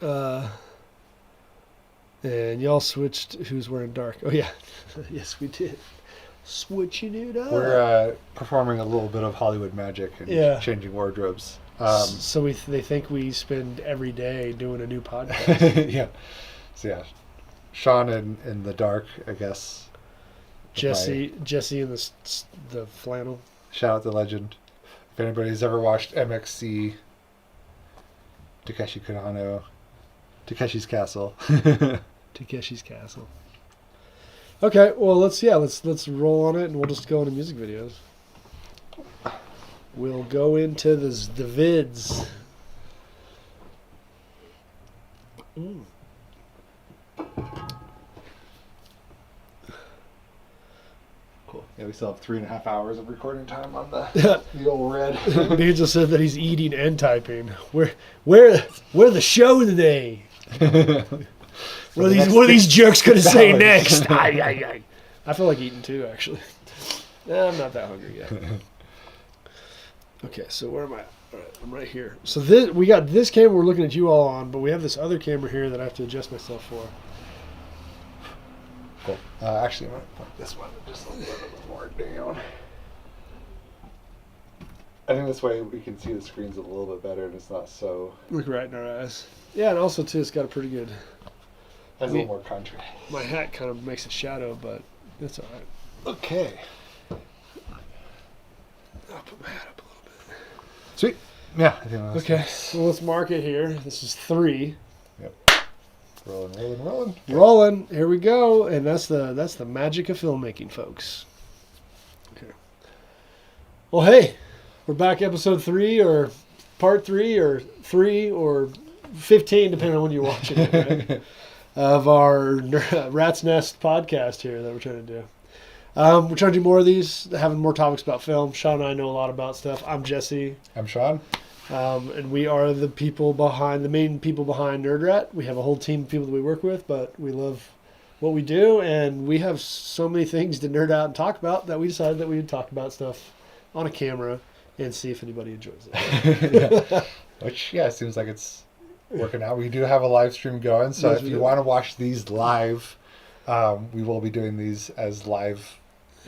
And y'all switched who's wearing dark. Oh, yeah. Yes, we did. Switching it up. We're performing a little bit of Hollywood magic and changing wardrobes. So they think we spend every day doing a new podcast. Yeah. So yeah, Sean in the dark, I guess. Jesse in the flannel. Shout out to Legend. If anybody's ever watched MXC, Takeshi's Castle. Takeshi's Castle. Okay, well let's roll on it, and we'll just go into music videos. We'll go into the vids. Cool. Yeah, we still have 3.5 hours of recording time on the old red. He just said that he's eating and typing. Where the show today? What are these jerks gonna say next? I feel like eating too, actually. Nah, I'm not that hungry yet. Okay, so where am I? All right, I'm right here. So we got this camera we're looking at you all on, but we have this other camera here that I have to adjust myself for. Cool. Actually, I'm going to put this one just a little bit more down. I think this way we can see the screens a little bit better and it's not so... Look right in our eyes. Yeah, and also, too, it's got a pretty good... Has a little more contrast. My hat kind of makes a shadow, but it's all right. Okay. I'll put my hat up a little bit. Sweet. Yeah. I think that's okay, nice. so let's mark it here. This is 3. Yep. Rolling. Rolling. Here we go. And that's the magic of filmmaking, folks. Okay. Well, hey, we're back, episode 3 or part 3 or 3 or 15, depending on when you're watching it, right? Of our Rat's Nest podcast here that we're trying to do. We're trying to do more of these, having more topics about film. Sean and I know a lot about stuff. I'm Jesse. I'm Sean. And we are the main people behind Nerd Rat. We have a whole team of people that we work with, but we love what we do, and we have so many things to nerd out and talk about that we decided that we would talk about stuff on a camera and see if anybody enjoys it. Yeah. Which, seems like it's working out. We do have a live stream going, so Yes, if you want to watch these live, we will be doing these as live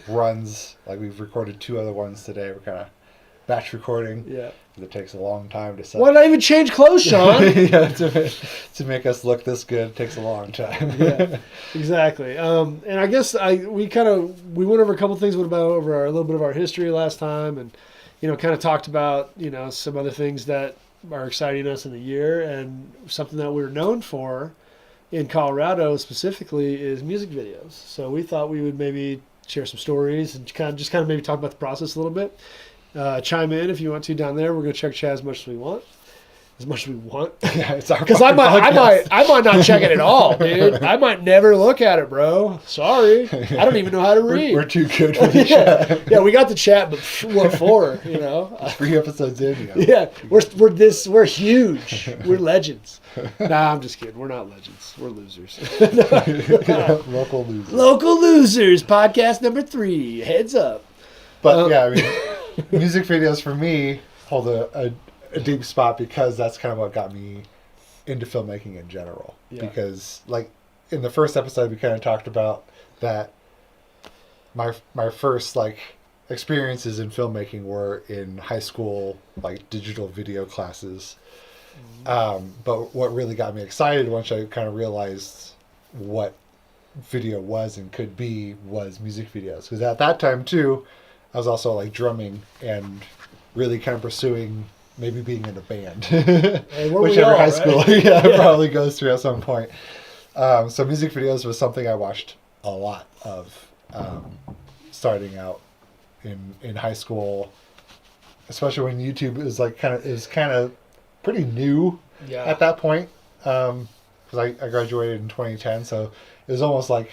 runs. Like, we've recorded 2 other ones today. We're kind of batch recording. Yeah. It takes a long time to set. Why not even change clothes, Sean? Yeah, to make us look this good takes a long time. Yeah, exactly. And I guess we went over a couple things over a little bit of our history last time, and kind of talked about some other things that are exciting us in the year, and something that we're known for in Colorado specifically is music videos. So we thought we would maybe share some stories and kind of maybe talk about the process a little bit. Chime in if you want to down there. We're going to check chat as much as we want. Yeah, it's our because I might not check it at all, dude. I might never look at it, bro. Sorry, I don't even know how to read. We're too good for the chat. Yeah, we got the chat, but what for? 3 episodes in. Yeah, we're huge. We're legends. Nah, I'm just kidding. We're not legends. We're losers. Local losers. Local losers. Podcast number 3. Heads up. But music videos for me hold a deep spot because that's kind of what got me into filmmaking in general. Yeah. Because, like, in the first episode, we kind of talked about that my first, experiences in filmmaking were in high school, digital video classes. Mm-hmm. But what really got me excited once I kind of realized what video was and could be was music videos. Because at that time, too, I was also, drumming and really kind of pursuing maybe being in a band. Hey, whichever high school right? probably goes through at some point. So music videos was something I watched a lot of starting out in high school, especially when YouTube was kind of pretty new at that point. Because I graduated in 2010, so it was almost like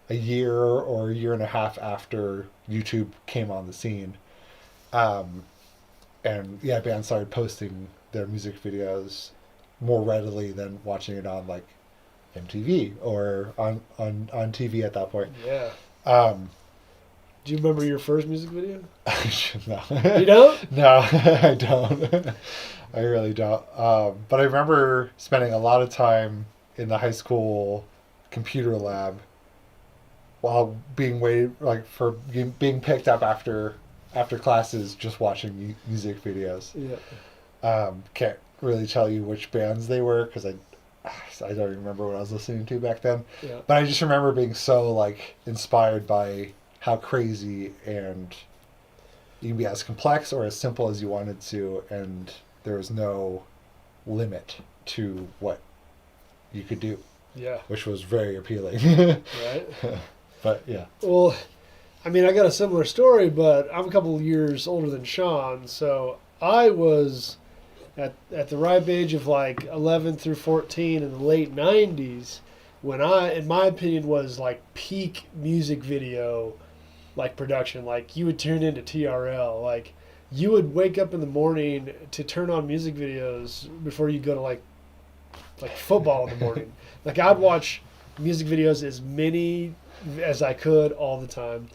a year or a year and a half after YouTube came on the scene. And bands started posting their music videos more readily than watching it on MTV or on TV at that point. Yeah. Um, Do you remember your first music video? no. You don't? No, I don't. I really don't. But I remember spending a lot of time in the high school computer lab while being being picked up after classes, just watching music videos. Yeah. Can't really tell you which bands they were because I don't even remember what I was listening to back then. Yeah. But I just remember being so like inspired by how crazy, and you can be as complex or as simple as you wanted to, and there was no limit to what you could do. Yeah. Which was very appealing. Right. But yeah. Well, I mean, I got a similar story, but I'm a couple of years older than Sean, so I was at the ripe age of like 11 through 14 in the late 90s when in my opinion, was like peak music video like production. Like you would tune into TRL, like you would wake up in the morning to turn on music videos before you go to like football in the morning. Like I'd watch music videos as many as I could all the time.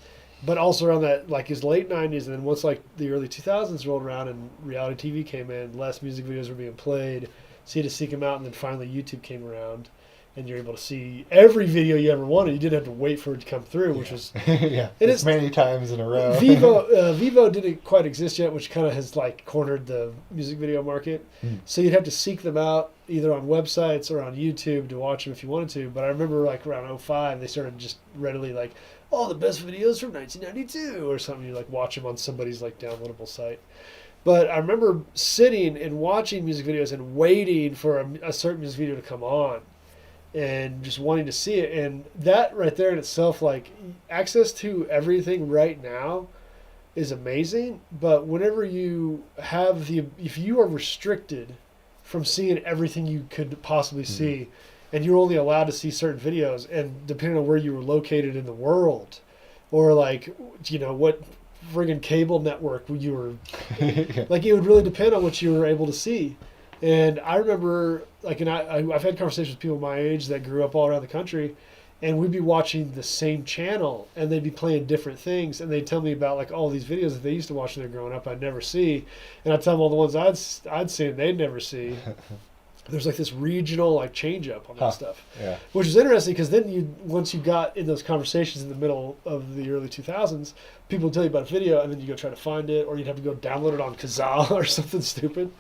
But also around that, like his late 90s, and then once like the early 2000s rolled around and reality TV came in, less music videos were being played. So you had to seek them out, and then finally YouTube came around, and you're able to see every video you ever wanted. You didn't have to wait for it to come through, which was yeah, it's many times in a row. Vivo didn't quite exist yet, which kind of has like cornered the music video market. So you'd have to seek them out either on websites or on YouTube to watch them if you wanted to. But I remember like around 2005, they started just readily like, oh, the best videos from 1992 or something. You like watch them on somebody's like downloadable site. But I remember sitting and watching music videos and waiting for a certain music video to come on and just wanting to see it. And that right there in itself, like access to everything right now is amazing. But whenever you have if you are restricted from seeing everything you could possibly see, and you're only allowed to see certain videos, and depending on where you were located in the world, or like, you know, what friggin' cable network you were, like it would really depend on what you were able to see. And I remember, like, and I've had conversations with people my age that grew up all around the country, and we'd be watching the same channel, and they'd be playing different things, and they'd tell me about like all these videos that they used to watch when they were growing up I'd never see, and I'd tell them all the ones I'd seen they'd never see. There's like this regional like change up on that stuff, which is interesting because then once you got in those conversations in the middle of the early 2000s, people would tell you about a video and then you go try to find it, or you'd have to go download it on Kazaa or something stupid.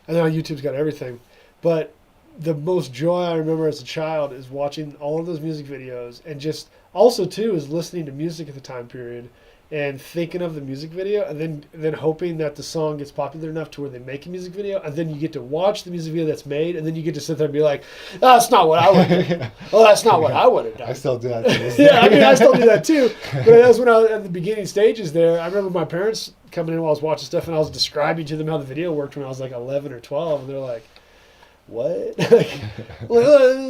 And now YouTube's got everything. But the most joy I remember as a child is watching all of those music videos, and just also too is listening to music at the time period and thinking of the music video, and then hoping that the song gets popular enough to where they make a music video, and then you get to watch the music video that's made, and then you get to sit there and be like, oh, that's not what I would have done. Oh, that's not what I would have done. I still do that too. Yeah, I mean, I still do that too. But that was when I was at the beginning stages there. I remember my parents coming in while I was watching stuff, and I was describing to them how the video worked when I was like 11 or 12, and they're like, what? like,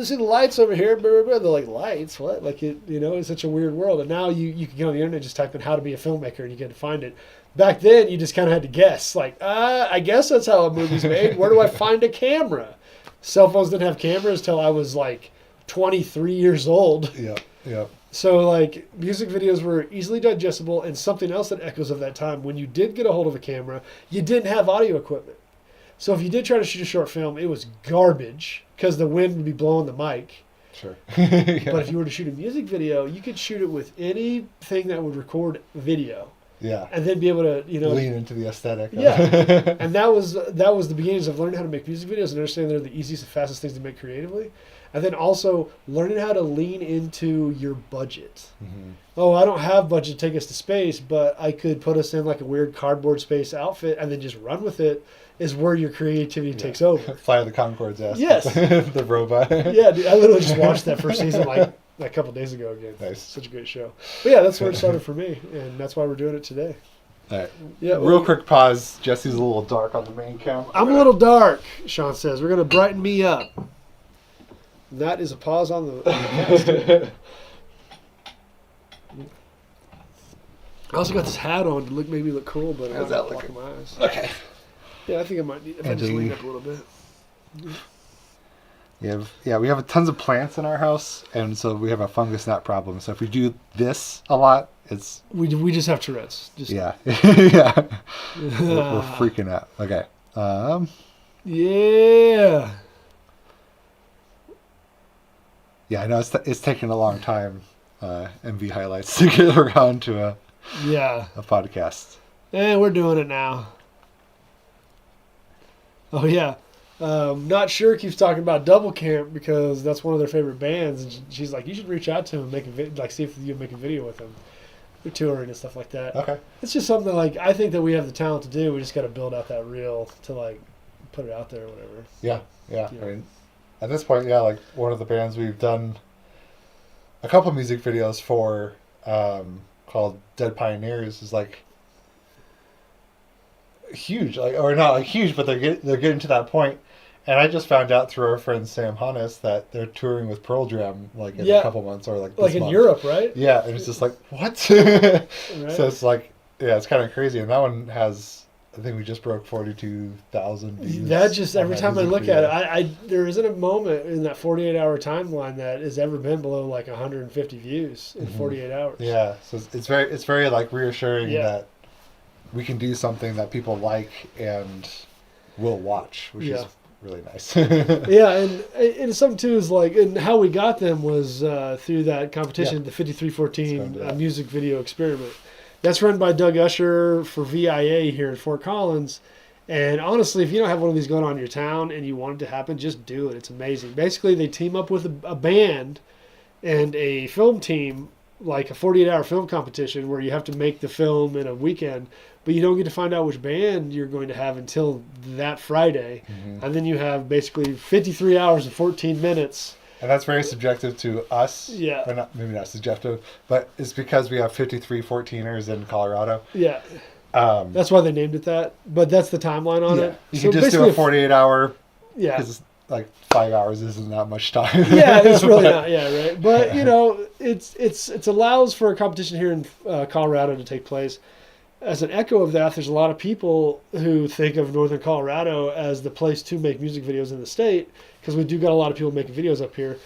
see the lights over here, blah, blah, blah. They're like, lights? What? Like, it's such a weird world. And now you can get on the internet, just type in how to be a filmmaker, and you get to find it. Back then, you just kind of had to guess. Like, I guess that's how a movie's made. Where do I find a camera? Cell phones didn't have cameras till I was like 23 years old. Yeah. So, like, music videos were easily digestible, and something else that echoes of that time, when you did get a hold of a camera, you didn't have audio equipment. So if you did try to shoot a short film, it was garbage because the wind would be blowing the mic. Sure. Yeah. But if you were to shoot a music video, you could shoot it with anything that would record video. Yeah. And then be able to, lean into the aesthetic. Yeah. And that was the beginnings of learning how to make music videos and understanding they're the easiest and fastest things to make creatively. And then also learning how to lean into your budget. Mm-hmm. Oh, I don't have budget to take us to space, but I could put us in like a weird cardboard space outfit and then just run with it, is where your creativity takes over. Fly the Concords ass. Yes. The robot. Yeah, dude, I literally just watched that first season like a couple days ago again. Nice. Such a great show. But yeah, that's where it started for me, and that's why we're doing it today. All right. Yeah. Real quick pause. Jesse's a little dark on the main cam. I'm a little dark, Sean says. We're going to brighten me up. That is a pause on the cast. I also got this hat on to make me look cool, but How's that looking? My eyes. Okay. Yeah, I think I might need, if I just lean up a little bit. We have tons of plants in our house, and so we have a fungus gnat problem. So if we do this a lot, it's We just have Tourette's. Just, yeah, yeah. We're freaking out. Okay. Yeah. Yeah, I know it's taking a long time. MV highlights to get around to a podcast. We're doing it now. Oh yeah. Not sure keeps talking about Double Camp because that's one of their favorite bands, and she's like, you should reach out to him, see if you make a video with them. They're touring and stuff like that. Okay. It's just something like I think that we have the talent to do. We just got to build out that reel to like put it out there or whatever. Yeah. I mean, at this point, like one of the bands we've done a couple music videos for, called Dead Pioneers, is like huge, or not like huge, but they're getting to that point. And I just found out through our friend Sam Hannes that they're touring with Pearl Jam like in a couple months, or like this in month. Europe, right? Yeah, and it's just like what? Right. So it's like it's kind of crazy. And that one has, I think we just broke 42,000 views. That just every time I look video. at it, there isn't a moment in that 48-hour timeline that has ever been below like 150 views in 48 hours. Yeah, so it's very like reassuring that we can do something that people like and will watch, which is really nice. Yeah, and something too is like, and how we got them was through that competition, the 5314 music video experiment. That's run by Doug Usher for VIA here in Fort Collins. And honestly, if you don't have one of these going on in your town and you want it to happen, just do it. It's amazing. Basically, they team up with a band and a film team, like a 48-hour film competition where you have to make the film in a weekend, but you don't get to find out which band you're going to have until that Friday. And then you have basically 53 hours and 14 minutes. And that's very subjective to us. Yeah. Or maybe not subjective, but it's because we have 53 14ers in Colorado. Yeah. That's why they named it that. But that's the timeline on it. You can just do a 48-hour. Yeah. Because like 5 hours isn't that much time. Yeah, it's really not. Yeah, right. But it allows for a competition here in Colorado to take place. As an echo of that, there's a lot of people who think of Northern Colorado as the place to make music videos in the state, because we do got a lot of people making videos up here.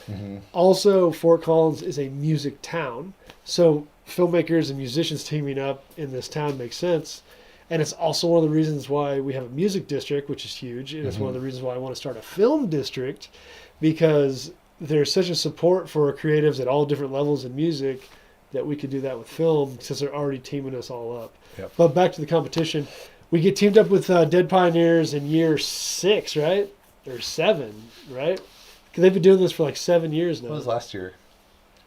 Also, Fort Collins is a music town, so filmmakers and musicians teaming up in this town makes sense. And it's also one of the reasons why we have a music district, which is huge. And it's one of the reasons why I want to start a film district, because there's such a support for creatives at all different levels in music that we could do that with film, since they're already teaming us all up. Yep. But back to the competition, we get teamed up with Dead Pioneers in year 6, right? Or 7, right? Because they've been doing this for like 7 years now. What was last year?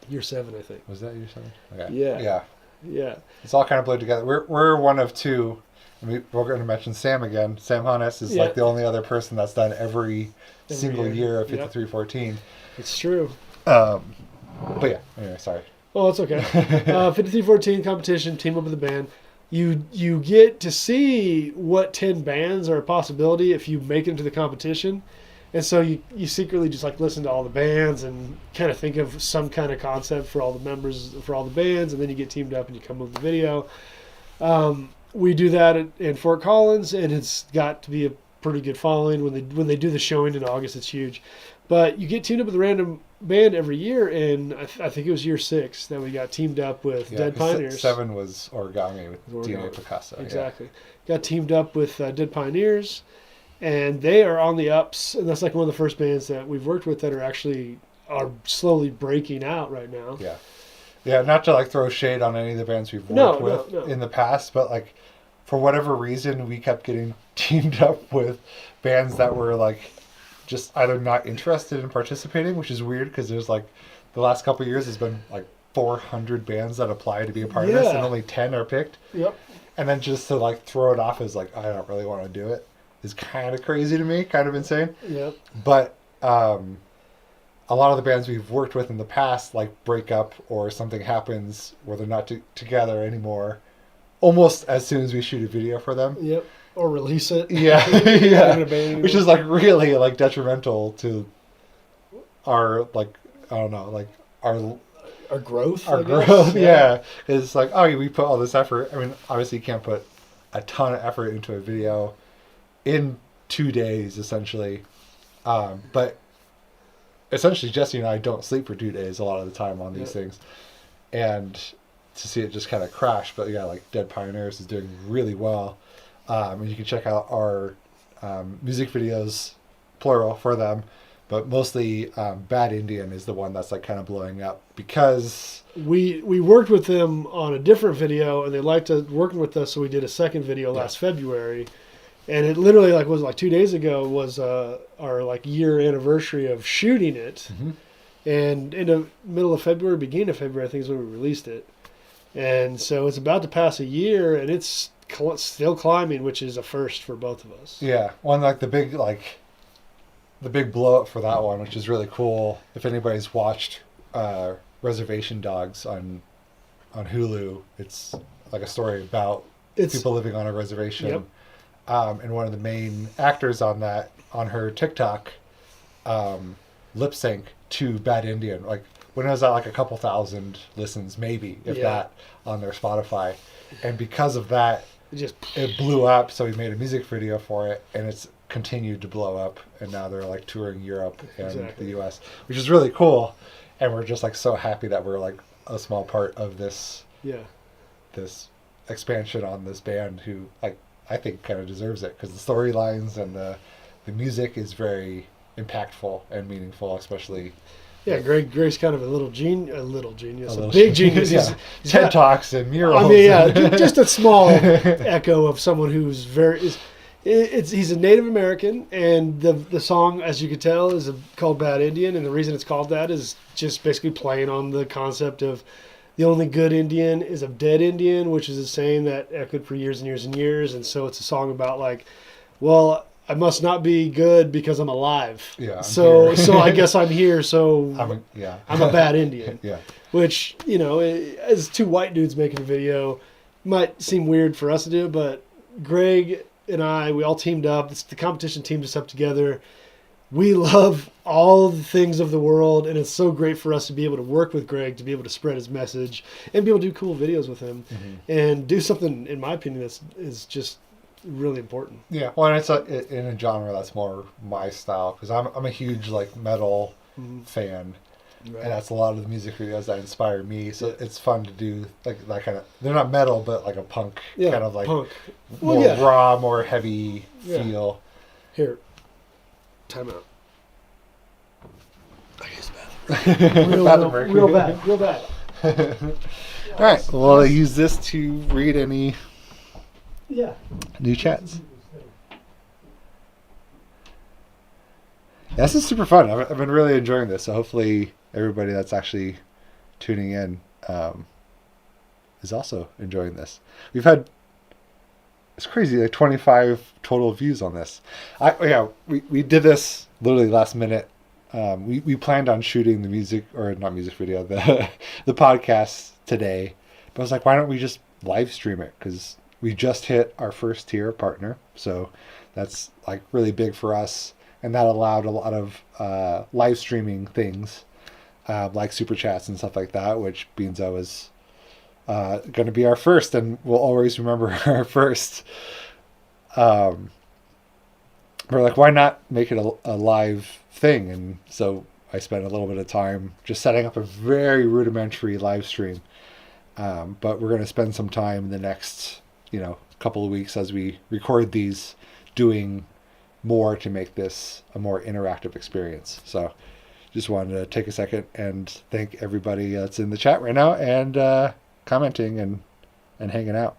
Year 7, I think. Was that year 7? Okay. Yeah. It's all kind of blurred together. We're one of two. We're going to mention Sam again. Sam Hannes is like the only other person that's done every single year of 5314. It's true. But yeah, anyway, sorry. Oh, it's okay. 5314 competition, team up with a band. You get to see what 10 bands are a possibility if you make it into the competition. And so you secretly just like listen to all the bands and kind of think of some kind of concept for all the members, for all the bands, and then you get teamed up and you come up with a video. We do that in Fort Collins, and it's got to be a pretty good following. When they do the showing in August, it's huge. But you get teamed up with a random band every year, and I think it was year 6 that we got teamed up with Dead Pioneers. 7 was Origami with DNA Picasso. Exactly. Got teamed up with Dead Pioneers, and they are on the ups. And that's like one of the first bands that we've worked with that are slowly breaking out right now. Yeah. Yeah, not to like throw shade on any of the bands we've worked with in the past, but like for whatever reason we kept getting teamed up with bands that were like just either not interested in participating, which is weird because there's like the last couple of years has been like 400 bands that apply to be a part of this, and only 10 are picked. Yep. And then just to like throw it off as like I don't really want to do it is kind of crazy to me, kind of insane. Yep. But a lot of the bands we've worked with in the past like break up or something happens where they're not together anymore almost as soon as we shoot a video for them. Yep. Or release it. Yeah. Which is like really like detrimental to our like I don't know, like our growth. Our growth, yeah. It's like, oh, we put all this effort. I mean, obviously you can't put a ton of effort into a video in 2 days essentially. But essentially Jesse and I don't sleep for 2 days a lot of the time on these things, and to see it just kind of crash. But yeah, like Dead Pioneers is doing really well, and you can check out our music videos, plural, for them. But mostly Bad Indian is the one that's like kind of blowing up because we worked with them on a different video, and they liked working with us, so we did a second video last February, and it literally was 2 days ago was our like year anniversary of shooting it, and in the middle of February, beginning of February, I think is when we released it, and so it's about to pass a year, and it's still climbing, which is a first for both of us. Yeah, one like the big blow up for that one, which is really cool. If anybody's watched Reservation Dogs on Hulu, it's like a story about people living on a reservation. Yep. And one of the main actors on her TikTok lip sync to Bad Indian. Like when it was at like a couple thousand listens, maybe if that, on their Spotify, and because of that, it blew up. So we made a music video for it, and it's continued to blow up, and now they're like touring Europe and the US, which is really cool, and we're just like so happy that we're like a small part of this expansion on this band, who like I think kind of deserves it, because the storylines and the music is very impactful and meaningful, especially Greg's kind of a big genius. He's TED Talks and murals. I mean, just a small echo of someone who's he's a Native American, and the song, as you could tell, is called Bad Indian, and the reason it's called that is just basically playing on the concept of the only good Indian is a dead Indian, which is a saying that echoed for years and years and years, and so it's a song about like, well, I must not be good because I'm alive. Yeah. So I guess I'm here. So I'm a bad Indian. Yeah. Which, as two white dudes making a video, might seem weird for us to do, but Greg and we all teamed up. The competition teamed us up together. We love all the things of the world, and it's so great for us to be able to work with Greg, to be able to spread his message, and be able to do cool videos with him, and do something, in my opinion, is just really important. Yeah, well, and it's in a genre that's more my style, because I'm a huge like metal fan. Right. And that's a lot of the music videos that inspire me. So it's fun to do like that kind of. They're not metal, but like a punk kind of like punk. More raw, more heavy feel. Here, time out. I guess bad. Real bad. All right. Well, I use this to read any new chats. This is super fun. I've been really enjoying this. So hopefully everybody that's actually tuning in is also enjoying this. We've had, it's crazy, like 25 total views on this. We did this literally last minute. We planned on shooting not music video, the podcast today. But I was like, why don't we just live stream it? Because we just hit our first tier partner. So that's like really big for us. And that allowed a lot of live streaming things, like super chats and stuff like that, which Beanzo was going to be our first, and we'll always remember our first. We're like, why not make it a live thing? And so I spent a little bit of time just setting up a very rudimentary live stream. But we're going to spend some time in the next, couple of weeks as we record these doing more to make this a more interactive experience. So just wanted to take a second and thank everybody that's in the chat right now and commenting and hanging out.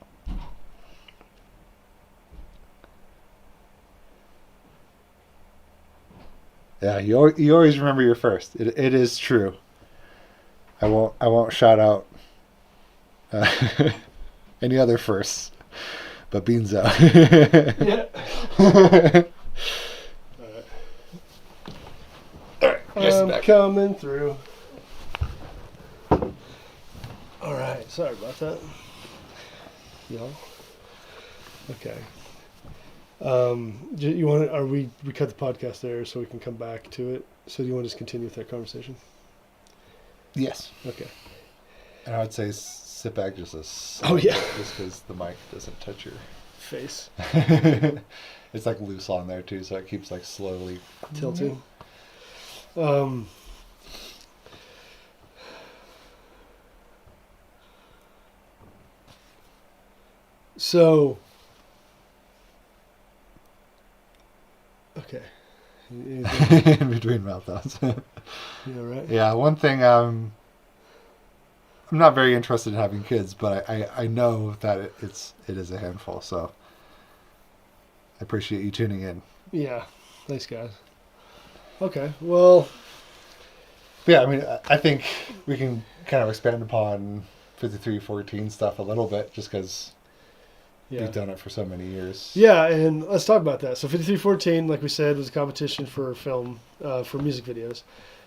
Yeah, you always remember your first. It is true. I won't shout out any other firsts, but Beanzo. I'm coming through. All right, sorry about that. No. Okay. You want? We cut the podcast there so we can come back to it. So do you want to just continue with that conversation? Yes. Okay. And I would say sit back just just because the mic doesn't touch your face. It's like loose on there too, so it keeps like slowly tilting. So, okay. In between meltdowns. Yeah, right. Yeah, one thing I'm not very interested in having kids, but I know that it is a handful. So I appreciate you tuning in. Yeah. Thanks, guys. Okay. Well, Yeah, I mean, I think we can kind of expand upon 5314 stuff a little bit, just because yeah. we've done it for so many years. Yeah, and let's talk about that. So 5314, like we said, was a competition for film, for music videos.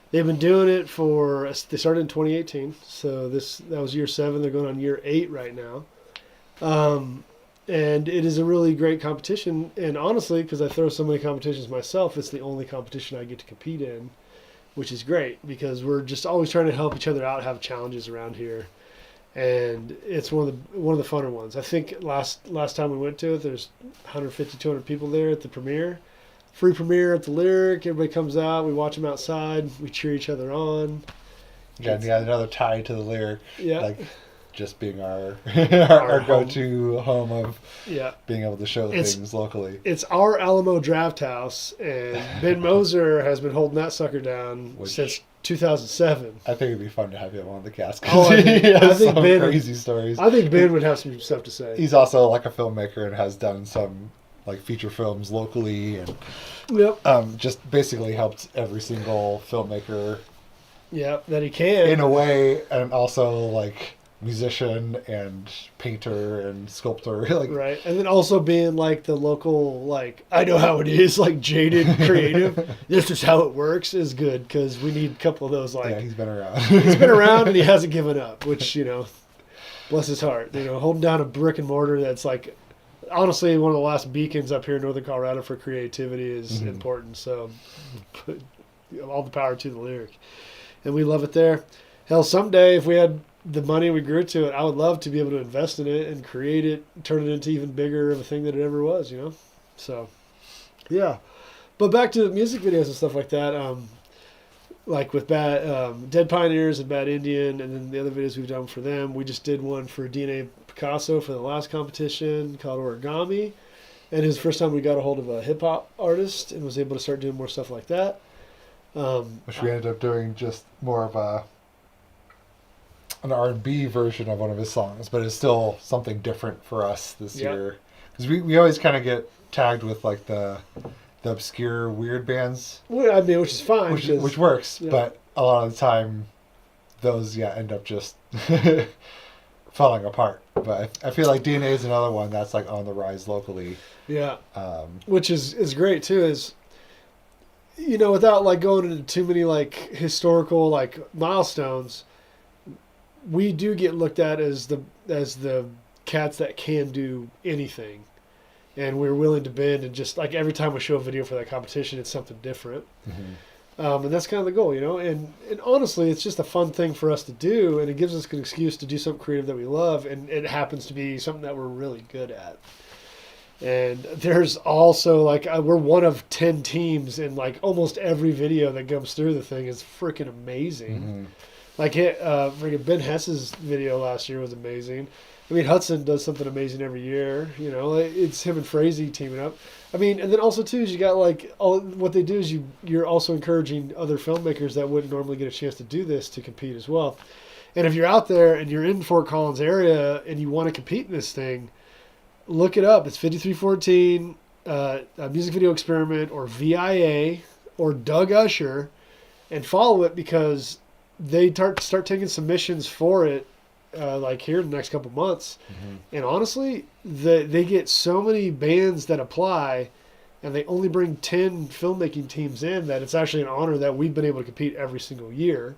They've been doing it they started in 2018, so that was year 7. They're going on year 8 right now. And it is a really great competition. And honestly, because I throw so many competitions myself, it's the only competition I get to compete in, which is great because we're just always trying to help each other out, have challenges around here. And it's one of the funner ones. I think last time we went to it, there's 150, 200 people there at the premiere. Free premiere at the Lyric. Everybody comes out. We watch them outside. We cheer each other on. Yeah, another tie to the Lyric. Yeah. Like just being our our home. go-to home of Yeah. being able to show things locally. It's our Alamo Draft House, and Ben Moser has been holding that sucker down since 2007. I think it'd be fun to have him on the cast Oh, because he has think some Ben crazy stories. I think Ben would have some stuff to say. He's also like a filmmaker and has done some like feature films locally and Yep. just basically helped every single filmmaker Yeah, that he can. in a way, and also like musician and painter and sculptor. Like, right. And then also being like the local, like, I know how it is, like jaded creative. This is how it works is good because we need a couple of those. Like, yeah, he's been around. he's been around and he hasn't given up, which, bless his heart. Holding down a brick and mortar that's like, honestly, one of the last beacons up here in Northern Colorado for creativity is important. So all the power to the Lyric. And we love it there. Hell, someday if we had the money we grew to it, I would love to be able to invest in it and create it, turn it into even bigger of a thing that it ever was, So, yeah. But back to music videos and stuff like that, like with Dead Pioneers and Bad Indian, and then the other videos we've done for them. We just did one for DNA Picasso for the last competition called Origami. And it was the first time we got a hold of a hip-hop artist and was able to start doing more stuff like that. Which we ended up doing just more of an R&B version of one of his songs, but it's still something different for us this year. Because we always kind of get tagged with like the obscure weird bands. Well, I mean, which is fine. Which works, but a lot of the time those end up just falling apart. But I feel like DNA is another one that's like on the rise locally. Yeah. Which is great too, is without like going into too many like historical like milestones, we do get looked at as the cats that can do anything. And we're willing to bend, and just like every time we show a video for that competition, it's something different. And that's kind of the goal, And honestly, it's just a fun thing for us to do, and it gives us an excuse to do something creative that we love, and it happens to be something that we're really good at. And there's also like we're one of 10 teams, and like almost every video that comes through the thing is freaking amazing. Like freaking Ben Hess's video last year was amazing. I mean, Hudson does something amazing every year. It's him and Frazee teaming up. I mean, and then also too is you got like what they do is you're also encouraging other filmmakers that wouldn't normally get a chance to do this to compete as well. And if you're out there and you're in Fort Collins area and you want to compete in this thing, look it up. It's 5314, a music video experiment, or VIA, or Doug Usher, and follow it because they start taking submissions for it. Like here in the next couple months, and honestly, they get so many bands that apply, and they only bring 10 filmmaking teams in that it's actually an honor that we've been able to compete every single year.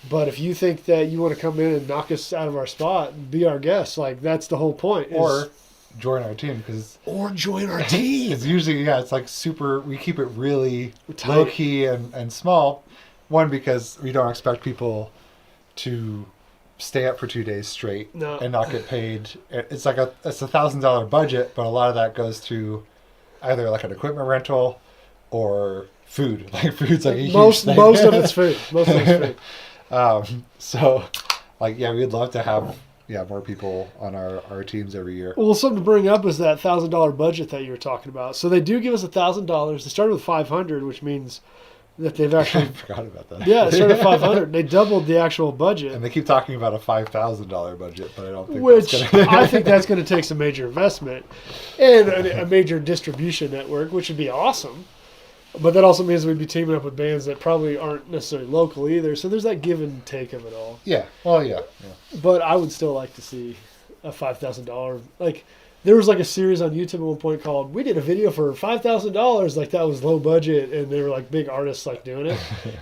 But if you think that you want to come in and knock us out of our spot and be our guest, like that's the whole point. Or join our team join our team. It's usually it's like super. We keep it really tight, low key and small. One, because we don't expect people to stay up for 2 days straight and not get paid. It's like it's $1,000 budget, but a lot of that goes to either like an equipment rental or food. Like food's like a huge thing. Most of it's food. So like we'd love to have more people on our teams every year. Well, something to bring up is that $1,000 budget that you were talking about. So they do give us $1,000. They started with 500, which means that they've I actually forgot about that. yeah, it started at 500. They doubled the actual budget, And they keep talking about a $5,000 budget, but I don't think which that's gonna... I think that's going to take some major investment and a major distribution network, which would be awesome. But that also means we'd be teaming up with bands that probably aren't necessarily local either. So there's that give and take of it all. Yeah. Well, yeah. But I would still like to see a $5,000. Like, there was like a series on YouTube at one point called "We did a video for $5,000." Like, that was low budget, and they were like big artists like doing it.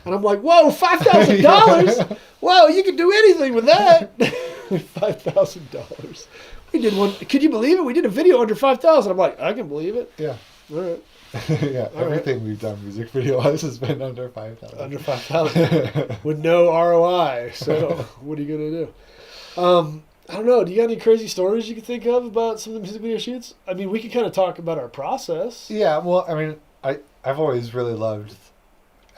And I'm like, whoa, $5,000! Whoa, you can do anything with that. $5,000. We did one. Could you believe it? We did a video under 5,000. I'm like, I can believe it. Yeah. All right. Yeah. All Everything we've done music video-wise has been under 5,000. Under 5,000 with no ROI. So what are you gonna do? I don't know. Do you got any crazy stories you can think of about some of the music video shoots? I mean, we could kind of talk about our process. Yeah. Well, I mean, I've always really loved.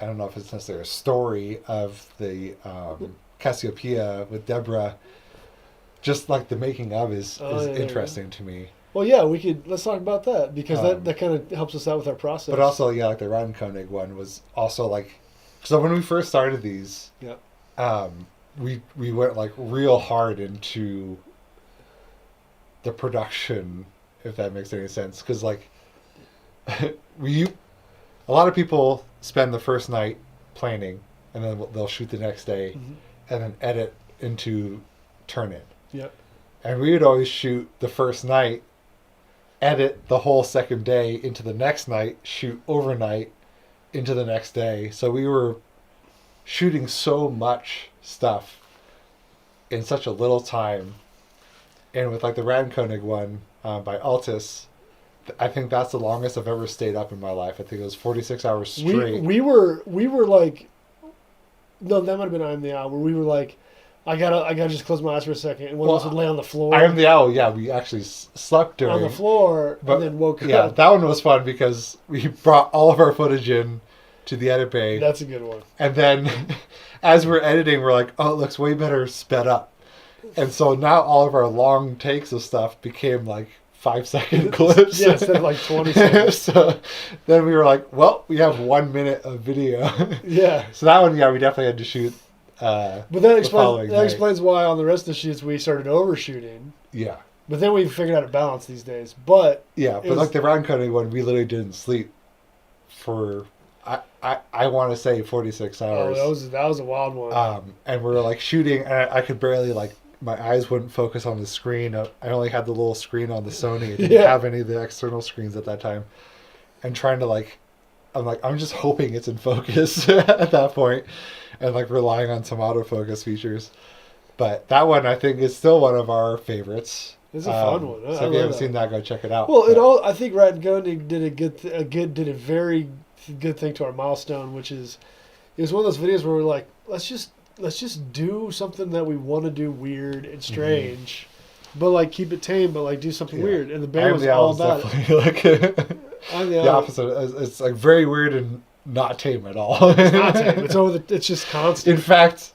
I don't know if it's necessarily a story of the Cassiopeia with Deborah. Just like the making of is interesting to me. Well, yeah, let's talk about that because that kind of helps us out with our process. But also, yeah, like the Radkonig one was also like, so when we first started these, we went like real hard into the production, if that makes any sense, because like a lot of people spend the first night planning and then they'll shoot the next day and then edit into turn in. Yep. And we would always shoot the first night, edit the whole second day into the next night, shoot overnight into the next day. So we were shooting so much stuff in such a little time. And with like the Radkonig one by Altus, I think that's the longest I've ever stayed up in my life. I think it was 46 hours straight. We were like, no, that might have been I Am the Owl, where we were like, I gotta just close my eyes for a second, and one of us would lay on the floor. I Am the Owl, yeah, we actually slept during. On the floor, and then woke up. Yeah, that one was fun because we brought all of our footage in to the edit bay. That's a good one. And then as we're editing, we're like, oh, it looks way better sped up. And so now all of our long takes of stuff became like 5-second clips. Yeah, instead of like 20 seconds. So then we were like, well, we have 1 minute of video. Yeah. So that one, yeah, we definitely had to shoot. But that explains why on the rest of the shoots we started overshooting. Yeah. But then we figured out a balance these days. But yeah, but like the Radkonig one, we literally didn't sleep for I want to say 46 hours. Oh, that was a wild one. And we were like shooting, and I could barely like my eyes wouldn't focus on the screen. I only had the little screen on the Sony. I didn't have any of the external screens at that time. And trying to like, I'm just hoping it's in focus at that point, and like relying on some autofocus features. But that one I think is still one of our favorites. It's a fun one. So if you haven't seen that, go check it out. Well, I think Radkonig did a very good thing to our milestone, which is it was one of those videos where we're like, let's just do something that we want to do weird and strange, but like keep it tame, but like do something weird. And the band was all about it. Like the opposite. It's like very weird and not tame at all. It's not tame. It's just constant. In fact,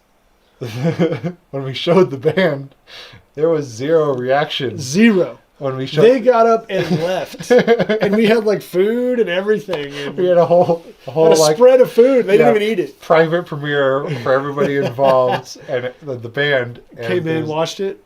when we showed the band, there was zero reaction. Zero. When we showed, they got up and left, and we had like food and everything. And we had a whole like, spread of food. They didn't even eat it. Private premiere for everybody involved, and the band came in, watched it.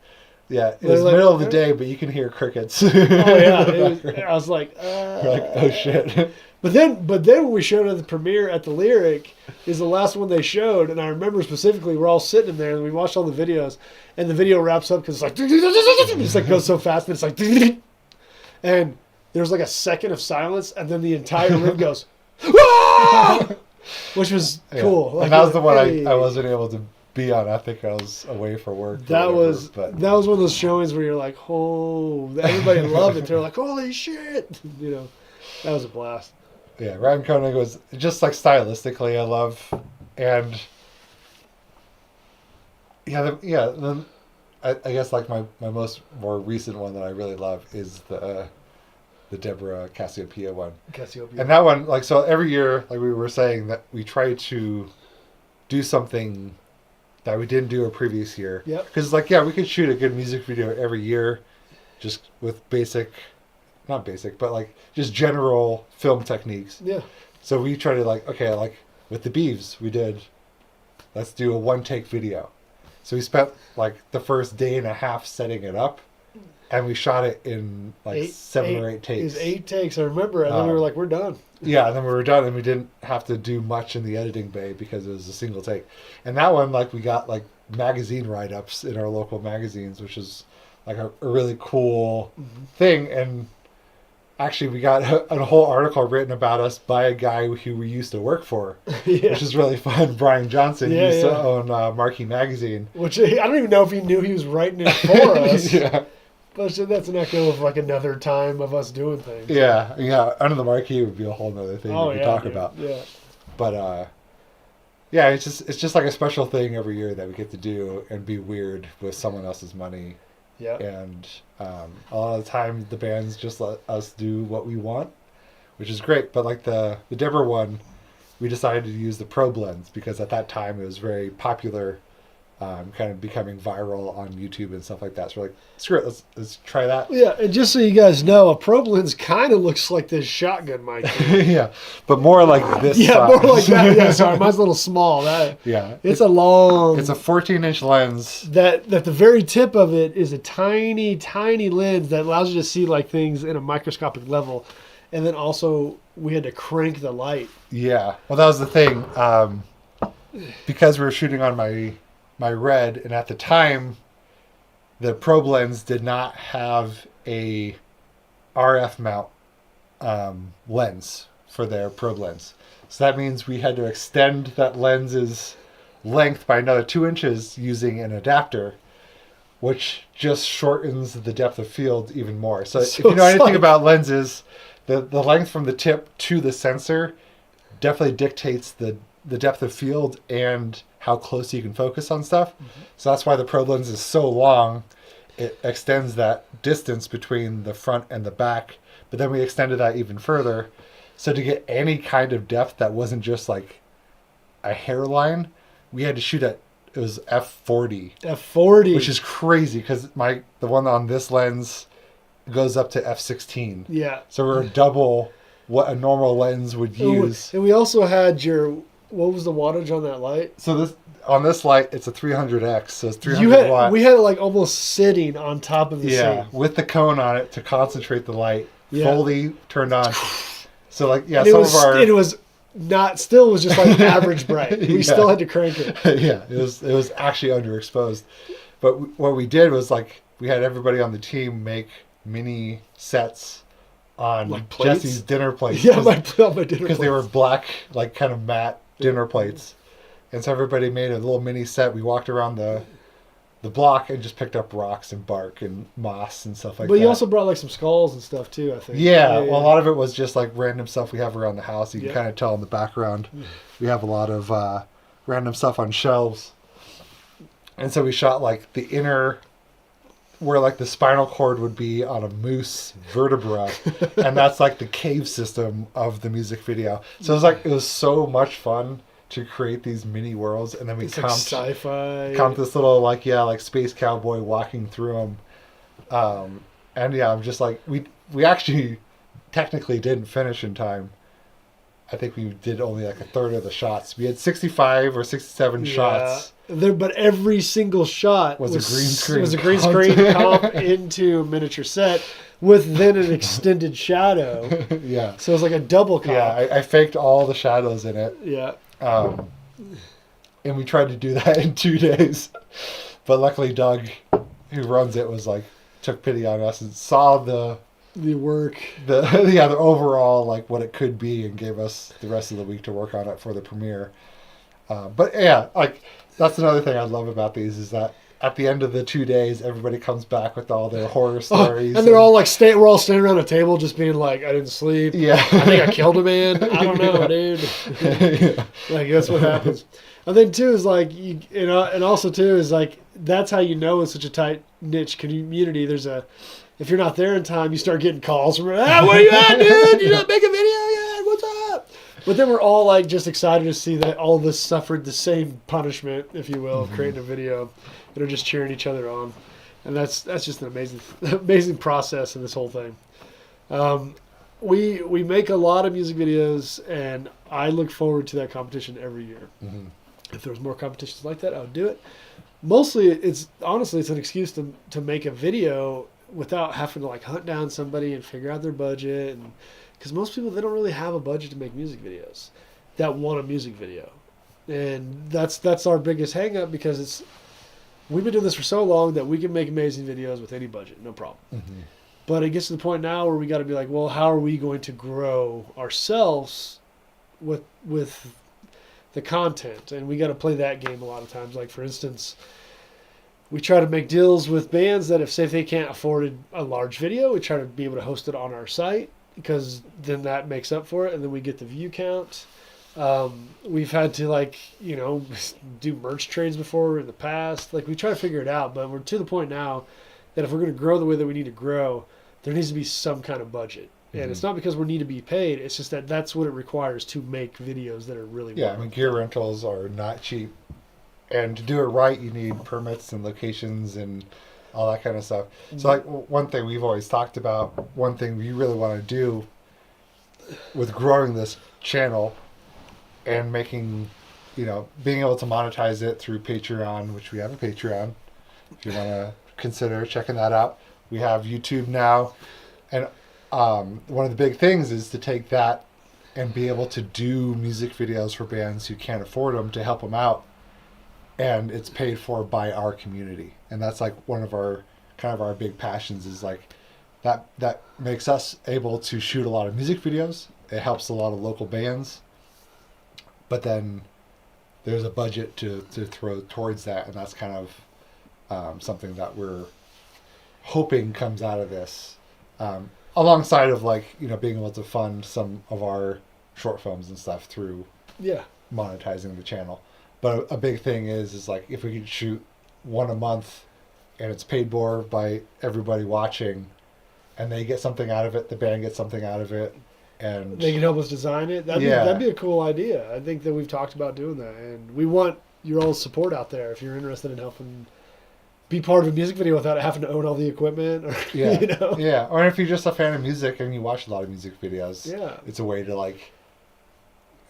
Yeah, it was the middle of the day, but you can hear crickets. Oh yeah, I was like, We're like, oh shit. But then when we showed at the premiere at the Lyric, is the last one they showed, and I remember specifically we're all sitting in there and we watched all the videos, and the video wraps up because it's like it's like goes so fast, and it's like and there's like a second of silence, and then the entire room goes, which was cool. Like, and that was the one I wasn't able to be on. I think I was away for work. That was one of those showings where you're like, oh, everybody loved it. They're like, holy shit, you know, that was a blast. Yeah, Radkonig was just like stylistically, I love, and then I guess like my more recent one that I really love is the Deborah Cassiopeia one. Cassiopeia. And that one, like, so every year, like we were saying, that we try to do something that we didn't do a previous year. Yep. Because like, yeah, we could shoot a good music video every year, just with not basic, but like just general film techniques. Yeah. So we tried to like, okay, like with the Beeves, let's do a 1-take video. So we spent like the first day and a half setting it up, and we shot it in like 7 or 8 takes. It was 8 takes, I remember. And then we were like, we're done. Yeah, and then we were done, and we didn't have to do much in the editing bay because it was a single take. And that one, like, we got like magazine write-ups in our local magazines, which is like a really cool thing. And actually, we got a whole article written about us by a guy who we used to work for, which is really fun. Brian Johnson used to own Marquee Magazine. Which I don't even know if he knew he was writing it for us. Yeah. But that's an echo of like another time of us doing things. Yeah. Under the Marquee would be a whole other thing we could talk about. Yeah. But yeah, it's just like a special thing every year that we get to do and be weird with someone else's money. Yeah. And a lot of the time the bands just let us do what we want, which is great. But like the Deborah one, we decided to use the probe lens because at that time it was very popular, kind of becoming viral on YouTube and stuff like that. So we're like, screw it, let's try that. Yeah, and just so you guys know, a probe lens kind of looks like this shotgun mic. Yeah, but more like this. Yeah, size. more like that. Yeah, sorry, mine's a little small. It's a long. It's a 14-inch lens. That the very tip of it is a tiny, tiny lens that allows you to see like things in a microscopic level, and then also we had to crank the light. Yeah, well, that was the thing, because we were shooting on my Red, and at the time, the probe lens did not have a RF mount lens for their probe lens. So that means we had to extend that lens's length by another 2 inches using an adapter, which just shortens the depth of field even more. So if you know anything about lenses, the length from the tip to the sensor definitely dictates the depth of field and how close you can focus on stuff. So that's why the probe lens is so long. It extends that distance between the front and the back, but then we extended that even further. So to get any kind of depth that wasn't just like a hairline, we had to shoot at, it was f/40. F/40. Which is crazy because the one on this lens goes up to f/16. Yeah. So we're double what a normal lens would use. And we also had what was the wattage on that light? So on this light, it's a 300X, so it's 300 watts. We had it like almost sitting on top of the scene. With the cone on it to concentrate the light, fully turned on. So like, and it was just like average bright. We still had to crank it. Yeah, it was actually underexposed. But what we did was like, we had everybody on the team make mini sets on like Jesse's dinner plates. Yeah, my dinner plates. Because they were black, like kind of matte dinner plates. And so everybody made a little mini set. We walked around the block and just picked up rocks and bark and moss and stuff like that. But you also brought like some skulls and stuff too, I think. Yeah, well, a lot of it was just like random stuff we have around the house. You can kind of tell in the background. We have a lot of random stuff on shelves. And so we shot like the inner, where like the spinal cord would be on a moose vertebra. And that's like the cave system of the music video. So it was so much fun to create these mini worlds, and then we comped comped this little like space cowboy walking through them, and yeah, I'm just like we actually technically didn't finish in time. I think we did only like a third of the shots. We had 65 or 67 shots. But every single shot was a green screen. Was a green screen comp into a miniature set with then an extended shadow. Yeah. So it was like a double comp. Yeah, I faked all the shadows in it. Yeah. And we tried to do that in 2 days, but luckily Doug, who runs it, was like took pity on us and saw the work, the overall like what it could be, and gave us the rest of the week to work on it for the premiere. But yeah, like that's another thing I love about these is that at the end of the 2 days, everybody comes back with all their horror stories. And they're all like, we're all standing around a table just being like, I didn't sleep. Yeah. I think I killed a man. I don't know, dude. Like, that's what happens. And then, too, is like, and also, too, is like, that's how you know it's such a tight niche community. If you're not there in time, you start getting calls from, where you at, dude? You not make a video yet? What's up? But then we're all like just excited to see that all this suffered the same punishment, if you will, of creating a video. They're just cheering each other on, and that's just an amazing process in this whole thing. We make a lot of music videos, and I look forward to that competition every year. If there was more competitions like that, I would do it. Mostly, it's an excuse to make a video without having to like hunt down somebody and figure out their budget, and because most people, they don't really have a budget to make music videos that want a music video, and that's our biggest hang up, because we've been doing this for so long that we can make amazing videos with any budget, no problem. But it gets to the point now where we got to be like, well, how are we going to grow ourselves with the content? And we got to play that game a lot of times. Like, for instance, we try to make deals with bands that if they can't afford a large video, we try to be able to host it on our site, because then that makes up for it, and then we get the view count. We've had to do merch trades before in the past. Like, we try to figure it out, but we're to the point now that if we're going to grow the way that we need to grow, there needs to be some kind of budget. And it's not because we need to be paid. It's just that's what it requires to make videos that are really Yeah, I mean, gear rentals are not cheap. And to do it right, you need permits and locations and all that kind of stuff. So, like, one thing we've always talked about, one thing we really want to do with growing this channel and making, being able to monetize it through Patreon, which we have a Patreon, if you want to consider checking that out. We have YouTube now, and one of the big things is to take that and be able to do music videos for bands who can't afford them, to help them out, and it's paid for by our community. And that's like one of our big passions, is like that makes us able to shoot a lot of music videos. It helps a lot of local bands, but then there's a budget to throw towards that, and that's kind of something that we're hoping comes out of this, alongside of being able to fund some of our short films and stuff through monetizing the channel. But a big thing is like, if we could shoot one a month and it's paid for by everybody watching, and they get something out of it, the band gets something out of it, and they can help us design it. That'd be a cool idea. I think that we've talked about doing that, and we want your all support out there if you're interested in helping be part of a music video without having to own all the equipment. Or, yeah. Or if you're just a fan of music and you watch a lot of music videos, it's a way to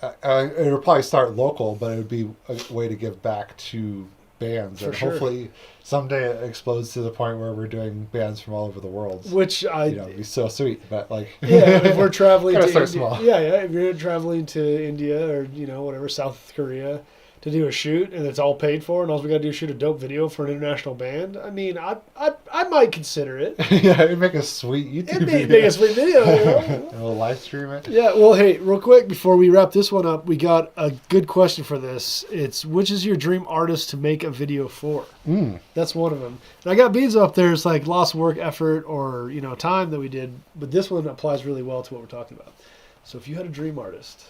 it would probably start local, but it would be a way to give back to bands, and hopefully someday it explodes to the point where we're doing bands from all over the world. Which it'd be so sweet. But if we're traveling to India, small. if you're traveling to India or whatever, South Korea, to do a shoot, and it's all paid for, and all we got to do is shoot a dope video for an international band. I mean, I might consider it. Yeah, it'd make a sweet YouTube video. It'd make a sweet video, And we'll live stream it. Yeah, well, hey, real quick, before we wrap this one up, we got a good question for this. It's, which is your dream artist to make a video for? That's one of them. And I got beans up there. It's like lost work, effort, or, time that we did. But this one applies really well to what we're talking about. So if you had a dream artist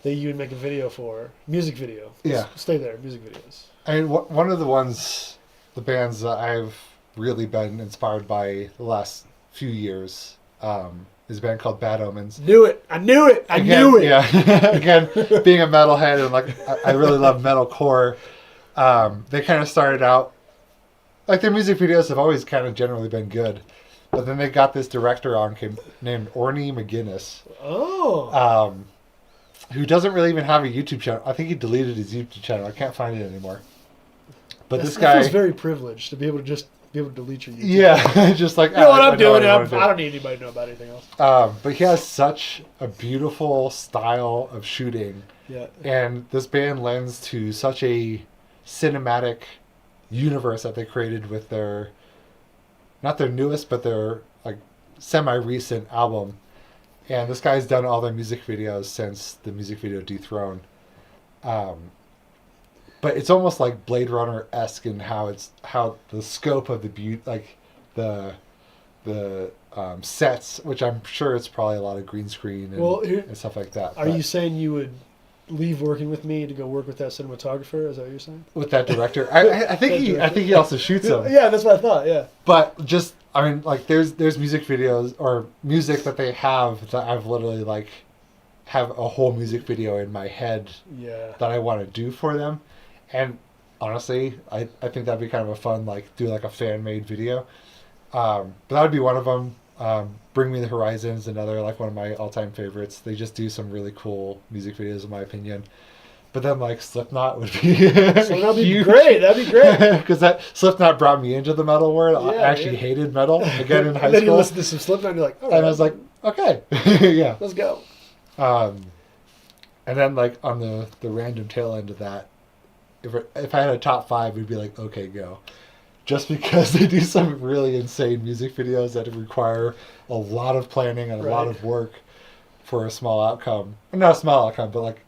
that you would make a video for, music video. Stay there, music videos. I mean, one of the bands that I've really been inspired by the last few years is a band called Bad Omens. Knew it. I knew it. Yeah. Again, being a metalhead, and I really love metalcore. They kind of started out, their music videos have always kind of generally been good. But then they got this director named Orny McGinnis. Oh. Who doesn't really even have a YouTube channel. I think he deleted his YouTube channel. I can't find it anymore. But this guy feels very privileged to be able to delete your YouTube. Yeah, just like, what I'm doing. I don't need anybody to know about anything else. But he has such a beautiful style of shooting. Yeah. And this band lends to such a cinematic universe that they created with not their newest, but their semi-recent album. And this guy's done all their music videos since the music video Dethrone. But it's almost like Blade Runner-esque in how the scope of the sets, which I'm sure it's probably a lot of green screen and stuff like that. Are you saying you would leave working with me to go work with that cinematographer? Is that what you're saying? With that director, I think he also shoots them. Yeah, that's what I thought. Yeah, but just. There's music videos or music that they have that I've literally have a whole music video in my head Yeah. that I want to do for them. And honestly, I think that'd be kind of a fun, like, do like a fan made video. But that would be one of them. Bring Me the Horizons, another, like, one of my all time favorites. They just do some really cool music videos, in my opinion. But then, like, Slipknot would be That'd be great. That'd be great. Because that Slipknot brought me into the metal world. I Yeah, actually hated metal again in high And then you school. listen to some Slipknot and you're like, all right, And I was like, okay, yeah. let's go. And then, like, on the random tail end of that, if I had a top 5, we'd be like, okay, go. Just because they do some really insane music videos that require a lot of planning and a lot of work for a small outcome. Not a small outcome, but, like,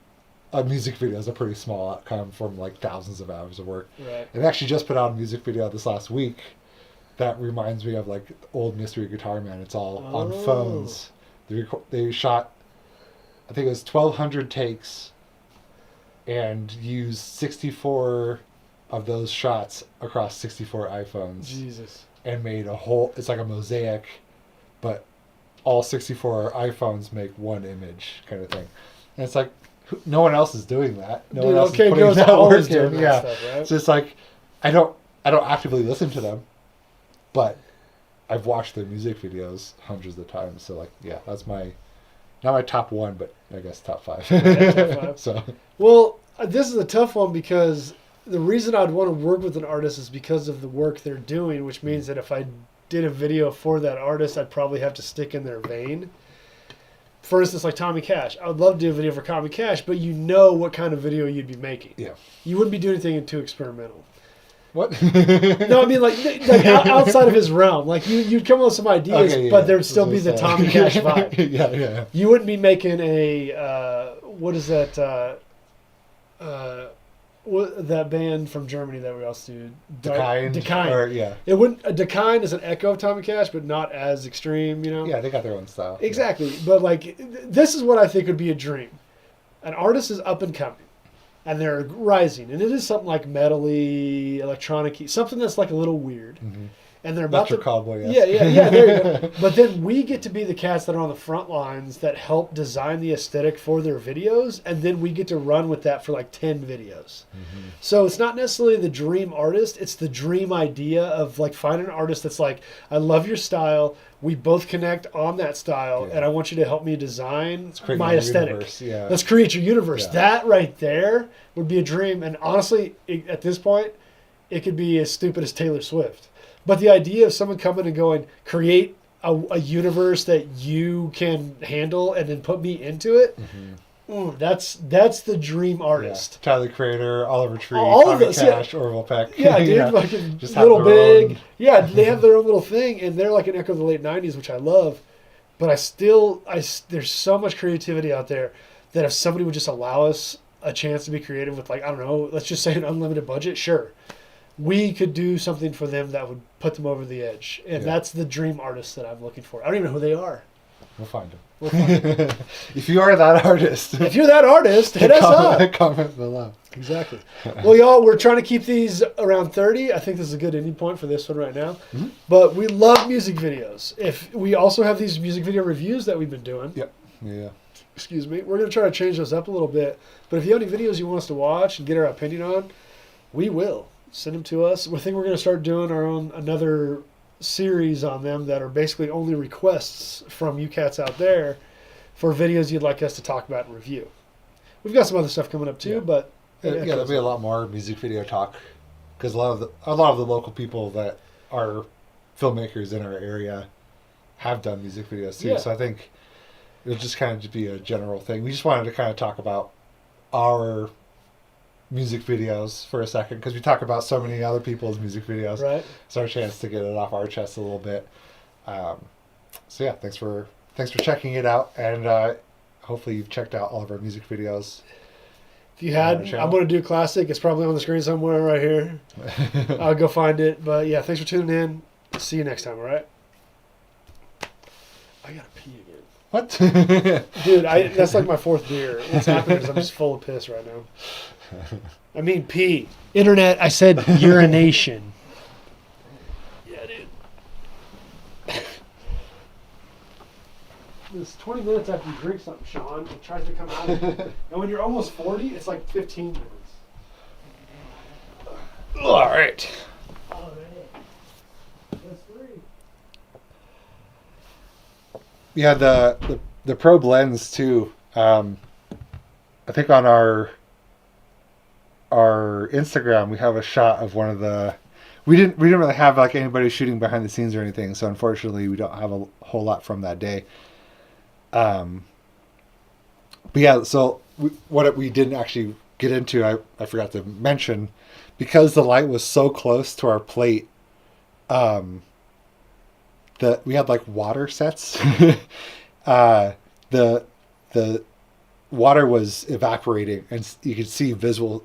a music video is a pretty small outcome from, like, thousands of hours of work. Right. And they actually just put out a music video this last week that reminds me of, like, old Mystery Guitar Man. It's all on phones. They shot, I think it was 1,200 takes and used 64 of those shots across 64 iPhones. Jesus. And made a whole, it's like a mosaic, but all 64 iPhones make one image kind of thing. And it's like, no one else is doing that. No one else is putting that work in. Yeah. Stuff, right? So it's like, I don't actively listen to them, but I've watched their music videos hundreds of times. So, like, yeah, that's not my top 1, but I guess top 5. Yeah, top 5. So, well, this is a tough one because the reason I'd want to work with an artist is because of the work they're doing, which means that if I did a video for that artist, I'd probably have to stick in their vein. For instance, like Tommy Cash. I would love to do a video for Tommy Cash, but you know what kind of video you'd be making. yeah. You wouldn't be doing anything too experimental. What? No, I mean, like outside of his realm. Like, you'd come up with some ideas, Okay, yeah, but there'd still be the Tommy Cash vibe. Yeah. You wouldn't be making a, what is that, that band from Germany that we also do? Dekine. Or, yeah. It wouldn't. A Dekine is an echo of Tommy Cash, but not as extreme, you know? Yeah, they got their own style. Exactly. But, like, this is what I think would be a dream. An artist is up and coming, and they're rising, and it is something like metal-y, electronic-y, something that's, like, a little weird. Mm-hmm. And they're about Electric to... Cowboy, Yeah, there you go. But then we get to be the cats that are on the front lines that help design the aesthetic for their videos, and then we get to run with that for like 10 videos. Mm-hmm. So it's not necessarily the dream artist, it's the dream idea of like finding an artist that's like, I love your style, we both connect on that style, and I want you to help me design my aesthetic. Universe, yeah. Let's create your universe. Yeah. That right there would be a dream. And honestly, at this point, it could be as stupid as Taylor Swift. But the idea of someone coming and going, create a universe that you can handle and then put me into it, that's the dream artist. Yeah. Tyler Creator, Oliver Tree, All of Tommy us, Cash, Orville Peck. Yeah, dude, fucking just Little Big. Own. Yeah, they have their own little thing, and they're like an echo of the late 90s, which I love. But there's so much creativity out there that if somebody would just allow us a chance to be creative with, like, I don't know, let's just say an unlimited budget, sure. We could do something for them that would put them over the edge. And that's the dream artist that I'm looking for. I don't even know who they are. We'll find them. If you are that artist. If you're that artist, hit us up. Comment below. Exactly. Well, y'all, we're trying to keep these around 30. I think this is a good ending point for this one right now. Mm-hmm. But we love music videos. If we also have these music video reviews that we've been doing. Yep. Yeah. Excuse me. We're going to try to change those up a little bit. But if you have any videos you want us to watch and get our opinion on, we will. Send them to us. We think we're going to start doing another series on them that are basically only requests from you cats out there for videos you'd like us to talk about and review. We've got some other stuff coming up too, but there'll be a lot more music video talk because a lot of the local people that are filmmakers in our area have done music videos too. Yeah. So I think it'll just kind of be a general thing. We just wanted to kind of talk about our music videos for a second because we talk about so many other people's music videos. Right. It's our chance to get it off our chest a little bit. So yeah, thanks for checking it out, and hopefully you've checked out all of our music videos. If you had, I'm going to do a classic. It's probably on the screen somewhere right here. I'll go find it. But yeah, thanks for tuning in. See you next time. All right. I gotta pee again. What? Dude, that's like my 4th beer. What's happening is I'm just full of piss right now. I mean pee. Internet, I said urination. Yeah, dude. It's 20 minutes after you drink something, Sean. It tries to come out of you. And when you're almost 40, it's like 15 minutes. All right. All right. That's 3. Yeah, the probe lens too. I think on our Instagram we have a shot of one of the. We didn't really have like anybody shooting behind the scenes or anything, so unfortunately we don't have a whole lot from that day. But yeah, so what we didn't actually get into, I forgot to mention, because the light was so close to our plate. We had like water sets. The water was evaporating, and you could see visible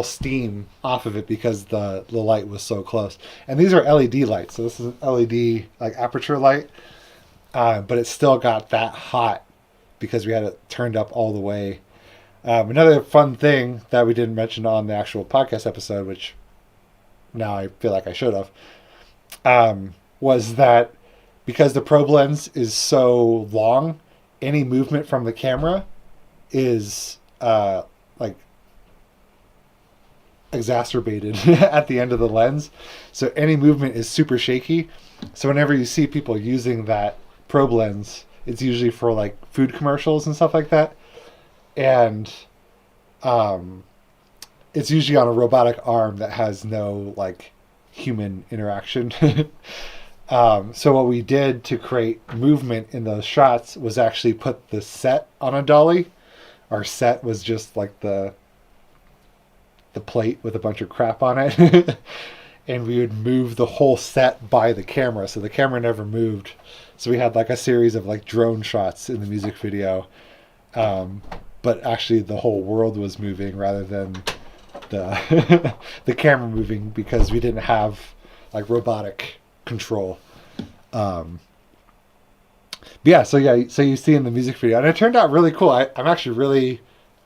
steam off of it because the light was so close. And these are LED lights, so this is an LED like aperture light, but it still got that hot because we had it turned up all the way. Another fun thing that we didn't mention on the actual podcast episode, which now I feel like I should have, was that because the probe lens is so long, any movement from the camera is like exacerbated at the end of the lens. So any movement is super shaky. So whenever you see people using that probe lens, it's usually for like food commercials and stuff like that. And it's usually on a robotic arm that has no like human interaction. So what we did to create movement in those shots was actually put the set on a dolly. Our set was just like the plate with a bunch of crap on it. And we would move the whole set by the camera, so the camera never moved. So we had like a series of like drone shots in the music video, but actually the whole world was moving rather than the the camera moving, because we didn't have like robotic control. So you see in the music video, and it turned out really cool. I'm actually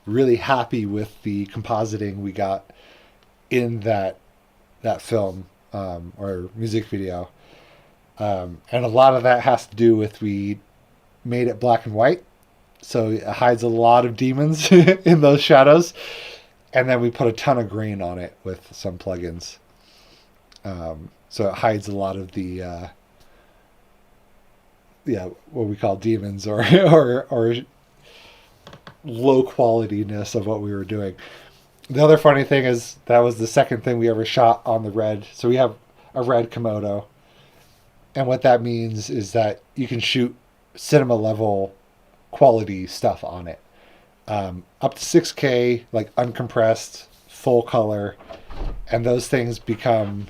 really happy with the compositing we got in that film or music video. And a lot of that has to do with we made it black and white, so it hides a lot of demons in those shadows. And then we put a ton of grain on it with some plugins. So it hides a lot of the what we call demons or low qualityness of what we were doing. The other funny thing is that was the second thing we ever shot on the Red. So we have a Red Komodo, and what that means is that you can shoot cinema level quality stuff on it, up to 6K, like uncompressed, full color, and those things become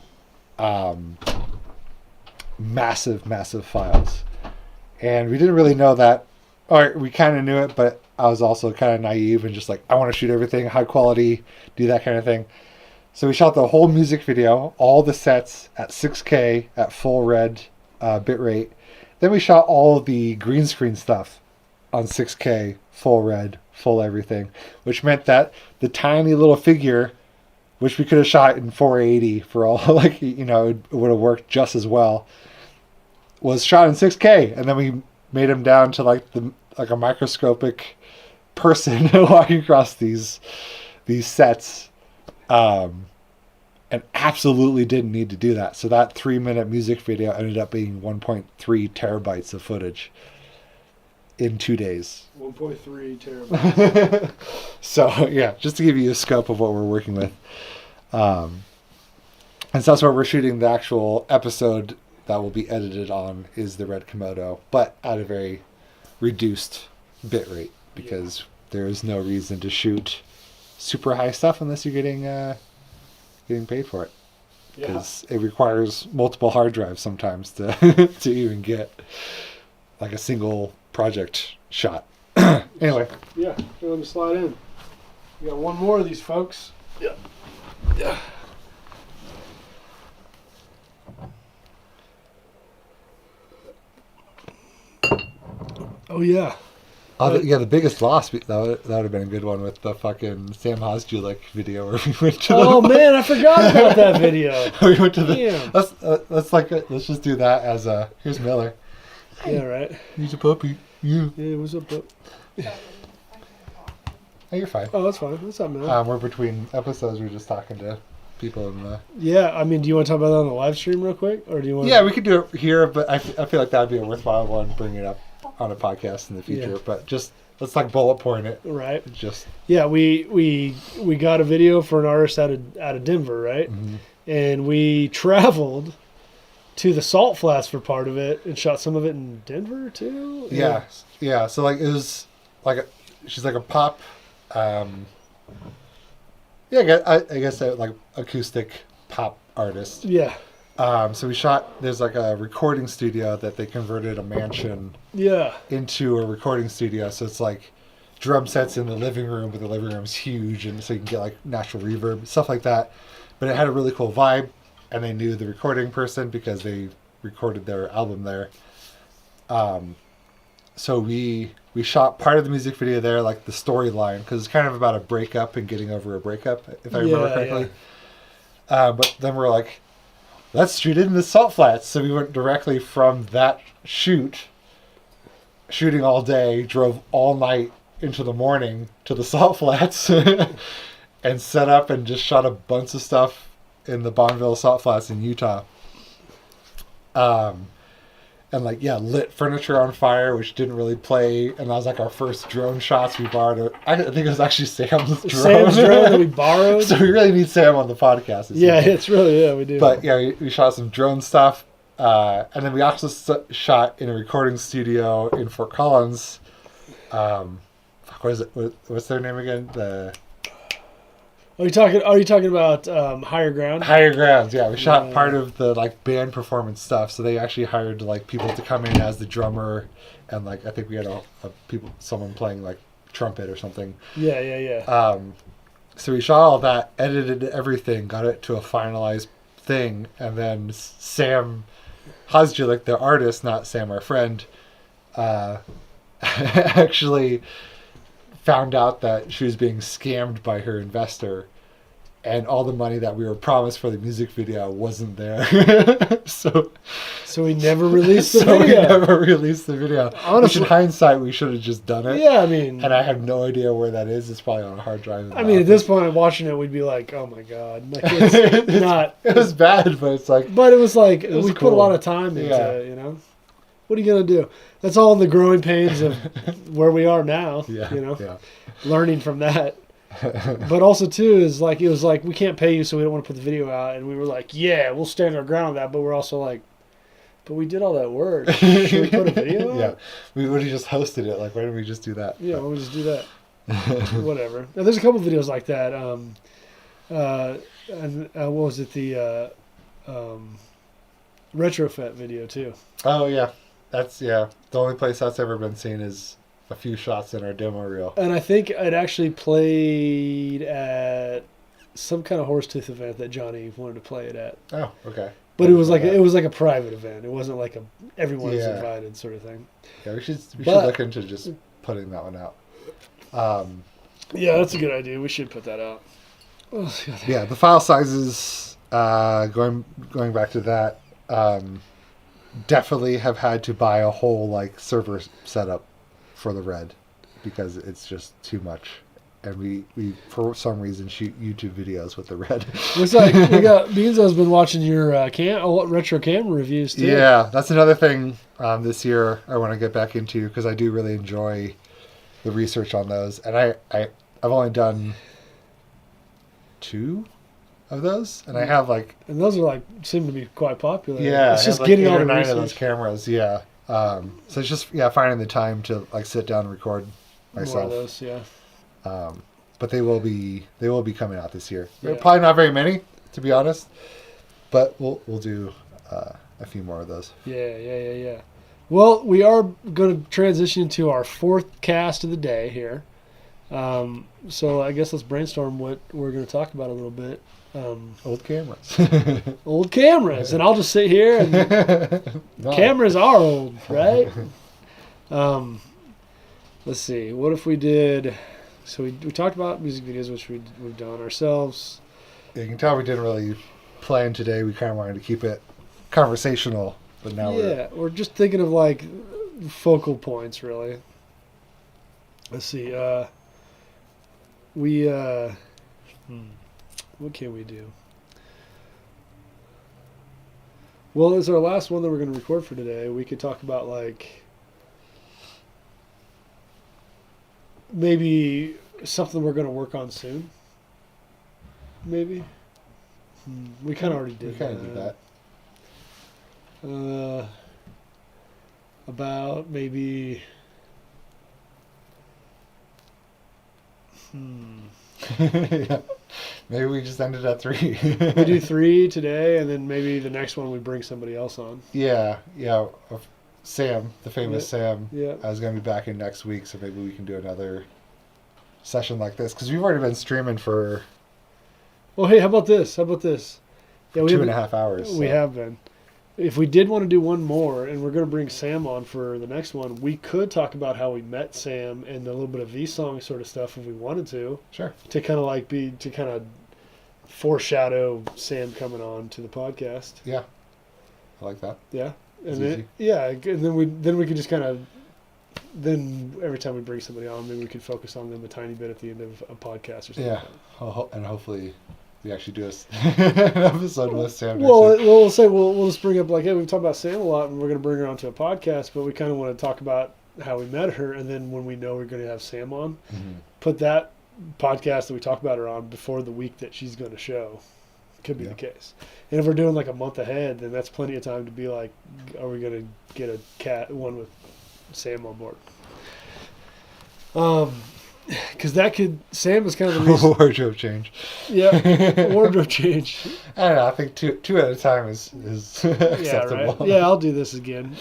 massive files. And we didn't really know that, or we kind of knew it, but I was also kind of naive and just like, I want to shoot everything high quality, do that kind of thing. So we shot the whole music video, all the sets at 6K at full red bitrate. Then we shot all of the green screen stuff on 6K, full red, full everything, which meant that the tiny little figure, which we could have shot in 480 for all, like, it would have worked just as well, was shot in 6K. And then we made him down to like a microscopic person walking across these sets, and absolutely didn't need to do that. So that 3-minute music video ended up being 1.3 terabytes of footage in 2 days. 1.3 terabytes. So yeah, just to give you a scope of what we're working with. And so that's what we're shooting. The actual episode that will be edited on is the Red Komodo, but at a very reduced bit rate, because there is no reason to shoot super high stuff unless you're getting paid for it, because it requires multiple hard drives sometimes to to even get like a single project shot. Anyway, here, let me slide in. We got one more of these, folks. Yeah. Oh yeah. The biggest loss, that would have been a good one with the fucking Sam Hosjulik video where we went to man, I forgot about that video. We went to let's just do that as a, here's Miller. Yeah, right. He's a puppy. You. Yeah, what's up, bro? Oh, you're fine. Oh, that's fine. What's up, man? We're between episodes. We're just talking to people in the. Yeah, I mean, do you want to talk about that on the live stream real quick, or do you want? Yeah, we could do it here, but I feel like that'd be a worthwhile one, bringing it up on a podcast in the future. Yeah. But just let's like bullet point it. Right. Just. Yeah, we got a video for an artist out of Denver, right? Mm-hmm. And we traveled to the Salt Flats for part of it and shot some of it in Denver too. Yeah. So like it was like she's like a pop. I guess like acoustic pop artist. Yeah. So we shot. There's like a recording studio that they converted a mansion Yeah. into a recording studio. So it's like drum sets in the living room, but the living room's huge, and so you can get like natural reverb, stuff like that. But it had a really cool vibe, and they knew the recording person because they recorded their album there. So we shot part of the music video there, like the storyline, because it's kind of about a breakup and getting over a breakup, if I remember correctly. Yeah. But then we're like, let's shoot it in the Salt Flats. So we went directly from that shooting all day, drove all night into the morning to the Salt Flats, and set up and just shot a bunch of stuff in the Bonneville Salt Flats in Utah. And lit furniture on fire, which didn't really play. And that was like our first drone shots we borrowed. I think it was actually Sam's drone. Sam's drone that we borrowed. So we really need Sam on the podcast. We do. But yeah, we shot some drone stuff. And then we also shot in a recording studio in Fort Collins. What is it? What's their name again? Are you talking about Higher Ground? Higher Grounds, yeah. We shot part of the like band performance stuff, so they actually hired like people to come in as the drummer, and like I think we had someone playing like trumpet or something. Yeah. So we shot all that, edited everything, got it to a finalized thing, and then Sam Hosju, like the artist, not Sam our friend, actually found out that she was being scammed by her investor, and all the money that we were promised for the music video wasn't there. so we never released the video. We never released the video. Honestly, which in hindsight, we should have just done it. Yeah, I mean... And I have no idea where that is. It's probably on a hard drive. I mean, at this point, watching it, we'd be like, oh my God. Like, it's not... It was bad, but it's like... But it was like, it was we cool. put a lot of time into it, you know? What are you going to do? That's all in the growing pains of where we are now, learning from that. But also, too, it was like, we can't pay you, so we don't want to put the video out. And we were like, yeah, we'll stand our ground on that. But we're also like, but we did all that work. Should we put a video out? Yeah. We would have just hosted it. Like, why didn't we just do that? Yeah, why don't we just do that? Whatever. Now, there's a couple of videos like that. What was it? The retrofit video, too. Oh, yeah. The only place that's ever been seen is a few shots in our demo reel. And I think it actually played at some kind of Horsetooth event that Johnny wanted to play it at. Oh, okay. But it was like a private event. It wasn't like everyone was invited sort of thing. Yeah, we should look into just putting that one out. Yeah, that's a good idea. We should put that out. Oh, yeah, the file sizes. Going back to that. Definitely have had to buy a whole like server setup for the Red because it's just too much, and we for some reason shoot YouTube videos with the Red. Looks like Beanzo's been watching your retro camera reviews too. Yeah, that's another thing this year I want to get back into because I do really enjoy the research on those, and I've only done 2 of those, and I have and those are seem to be quite popular. Yeah, it's just like getting 8 all or the 9 research. of those cameras. Yeah, so it's just finding the time to sit down and record myself. More of those, yeah. But they will be coming out this year. Yeah. Probably not very many, to be honest, but we'll do a few more of those. Yeah. Well, we are going to transition to our 4th cast of the day here. So I guess let's brainstorm what we're going to talk about a little bit. Old cameras. Old cameras. And I'll just sit here and cameras are old, right? Let's see. What if we did... So we talked about music videos, which we've done ourselves. Yeah, you can tell we didn't really plan today. We kind of wanted to keep it conversational, but now we're just thinking of focal points, really. Let's see. What can we do? Well, as our last one that we're going to record for today, we could talk about like maybe something we're going to work on soon. Maybe. We kind of already did. We kind of did that. About maybe. Yeah. Maybe we just ended at 3. We do 3 today, and then maybe the next one we bring somebody else on. Yeah. Sam, the famous Sam, Yeah. is going to be back in next week, so maybe we can do another session like this because we've already been streaming for. Well, hey, how about this? Yeah, 2.5 hours. We have been. If we did want to do one more, and we're going to bring Sam on for the next one, we could talk about how we met Sam and a little bit of V-Song sort of stuff if we wanted to. Sure. To kind of foreshadow Sam coming on to the podcast. Yeah. I like that. Yeah. It's And easy. then we could just kind of, then every time we bring somebody on, maybe we could focus on them a tiny bit at the end of a podcast or something. Yeah. And hopefully we actually do an episode with Sam. Well, we'll just bring up like, hey, we've talked about Sam a lot, and we're going to bring her onto a podcast, but we kind of want to talk about how we met her, and then when we know we're going to have Sam on, put that podcast that we talk about her on before the week that she's going to show. Could be the case. And if we're doing like a month ahead, then that's plenty of time to be like, are we going to get one with Sam on board? Because Sam is kind of the reason. Wardrobe change. Yeah, wardrobe change. I don't know. I think two at a time is acceptable. Yeah, right. Yeah, I'll do this again.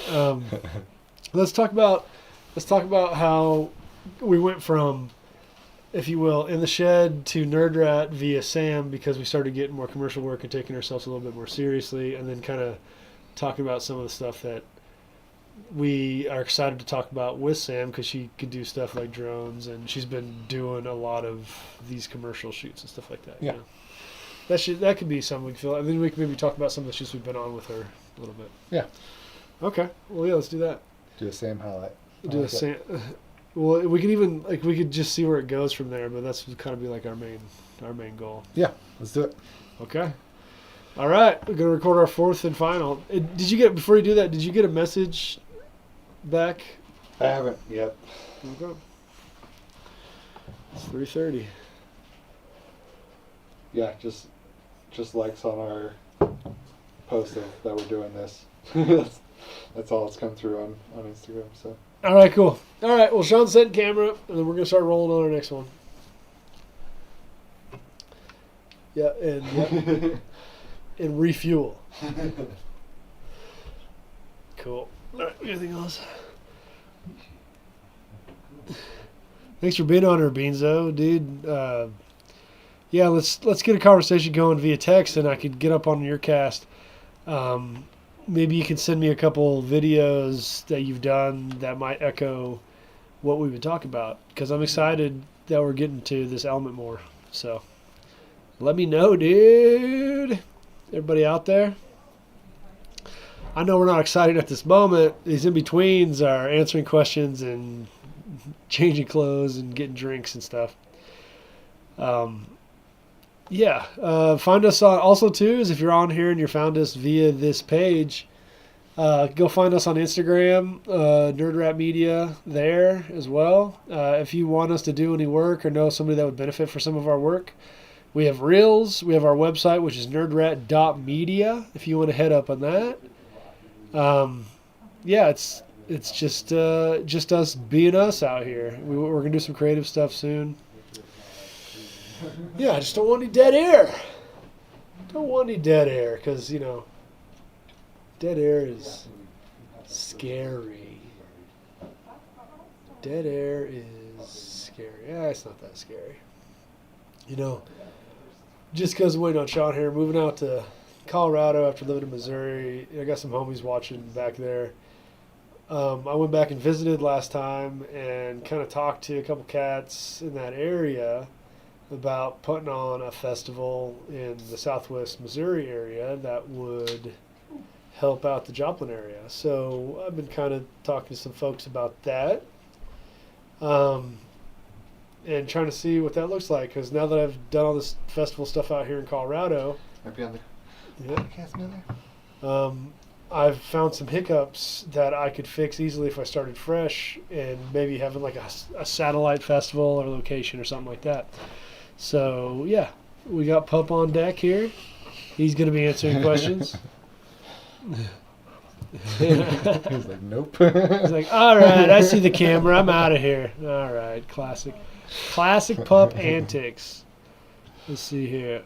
Let's talk about how we went from, if you will, in the shed to Nerd Rat via Sam because we started getting more commercial work and taking ourselves a little bit more seriously, and then kind of talking about some of the stuff that we are excited to talk about with Sam because she could do stuff like drones, and she's been doing a lot of these commercial shoots and stuff like that. Yeah. You know? That could be something we can feel. And then we can maybe talk about some of the shoots we've been on with her a little bit. Yeah. Okay. Well, yeah, let's do that. Do a Sam highlight. Do a Sam. Well, we could even we could just see where it goes from there, but that's kind of be like our main goal. Yeah, let's do it. Okay. All right, we're gonna record our 4th and final. Before you do that? Did you get a message back? I haven't yet. Okay. It's 3:30. Yeah, just likes on our post that we're doing this. That's all that's come through on Instagram. So. All right, cool. All right, well, Sean's setting camera, and then we're gonna start rolling on our next one. Yeah, and refuel. Cool. All right, anything else? Thanks for being on here, Beanzo, dude. Yeah, let's get a conversation going via text, and I could get up on your cast. Maybe you can send me a couple videos that you've done that might echo what we've been talking about, because I'm excited that we're getting to this element more. So let me know, dude. Everybody out there? I know we're not excited at this moment. These in-betweens are answering questions and changing clothes and getting drinks and stuff. Find us on, also too, is if you're on here and you found us via this page, go find us on Instagram, Nerd Rat Media there as well. If you want us to do any work or know somebody that would benefit for some of our work, we have Reels. We have our website, which is nerdrat.media, if you want to head up on that. It's just us being us out here. We're going to do some creative stuff soon. Yeah, I just don't want any dead air. Don't want any dead air because, dead air is scary. Dead air is scary. Yeah, it's not that scary. Just because I'm waiting on Sean here, moving out to Colorado after living in Missouri. I got some homies watching back there. I went back and visited last time and kind of talked to a couple cats in that area about putting on a festival in the southwest Missouri area that would help out the Joplin area. So I've been kind of talking to some folks about that, and trying to see what that looks like. Because now that I've done all this festival stuff out here in Colorado, Might be on the yeah, podcast there. I've found some hiccups that I could fix easily if I started fresh and maybe having like a satellite festival or location or something like that. So yeah, we got Pup on deck here. He's going to be answering questions. He's like, nope. He's like, all right, I see the camera. I'm out of here. All right, classic Pup antics. Let's see here.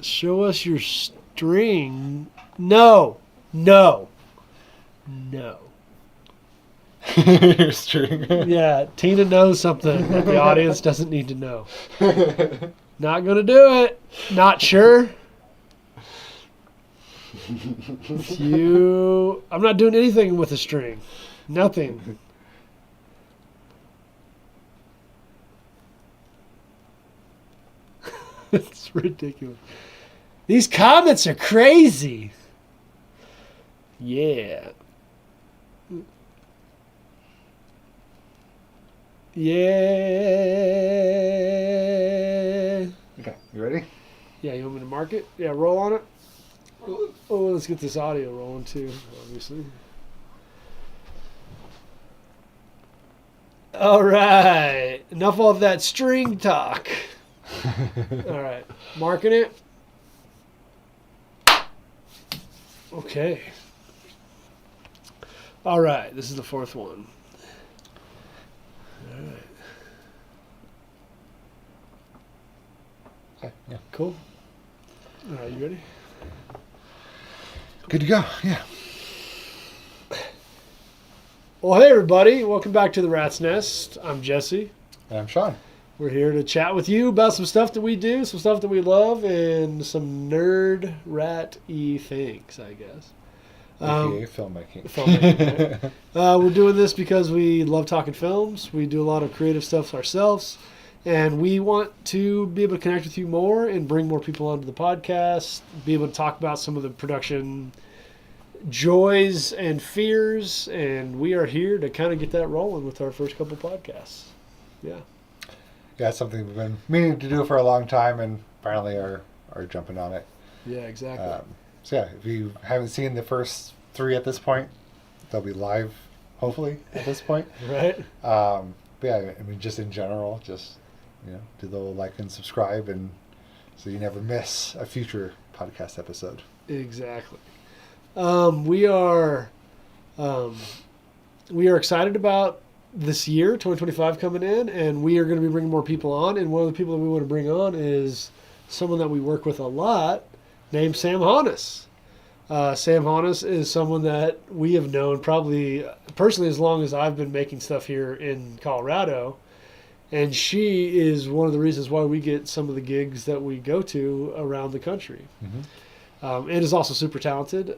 Show us your string. No. Your string. Yeah, Tina knows something that the audience doesn't need to know. Not gonna do it. Not sure. I'm not doing anything with a string. Nothing. It's ridiculous. These comments are crazy. Yeah. Yeah. Okay, you ready? Yeah, you want me to mark it? Yeah, roll on it. Oh, let's get this audio rolling too, obviously. All right. Enough of that string talk. All right. Marking it. Okay. All right. This is the fourth one. All right. Okay, yeah. Cool. All right. You ready? Good to go, yeah. Well, hey, everybody. Welcome back to the Rat's Nest. I'm Jesse. And I'm Sean. We're here to chat with you about some stuff that we do, some stuff that we love, and some nerd rat-y things, I guess. AKA filmmaking. Filmmaking, right? We're doing this because we love talking films. We do a lot of creative stuff ourselves. And we want to be able to connect with you more and bring more people onto the podcast, be able to talk about some of the production joys and fears. And we are here to kind of get that rolling with our first couple podcasts. Yeah. Yeah, it's something we've been meaning to do for a long time and finally are jumping on it. Yeah, exactly. So yeah, if you haven't seen the first 3 at this point, they'll be live, hopefully, at this point. Right. But yeah, I mean, just in general, just, do the old like and subscribe, and so you never miss a future podcast episode. Exactly. We are excited about this year, 2025, coming in, and we are going to be bringing more people on. And one of the people that we want to bring on is someone that we work with a lot, named Sam Honus. Sam Honus is someone that we have known probably personally as long as I've been making stuff here in Colorado. And she is one of the reasons why we get some of the gigs that we go to around the country. Mm-hmm. And is also super talented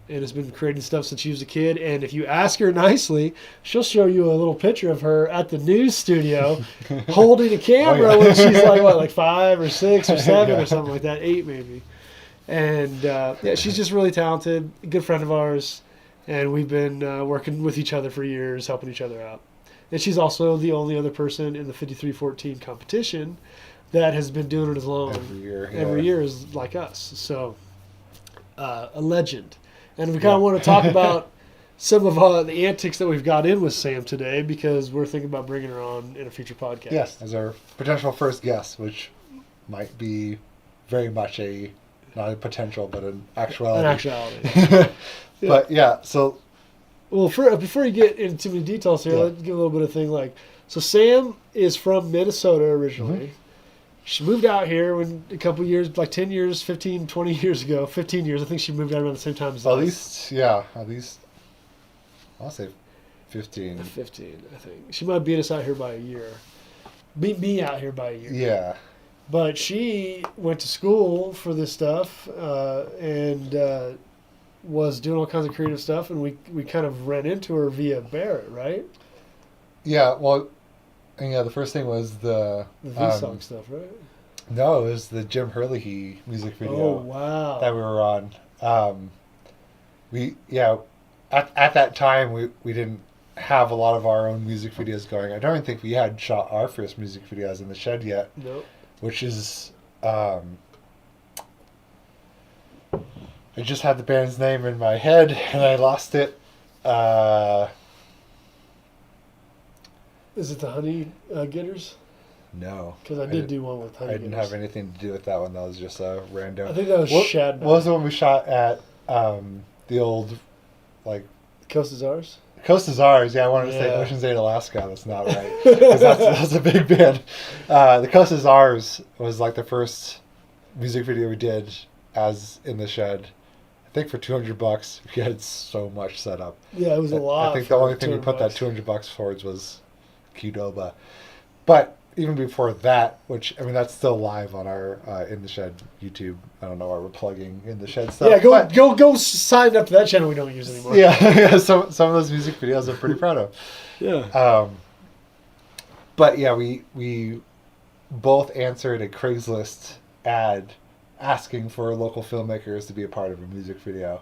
and has been creating stuff since she was a kid. And if you ask her nicely, she'll show you a little picture of her at the news studio holding a camera when she's like 5 or 6 or 7 or something like that, 8 maybe. And yeah, she's just really talented, a good friend of ours. And we've been working with each other for years, helping each other out. And she's also the only other person in the 5314 competition that has been doing it as long every year is like us. So a legend. And we kind of want to talk about some of the antics that we've got in with Sam today, because we're thinking about bringing her on in a future podcast. Yes, as our potential first guest, which might be very much not a potential, but an actuality. An actuality. But yeah, so... Well, before you get into too many details here, let's give a little bit of thing. So Sam is from Minnesota originally. Mm-hmm. She moved out here a couple years, like 10 years, 15, 20 years ago. 15 years. I think she moved out around the same time as us. At least, I'll say 15. 15, I think. She might beat us out here by a year. Beat me out here by a year. Yeah. But she went to school for this stuff and was doing all kinds of creative stuff, and we kind of ran into her via Barrett, right? Yeah, well, and the first thing was the V-Song stuff, right? No, it was the Jim Herlihy music video. Oh, wow. That we were on. We at that time we didn't have a lot of our own music videos going. I don't even think we had shot our first music videos in the shed yet. Nope. Which is I just had the band's name in my head and I lost it. Is it the Honey Getters? No. Because I did do one with Honey I didn't Getters. have anything to do with that one. That was just a random. I think that was Shad. What was the one we shot at the old, like... Coast is Ours? Coast is Ours. Yeah, I wanted to say Yeah. Ocean's 8 Alaska. That's not right. 'Cause that's a big band. The Coast is Ours was like the first music video we did as in the shed. I think for $200, we had so much set up. Yeah, it was a lot. I think the only thing we put that $200 towards was Qdoba. But even before that, which, I mean, that's still live on our In the Shed YouTube. I don't know why we're plugging In the Shed stuff. Yeah, go sign up to that channel we don't use anymore. Yeah, some of those music videos I'm pretty proud of. Yeah. But yeah, we both answered a Craigslist ad asking for local filmmakers to be a part of a music video.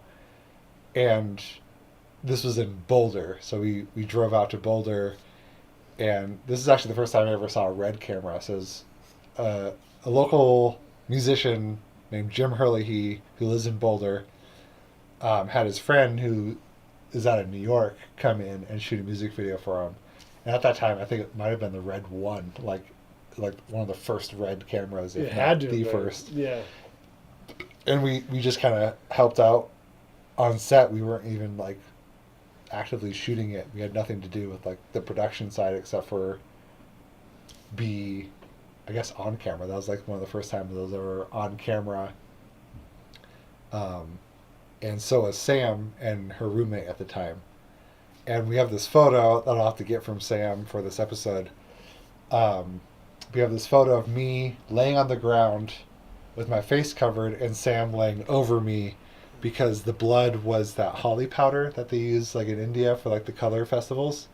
And this was in Boulder. So we drove out to Boulder. And this is actually the first time I ever saw a red camera. So it was a local musician named Jim Hurley, who lives in Boulder, had his friend who is out of New York come in and shoot a music video for him. And at that time, I think it might have been the Red 1, like one of the first red cameras, if It had to not the have been. first. Yeah. And we just kind of helped out on set. We weren't even like actively shooting it. We had nothing to do with like the production side except for be, I guess, on camera. That was like one of the first times those were on camera. And so was Sam and her roommate at the time. And we have this photo that I'll have to get from Sam for this episode. We have this photo of me laying on the ground with my face covered and Sam laying over me because the blood was that holly powder that they use like in India for like the color festivals,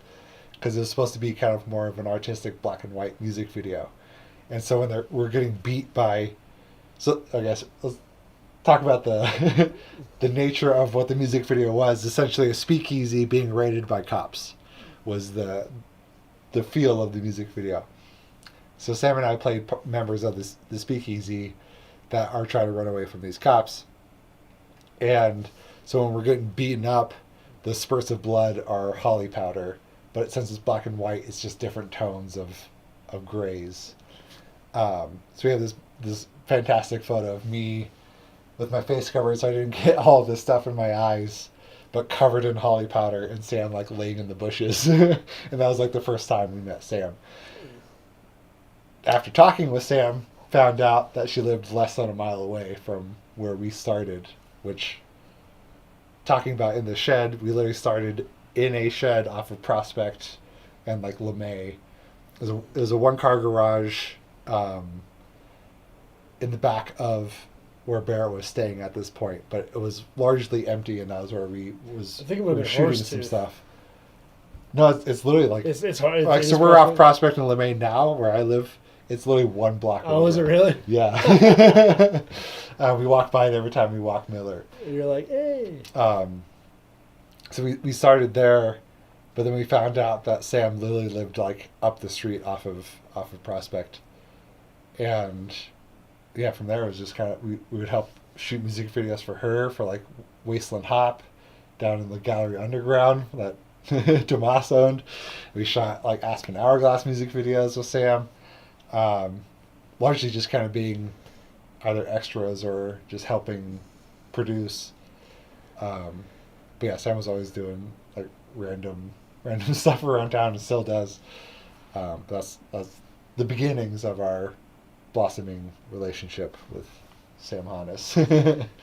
because it was supposed to be kind of more of an artistic black and white music video. And so when we're getting beat by, so I guess let's talk about the the nature of what the music video was. Essentially a speakeasy being raided by cops was the feel of the music video. So Sam and I played members of the speakeasy that are trying to run away from these cops. And so when we're getting beaten up, the spurts of blood are holly powder, but since it's black and white, it's just different tones of grays. So we have this fantastic photo of me with my face covered so I didn't get all of this stuff in my eyes, but covered in holly powder, and Sam like laying in the bushes. And that was like the first time we met Sam. After talking with Sam, found out that she lived less than a mile away from where we started, which, talking about in the shed, we literally started in a shed off of Prospect and like LeMay. It was a one-car garage in the back of where Barrett was staying at this point, but it was largely empty, and that was where we were shooting some stuff. No, it's literally like it's hard. Like, so we're off Prospect and LeMay now, where I live. It's literally one block. Oh, is it really? Yeah. We walk by it every time we walk Miller. And you're like, hey. So we started there, but then we found out that Sam literally lived like up the street off of Prospect, and yeah, from there it was just kind of we would help shoot music videos for her for like Wasteland Hop down in the Gallery Underground that Tomas owned. We shot like Aspen Hourglass music videos with Sam. Largely just kind of being either extras or just helping produce. But yeah, Sam was always doing like random stuff around town and still does. That's the beginnings of our blossoming relationship with Sam Hannes.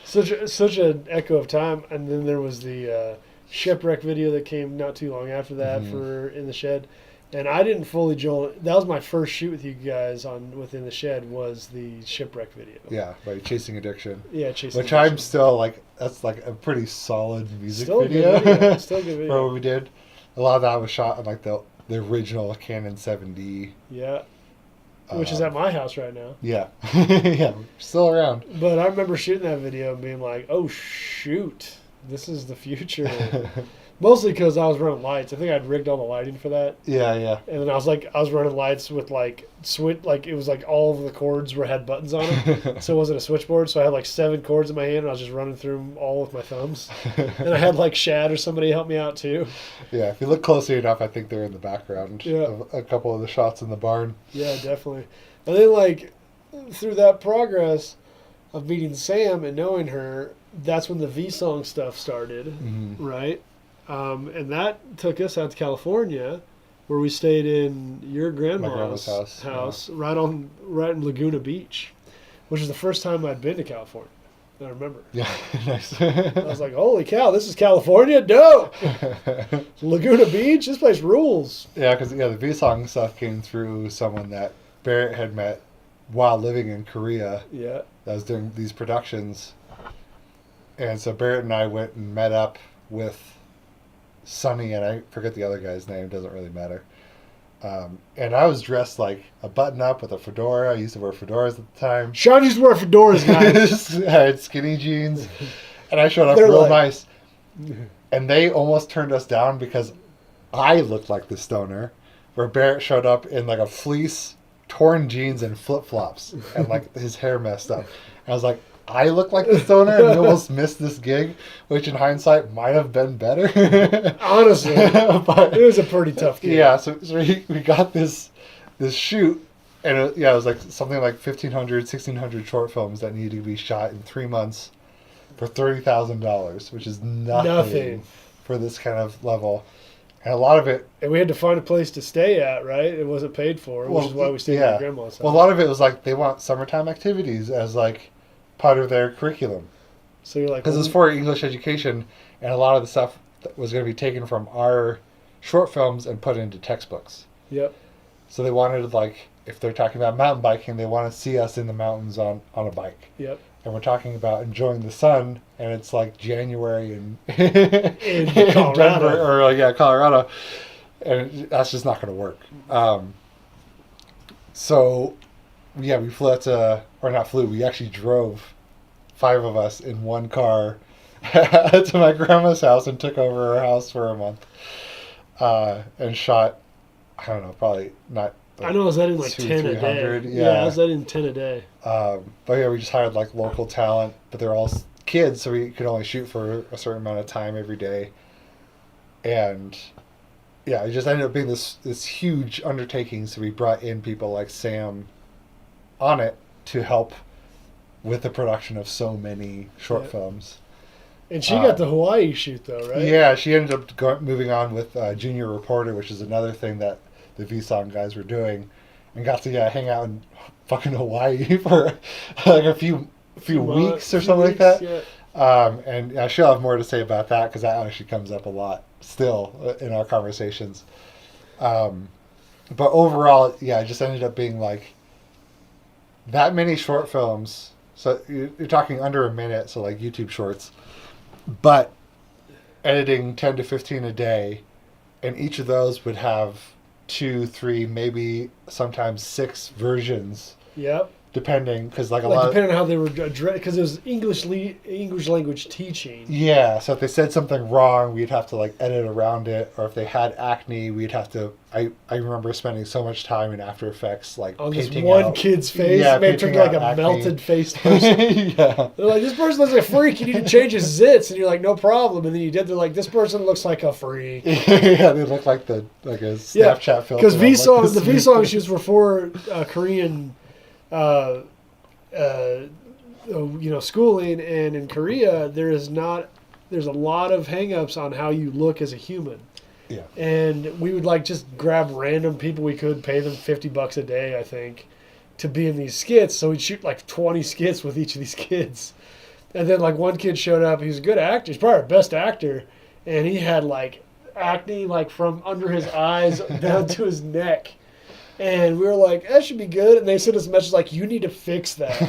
such an echo of time. And then there was the shipwreck video that came not too long after that for In the Shed. And I didn't fully join. That was my first shoot with you guys on Within the Shed, was the shipwreck video. Yeah, by Chasing Addiction. Yeah, Chasing Which Addiction. I'm still like, that's like a pretty solid music Still a video. good video. Still a good video. For what we did. A lot of that was shot on like the original Canon 7D. Yeah. which is at my house right now. Yeah. Yeah, still around. But I remember shooting that video and being like, oh, shoot, this is the future. Mostly because I was running lights. I think I'd rigged all the lighting for that. Yeah. And then I was running lights with it was like all of the cords had buttons on them. So it wasn't a switchboard. So I had like 7 cords in my hand and I was just running through them all with my thumbs. And I had like Shad or somebody help me out too. Yeah, if you look closely enough, I think they're in the background of a couple of the shots in the barn. Yeah, definitely. And then like through that progress of meeting Sam and knowing her, that's when the V-Song stuff started, right? And that took us out to California, where we stayed in your grandma's house right in Laguna Beach, which is the first time I'd been to California. I remember. Yeah, nice. I was like, holy cow, this is California? Dope! Laguna Beach? This place rules. Yeah, because the V-Song stuff came through someone that Barrett had met while living in Korea. Yeah. That was doing these productions. And so Barrett and I went and met up with Sonny, and I forget the other guy's name, doesn't really matter. And I was dressed like a button-up with a fedora. I used to wear fedoras at the time. Sean used to wear fedoras, guys. I had skinny jeans, and I showed up real nice. And they almost turned us down because I looked like the stoner, where Barrett showed up in like a fleece, torn jeans, and flip-flops, and like his hair messed up. And I was like, I look like the stoner and we almost missed this gig, which in hindsight might have been better. Honestly, but it was a pretty tough gig. Yeah, so we got this shoot, and it was like something like 1,500, 1,600 short films that needed to be shot in 3 months for $30,000, which is nothing for this kind of level. And a lot of it... And we had to find a place to stay at, right? It wasn't paid for, which is why we stayed at my grandma's house. Well, a lot of it was like they want summertime activities as like part of their curriculum. So you're like... Because it's for English education, and a lot of the stuff that was going to be taken from our short films and put into textbooks. Yep. So they wanted, like, if they're talking about mountain biking, they want to see us in the mountains on a bike. Yep. And we're talking about enjoying the sun, and it's like January in Colorado. Denver, Colorado. And that's just not going to work. So, yeah, we flew out to, or not flew, we actually drove 5 of us in one car to my grandma's house and took over her house for a month. And shot, I don't know, probably not. I know, I was editing like 10 a day. Yeah, I was editing 10 a day. But yeah, we just hired like local talent, but they're all kids, so we could only shoot for a certain amount of time every day. And yeah, it just ended up being this huge undertaking. So we brought in people like Sam on it to help with the production of so many short films. And she got the Hawaii shoot though, right? Yeah, she ended up moving on with Junior Reporter, which is another thing that the V-Song guys were doing, and got to hang out in fucking Hawaii for like a few weeks or something like that. Yeah. And she'll have more to say about that because that actually comes up a lot still in our conversations. But overall, yeah, it just ended up being like that many short films. So you're talking under a minute, so like YouTube shorts, but editing 10 to 15 a day, and each of those would have 2, 3, maybe sometimes 6 versions. Yep. Depending, because depending on how they were addressed, because it was English language teaching. Yeah, so if they said something wrong, we'd have to like edit around it, or if they had acne, we'd have to. I remember spending so much time in After Effects, like on this one kid's face, made him like a acne. Melted faced person. Yeah, they're like, this person looks like a freak. You need to change his zits, and you're like, no problem. And then you did. They're like, this person looks like a freak. Yeah, they look like a Snapchat filter. Because the V-Song shoots were for Korean. Schooling, and in Korea there's a lot of hang-ups on how you look as a human. Yeah. And we would like just grab random people we could, pay them $50 a day, I think, to be in these skits. So we'd shoot like 20 skits with each of these kids. And then like one kid showed up, he was a good actor, he's probably our best actor, and he had like acne like from under his eyes down to his neck. And we were like, that should be good. And they sent us a message like, you need to fix that.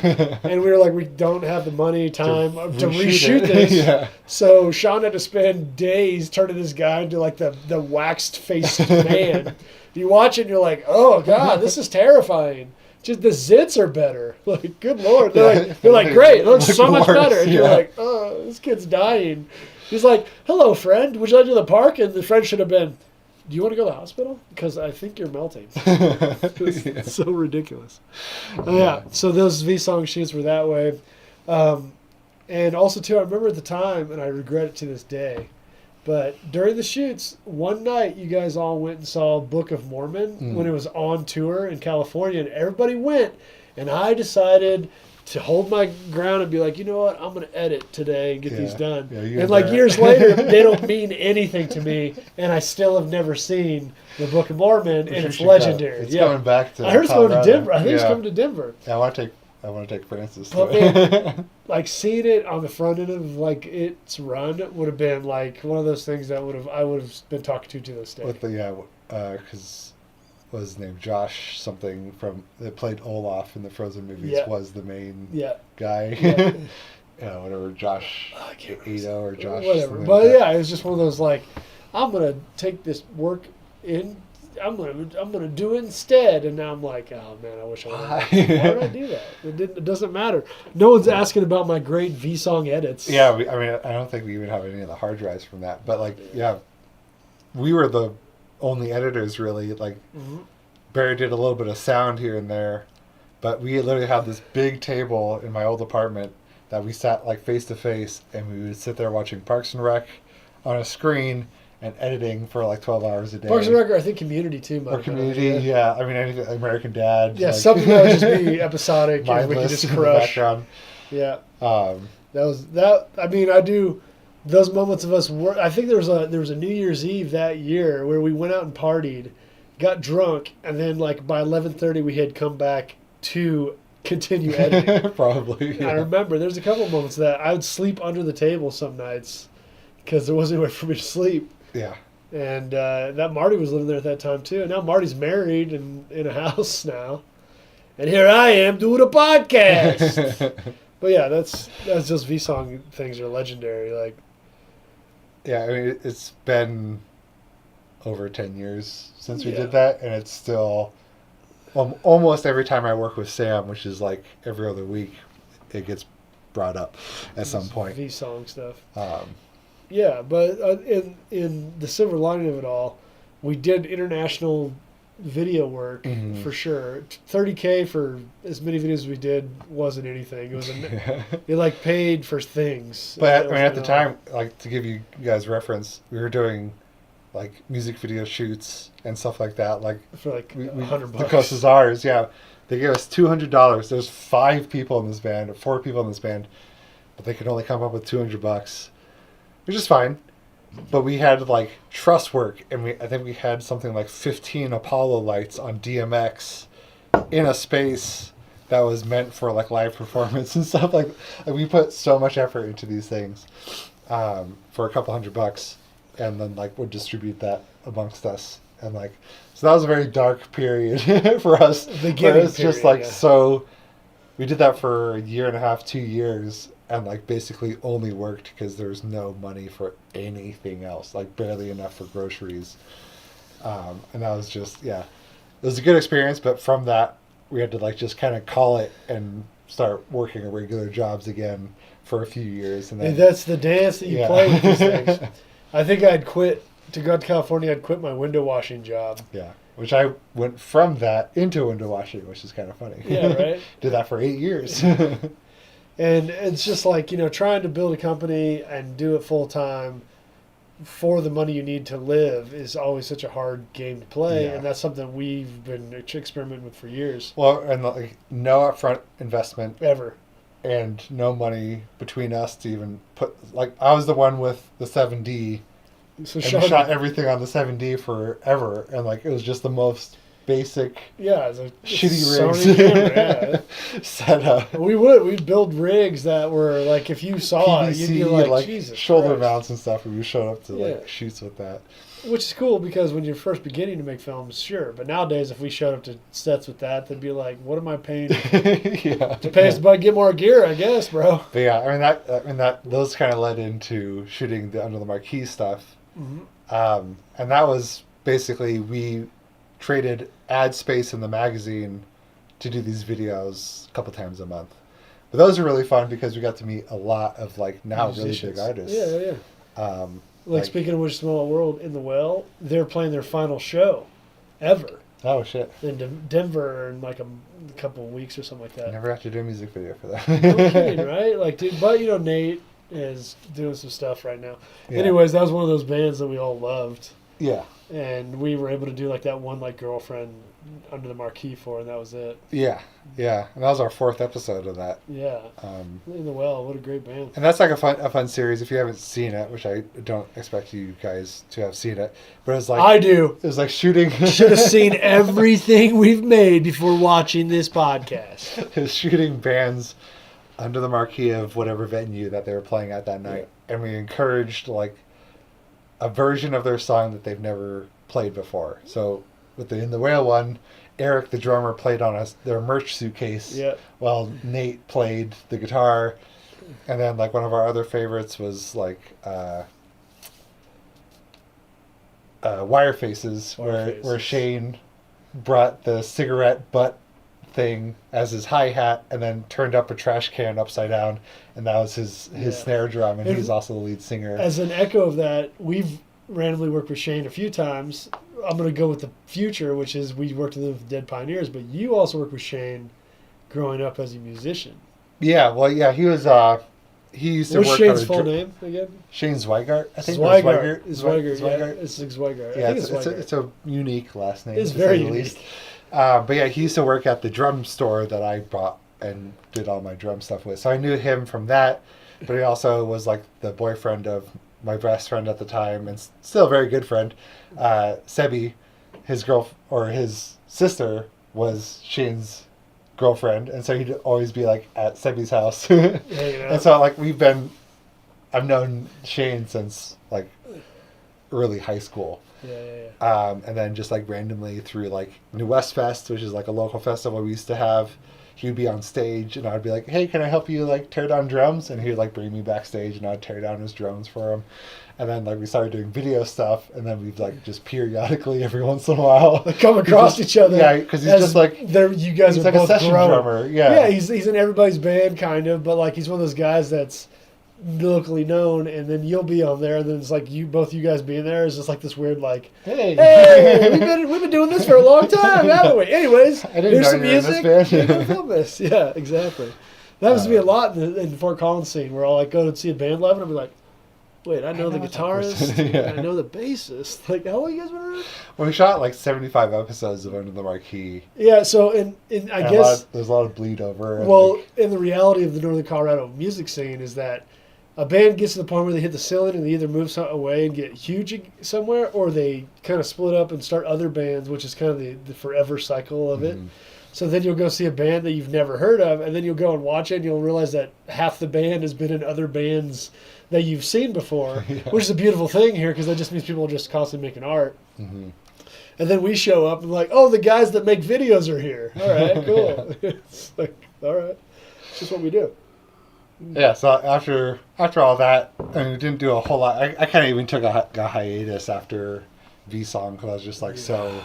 And we were like, we don't have the money, time to reshoot this. Yeah. So Sean had to spend days turning this guy into like the waxed faced man. You watch it and you're like, oh God, this is terrifying. just the zits are better. Like, good Lord. They're like, great. It looks so much better. And you're like, oh, this kid's dying. He's like, hello, friend. Would you like to go to the park? And the friend should have been, do you want to go to the hospital? Because I think you're melting. It's so ridiculous. Yeah. So those V-Song shoots were that way. And also, too, I remember at the time, and I regret it to this day, but during the shoots, one night you guys all went and saw Book of Mormon when it was on tour in California, and everybody went, and I decided to hold my ground and be like, you know what, I'm going to edit today and get these done. Yeah, and like years later, they don't mean anything to me, and I still have never seen the Book of Mormon, and it's legendary. It's coming back to I heard it's Colorado. going to Denver. I think it's coming to Denver. Yeah, I want to take Francis. But man, like seeing it on the front end of like its run would have been like one of those things that I would have been talking to this day. With the because what was his name, Josh something that played Olaf in the Frozen movies was the main guy. Yeah, whatever, Josh Ito or Josh. Whatever, but yeah, it was just one of those like, I'm gonna take this work in. I'm gonna do it instead, and now I'm like, oh man, I wish I would. Why did I do that? It doesn't matter. No one's asking about my great V-Song edits. Yeah, I mean, I don't think we even have any of the hard drives from that. But like, we were the only editors really. Like, Barry did a little bit of sound here and there, but we literally had this big table in my old apartment that we sat like face to face, and we would sit there watching Parks and Rec on a screen. And editing for like 12 hours a day. Parks and Rec, I think Community too. Or Community, I mean, anything, American Dad. Yeah, like, something that would just be episodic and we could just crush. Yeah. That was that. I mean, I do those moments of us. I think there was a New Year's Eve that year where we went out and partied, got drunk, and then like by 11:30 we had come back to continue editing. Probably. Yeah. I remember there's a couple of moments that I would sleep under the table some nights because there wasn't anywhere for me to sleep. Yeah. And that Marty was living there at that time too. And now Marty's married and in a house now. And here I am doing a podcast. But yeah, that's just V-Song things are legendary. Like, yeah, I mean, it's been over 10 years since we did that, and it's still almost every time I work with Sam, which is like every other week, it gets brought up at some point. V-Song stuff. Yeah, but in the silver lining of it all, we did international video work for sure. $30K for as many videos as we did wasn't anything. It was it like paid for things. But I mean, at the time, like to give you guys reference, we were doing like music video shoots and stuff like that. Like for like $100. The cost is ours. Yeah, they gave us $200. There's 5 people in this band, or 4 people in this band, but they could only come up with $200. Which is fine, but we had like truss work, and I think we had something like 15 Apollo lights on DMX in a space that was meant for like live performance and stuff. Like we put so much effort into these things for a couple $100, and then like would distribute that amongst us, and like so that was a very dark period for us. Beginning it's just like so. We did that for a year and a half, 2 years. And like basically only worked because there was no money for anything else, like barely enough for groceries. And that was just, it was a good experience. But from that, we had to like just kind of call it and start working regular jobs again for a few years. And then, that's the dance that you play with these things. I think I'd quit to go to California. I'd quit my window washing job. Yeah. Which I went from that into window washing, which is kind of funny. Yeah, right. Did that for 8 years. And it's just like, trying to build a company and do it full time for the money you need to live is always such a hard game to play. Yeah. And that's something we've been experimenting with for years. Well, and like no upfront investment. Ever. And no money between us to even put, like I was the one with the 7D. So and shot everything on the 7D forever. And like it was just the most basic, shitty rigs setup. We'd build rigs that were like, if you saw PVC, it, you'd be like Jesus shoulder Christ. Mounts and stuff. And we showed up to like shoots with that, which is cool because when you're first beginning to make films, sure. But nowadays, if we showed up to sets with that, they'd be like, "What am I paying to pay us to get more gear?" I guess, bro. But yeah, I mean that those kind of led into shooting the Under the Marquee stuff, and that was basically we traded ad space in the magazine to do these videos a couple times a month. But those are really fun because we got to meet a lot of like now Musicians. really big artists. Yeah. Like speaking of which, Small World in the Well, they're playing their final show ever Oh shit! in Denver in like a couple of weeks or something like that. Never have to do a music video for that. No kidding, right? Like, dude, but you know, Nate is doing some stuff right now. Yeah. Anyways, that was one of those bands that we all loved, Yeah, and we were able to do like that one like girlfriend under the marquee for, and that was it. yeah, yeah. And that was our 4th episode of that. Yeah, in the Well, what a great band. And that's like a fun series. If you haven't seen it, which I don't expect you guys to have seen it, but it's like I do. It was like shooting. Should have seen everything we've made before watching this podcast. It was shooting bands under the marquee of whatever venue that they were playing at that night, and we encouraged like a version of their song that they've never played before. So with the In the Whale one, Eric the drummer played on their merch suitcase, while Nate played the guitar, and then like one of our other favorites was like Wire Faces, where Shane brought the cigarette butt thing as his hi-hat and then turned up a trash can upside down, and that was his snare drum, and he's also the lead singer. As an echo of that, we've randomly worked with Shane a few times. I'm going to go with the future, which is we worked with Dead Pioneers, but you also worked with Shane growing up as a musician. Yeah, well, yeah, he was he used to What's work Shane's on full name again? Shane Zweigart, I think. Zweigart. Zweigart. Yeah, it's Zweigart. Yeah, I think it's a unique last name. It's to very say the unique. least. But yeah, he used to work at the drum store that I bought and did all my drum stuff with. So I knew him from that, but he also was like the boyfriend of my best friend at the time, and still a very good friend. Sebi, his sister was Shane's girlfriend, and so he'd always be like at Sebi's house. And so like I've known Shane since like early high school. And then just like randomly through like New West Fest, which is like a local festival we used to have, he would be on stage and I'd be like, hey, can I help you like tear down drums? And he'd like bring me backstage and I'd tear down his drums for him. And then like we started doing video stuff, and then we'd like just periodically every once in a while come across each other. Yeah, because he's just like you guys he's are like both a session growing. drummer. Yeah, Yeah, he's in everybody's band kind of, but like he's one of those guys that's locally known, and then you'll be on there, and then it's like both you guys being there is just like this weird like, hey, we've been doing this for a long time, haven't we? Anyways, here's some music. We're gonna film this. Yeah, exactly. That happens to be a lot in the Fort Collins scene, where I'll like go to see a band live, and I'll be like, wait, I know the guitarist, I know the bassist. Like, how long you guys been around? Well, we shot like 75 episodes of Under the Marquee. Yeah, so and I guess there's a lot of bleed over. Well, and the reality of the Northern Colorado music scene is that a band gets to the point where they hit the ceiling and they either move away and get huge somewhere, or they kind of split up and start other bands, which is kind of the forever cycle of it. So then you'll go see a band that you've never heard of, and then you'll go and watch it, and you'll realize that half the band has been in other bands that you've seen before, which is a beautiful thing here, because that just means people are just constantly making art. And then we show up and like, oh, the guys that make videos are here. All right, cool. It's like, all right, it's just what we do. Yeah, so after all that, and we didn't do a whole lot. I kind of even took a hiatus after V-Song, because I was just like so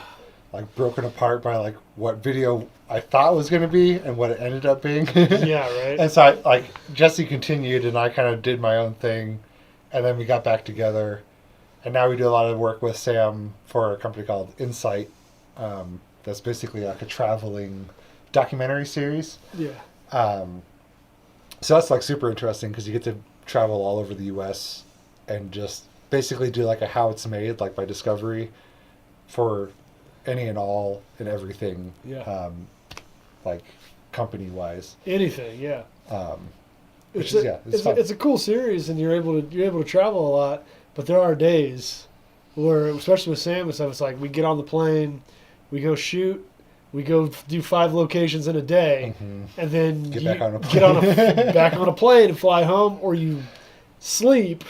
like broken apart by like what video I thought was going to be and what it ended up being. Yeah, right. And so Jesse continued, and I kind of did my own thing, and then we got back together, and now we do a lot of work with Sam for a company called Insight. That's basically like a traveling documentary series. Yeah. So that's like super interesting, because you get to travel all over the U.S. and just basically do like a how it's made, like by Discovery, for any and all and everything. Yeah. Like company wise. Anything, yeah. It's a cool series, and you're able to travel a lot. But there are days where, especially with Sam and stuff, it's like we get on the plane, we go shoot. We go do 5 locations in a day, and then get back on back on a plane and fly home, or you sleep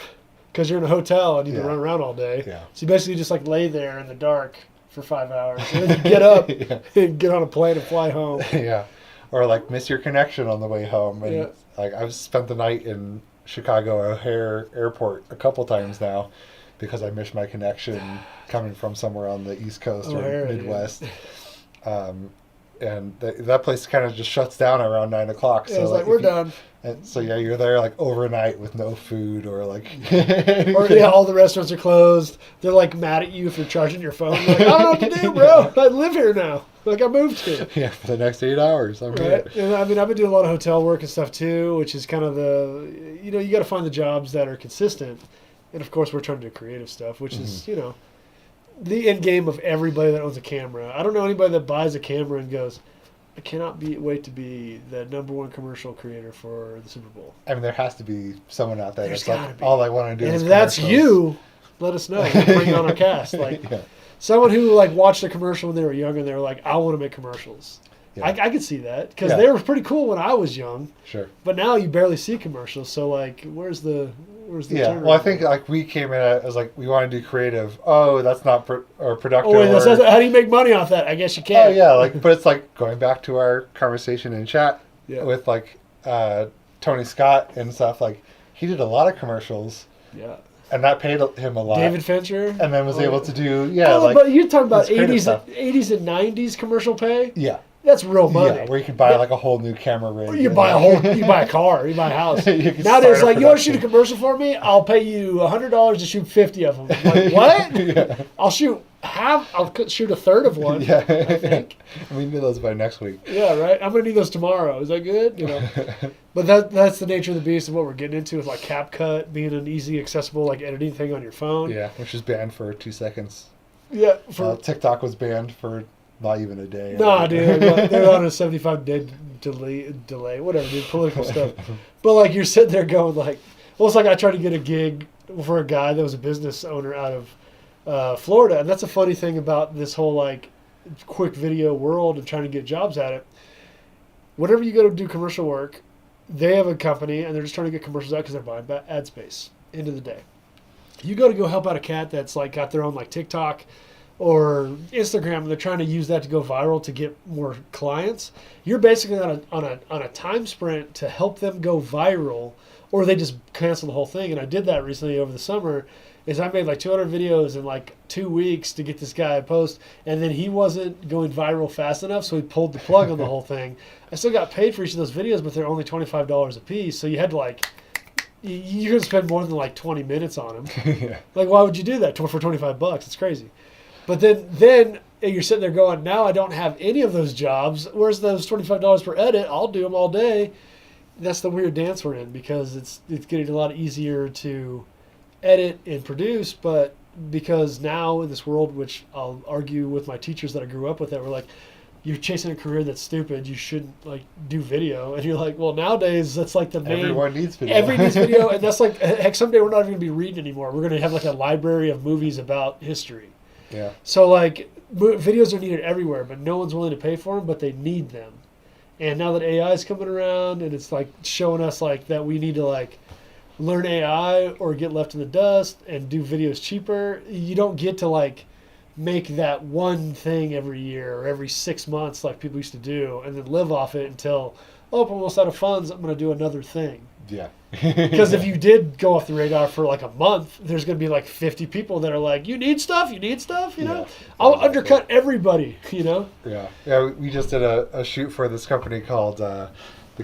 because you're in a hotel and you can run around all day. Yeah. So you basically just like lay there in the dark for 5 hours, and then you get up and get on a plane and fly home. Yeah, or like miss your connection on the way home. And like I've spent the night in Chicago O'Hare Airport a couple times now, because I missed my connection coming from somewhere on the East Coast or Midwest. and that place kind of just shuts down around 9 o'clock. Yeah, So it's like, we're if you- done. And so yeah, you're there like overnight with no food or like. Or yeah, all the restaurants are closed. They're like mad at you if you're charging your phone. You're like, I don't know what to do, bro. I live here now. Like I moved here. Yeah, for the next 8 hours. I'm Right. here. And I mean, I've been doing a lot of hotel work and stuff too, which is kind of you got to find the jobs that are consistent. And of course, we're trying to do creative stuff, which is, the end game of everybody that owns a camera. I don't know anybody that buys a camera and goes, I cannot wait to be the #1 commercial creator for the Super Bowl. I mean, there has to be someone out there There's that's gotta like, be. all I want to do And is if that's commercials. you, let us know. We'll bring you on our cast. Like Yeah. someone who like watched a commercial when they were younger and they were like, I want to make commercials. Yeah. I could see that because Yeah. they were pretty cool when I was young. Sure. But now you barely see commercials. So like, where's the Yeah. turnaround? Well, I think like we came in as like we want to do creative. Oh, that's not or productive. Oh, wait, or, how do you make money off that? I guess you oh can. yeah, like but it's like going back to our conversation in chat Yeah. with like Tony Scott and stuff. Like he did a lot of commercials, Yeah. and that paid him a lot. David Fincher. and then was Oh, able yeah. to do But you're talking about this creative 80s, stuff. 80s and 90s commercial pay. Yeah. That's real money. Yeah, where you can buy like a whole new camera rig. Or you buy you buy a car, you buy a house. You can Nowadays, start a like, you want to shoot a production. commercial for me? I'll pay you $100 to shoot 50 of them. Like, what? Yeah. I'll shoot a third of one. Yeah. I think. We need those by next week. Yeah, right. I'm gonna need those tomorrow. Is that good? But that's the nature of the beast of what we're getting into with like CapCut being an easy, accessible like editing thing on your phone. Yeah, which is banned for 2 seconds. Yeah. For TikTok was banned for not even a day. nah, dude, they're on a 75-day delay. Whatever, dude. Political stuff. But like you're sitting there going like, well, it's like I tried to get a gig for a guy that was a business owner out of Florida, and that's a funny thing about this whole like quick video world and trying to get jobs at it. Whenever you go to do commercial work, they have a company and they're just trying to get commercials out because they're buying ad space. End of the day, you go help out a cat that's like got their own like TikTok or Instagram, and they're trying to use that to go viral to get more clients. You're basically on a time sprint to help them go viral, or they just cancel the whole thing. And I did that recently over the summer. Is I made like 200 videos in like 2 weeks to get this guy a post, and then he wasn't going viral fast enough, so he pulled the plug on the whole thing. I still got paid for each of those videos, but they're only $25 a piece, so you had to like, you're gonna spend more than like 20 minutes on them. Yeah. Like, why would you do that for $25? It's crazy. But then you're sitting there going, now I don't have any of those jobs. Where's those $25 per edit? I'll do them all day. That's the weird dance we're in because it's getting a lot easier to edit and produce, but because now in this world, which I'll argue with my teachers that I grew up with, that were like, you're chasing a career that's stupid. You shouldn't like do video. And you're like, well, nowadays that's like the main. Everyone needs video. Everyone needs video, and that's like, heck, someday we're not even going to be reading anymore. We're going to have like a library of movies about history. Yeah. So like videos are needed everywhere, but no one's willing to pay for them, but they need them. And now that AI is coming around and it's like showing us like that we need to like learn AI or get left in the dust and do videos cheaper, you don't get to like make that one thing every year or every 6 months like people used to do and then live off it until, oh, I'm almost out of funds, I'm going to do another thing. Yeah. Because if you did go off the radar for like a month, there's going to be like 50 people that are like, you need stuff, you know? Yeah, I'll exactly. undercut everybody, you know? Yeah. Yeah. We just did a shoot for this company called the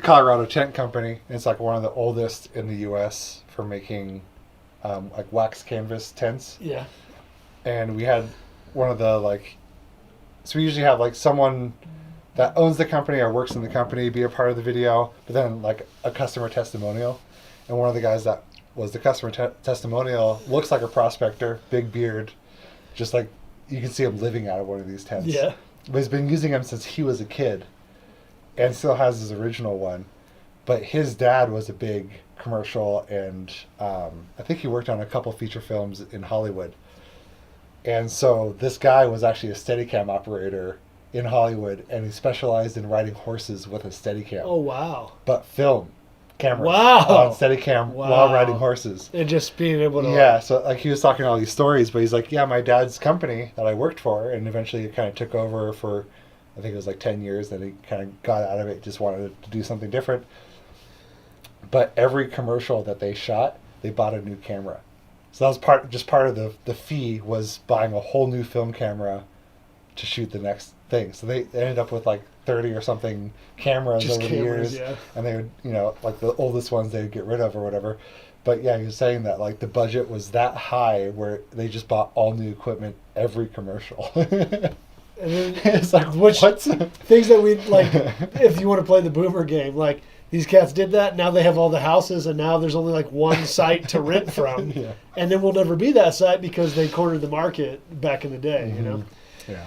Colorado Tent Company. It's like one of the oldest in the U.S. for making like wax canvas tents. Yeah. And we had one of the like, so we usually have like someone that owns the company or works in the company be a part of the video, but then like a customer testimonial. And one of the guys that was the customer testimonial looks like a prospector, big beard, just like you can see him living out of one of these tents. Yeah. But he's been using them since he was a kid and still has his original one. But his dad was a big commercial, and I think he worked on a couple feature films in Hollywood. And so this guy was actually a Steadicam operator in Hollywood, and he specialized in riding horses with a Steadicam. Oh, wow. But film cameras Wow. on Steadicam while Wow. riding horses. And just being able to. Yeah, so like he was talking all these stories, but he's like, yeah, my dad's company that I worked for, and eventually it kind of took over for, I think it was like 10 years, then he kind of got out of it, just wanted to do something different. But every commercial that they shot, they bought a new camera. So that was part of the fee was buying a whole new film camera to shoot the next thing. So they ended up with like 30 or something cameras Just over the cameras, years, yeah. and they would, like the oldest ones they would get rid of or whatever. But yeah, he was saying that like the budget was that high where they just bought all new equipment every commercial. And then It's like, which what? things that we like, if you want to play the boomer game, like these cats did that. Now they have all the houses, and now there's only like one site to rent from, Yeah. and then we'll never be that site because they cornered the market back in the day. You know. Yeah.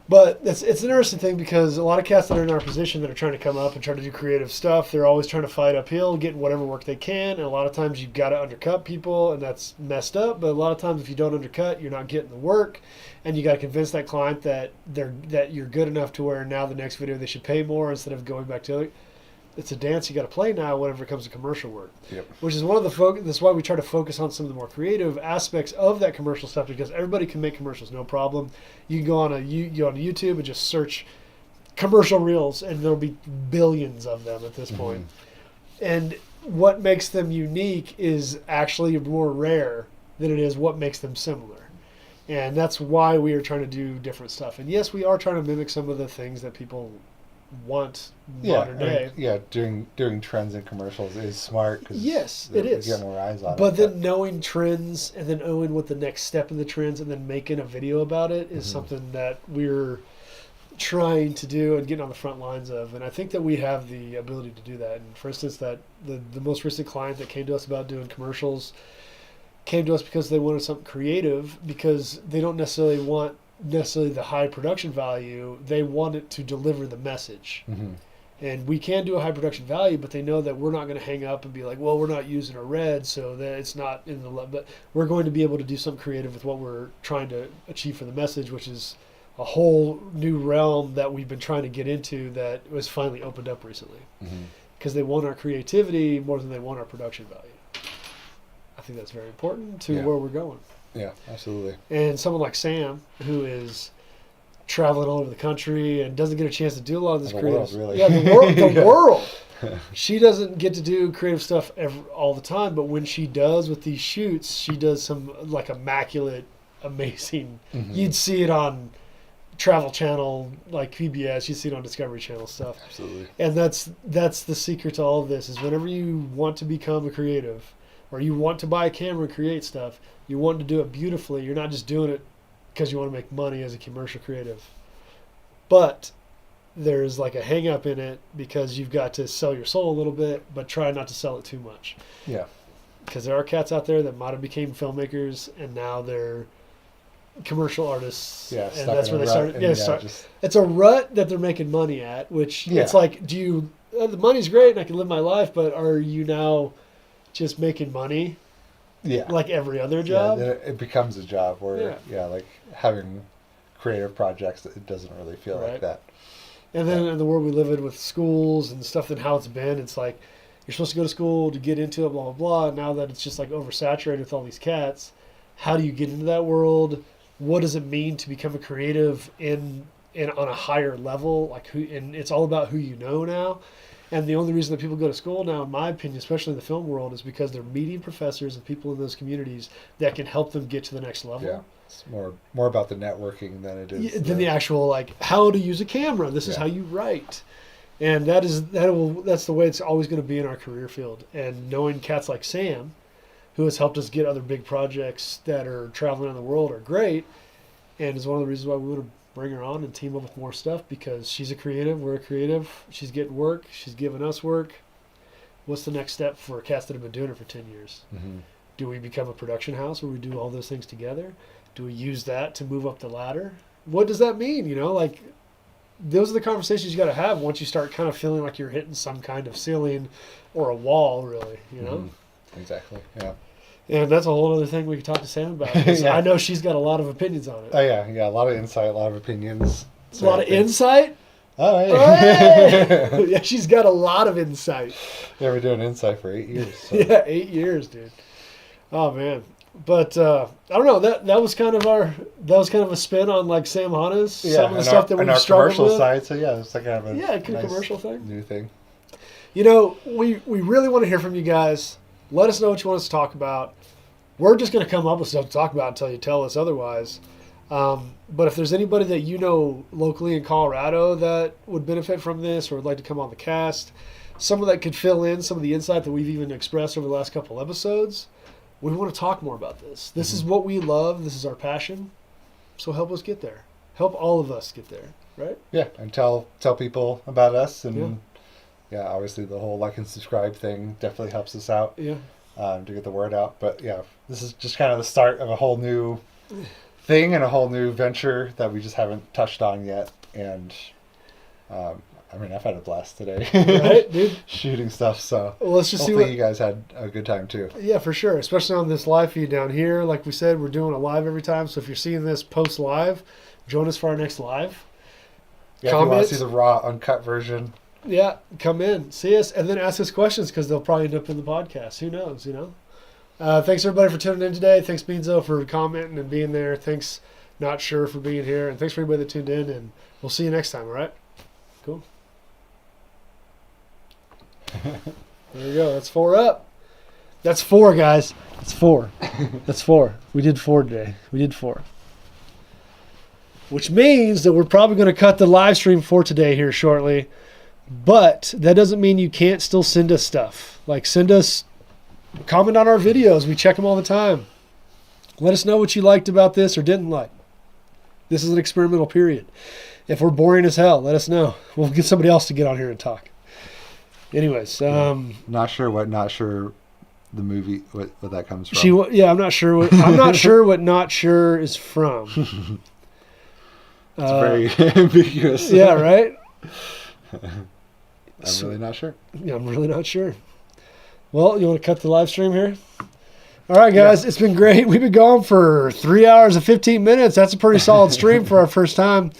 But it's an interesting thing because a lot of cats that are in our position that are trying to come up and try to do creative stuff, they're always trying to fight uphill, getting whatever work they can, and a lot of times you've got to undercut people, and that's messed up. But a lot of times if you don't undercut, you're not getting the work, and you got to convince that client that you're good enough to where now the next video they should pay more instead of going back to it. It's a dance you got to play now whenever it comes to commercial work. Yep. Which is one of the focus. That's why we try to focus on some of the more creative aspects of that commercial stuff, because everybody can make commercials, no problem. You can go on YouTube and just search commercial reels, and there'll be billions of them at this point. And what makes them unique is actually more rare than it is what makes them similar. And that's why we are trying to do different stuff. And yes, we are trying to mimic some of the things that people want modern day. Doing trends in commercials is smart. Cause yes, it is. You get more eyes on it. But then knowing trends and then knowing what the next step in the trends and then making a video about it is something that we're trying to do and getting on the front lines of. And I think that we have the ability to do that. And for instance, that the most recent client that came to us about doing commercials came to us because they wanted something creative, because they don't necessarily want the high production value. They want it to deliver the message. And we can do a high production value, but they know that we're not going to hang up and be like, well, we're not using a red, so that it's not in the but we're going to be able to do something creative with what we're trying to achieve for the message, which is a whole new realm that we've been trying to get into that was finally opened up recently, because they want our creativity more than they want our production value. I think that's very important to where we're going. Yeah, absolutely. And someone like Sam, who is traveling all over the country and doesn't get a chance to do a lot of this creative world, really. Yeah, the world. The Yeah. world. She doesn't get to do creative stuff all the time, but when she does with these shoots, she does some like immaculate, amazing. You'd see it on Travel Channel, like PBS. You'd see it on Discovery Channel stuff. Absolutely. And that's the secret to all of this, is whenever you want to become a creative or you want to buy a camera and create stuff, you want to do it beautifully. You're not just doing it because you want to make money as a commercial creative. But there's like a hang up in it because you've got to sell your soul a little bit, but try not to sell it too much. Yeah. Because there are cats out there that might have became filmmakers and now they're commercial artists. Yeah, and that's where they started. just It's a rut that they're making money at, which it's like, the money's great and I can live my life, but are you now just making money like every other job? Yeah, it becomes a job where like having creative projects, it doesn't really feel like that. And then in the world we live in with schools and stuff and how it's been, it's like you're supposed to go to school to get into it, blah blah blah. Now that it's just like oversaturated with all these cats, how do you get into that world? What does it mean to become a creative in on a higher level? Like and it's all about who you know now. And the only reason that people go to school now, in my opinion, especially in the film world, is because they're meeting professors and people in those communities that can help them get to the next level. Yeah, it's more about the networking than it is than the actual like how to use a camera. This is how you write, and that's the way it's always going to be in our career field. And knowing cats like Sam, who has helped us get other big projects that are traveling around the world, are great, and is one of the reasons why we would have bring her on and team up with more stuff, because she's a creative, we're a creative, she's getting work, she's giving us work. What's the next step for cats that have been doing it for 10 years? Do we become a production house where we do all those things together? Do we use that to move up the ladder? What does that mean? Like those are the conversations you got to have once you start kind of feeling like you're hitting some kind of ceiling or a wall, really, Exactly. Yeah. And that's a whole other thing we could talk to Sam about. I know she's got a lot of opinions on it. Oh yeah, a lot of insight, a lot of opinions. A lot of insight? Oh yeah. Hey! Yeah, she's got a lot of insight. Yeah, we're doing insight for 8 years. So. Yeah, 8 years, dude. Oh man. But I don't know. That was kind of a spin on like Sam Hanna's some of the stuff that we've struggled commercial with. side. So yeah, it's like kind of a nice commercial thing. New thing. We really want to hear from you guys. Let us know what you want us to talk about. We're just going to come up with stuff to talk about until you tell us otherwise. But if there's anybody that you know locally in Colorado that would benefit from this or would like to come on the cast, someone that could fill in some of the insight that we've even expressed over the last couple episodes, we want to talk more about this. This is what we love. This is our passion. So help us get there. Help all of us get there, right? Yeah, and tell people about us. And yeah, obviously the whole like and subscribe thing definitely helps us out to get the word out. But yeah, this is just kind of the start of a whole new thing and a whole new venture that we just haven't touched on yet. And I mean, I've had a blast today, Right, dude? shooting stuff. So Well, let's just hopefully see you guys had a good time too. Yeah, for sure. Especially on this live feed down here. Like we said, we're doing a live every time. So if you're seeing this post live, join us for our next live. Yeah, if you want to see the raw, uncut version. Yeah, come in, see us, and then ask us questions because they'll probably end up in the podcast. Who knows, you know? Thanks, everybody, for tuning in today. Thanks, Beanzo, for commenting and being there. Thanks, Not Sure, for being here. And thanks for everybody that tuned in. And we'll see you next time, all right? Cool. There you go. That's 4 up. That's 4, guys. That's 4. That's 4. We did 4 today. We did 4. Which means that we're probably going to cut the live stream for today here shortly. But that doesn't mean you can't still send us stuff. Like, send us, comment on our videos. We check them all the time. Let us know what you liked about this or didn't like. This is an experimental period. If we're boring as hell, let us know. We'll get somebody else to get on here and talk. Anyways, Not sure the movie what that comes from. I'm not sure what I'm not sure what Not Sure is from. It's very ambiguous. Yeah, right? I'm really not sure. Yeah, I'm really not sure. Well, you want to cut the live stream here? All right, guys, It's been great. We've been going for 3 hours and 15 minutes. That's a pretty solid stream for our first time.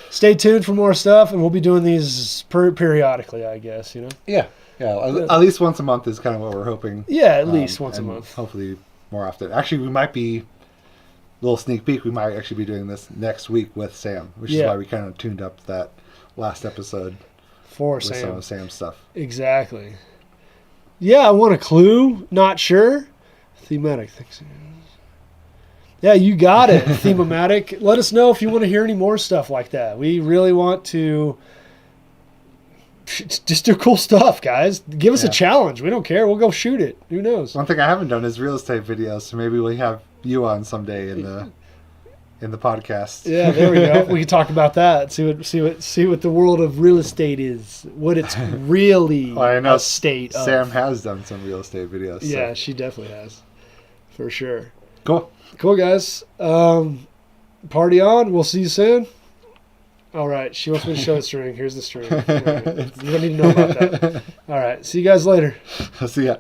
Stay tuned for more stuff, and we'll be doing these periodically, I guess, you know? Yeah. At least once a month is kind of what we're hoping. Yeah, at least once a month. Hopefully more often. Actually, we might be, a little sneak peek, we might actually be doing this next week with Sam, which is why we kind of tuned up that last episode for with Sam. some of Sam's stuff. Exactly. Yeah, I want a clue. Not sure. Thematic things. Yeah, you got it. Thematic. Let us know if you want to hear any more stuff like that. We really want to just do cool stuff, guys. Give us a challenge. We don't care. We'll go shoot it. Who knows? One thing I haven't done is real estate videos, so maybe we'll have you on someday in the podcast. Yeah, there we go. We can talk about that. See what the world of real estate is. What it's really I know a state of. Sam has done some real estate videos. Yeah, so. she definitely has. For sure. Cool, guys. Party on. We'll see you soon. All right. She wants me to show the string. Here's the string. You don't need to know about that. All right. See you guys later. See ya.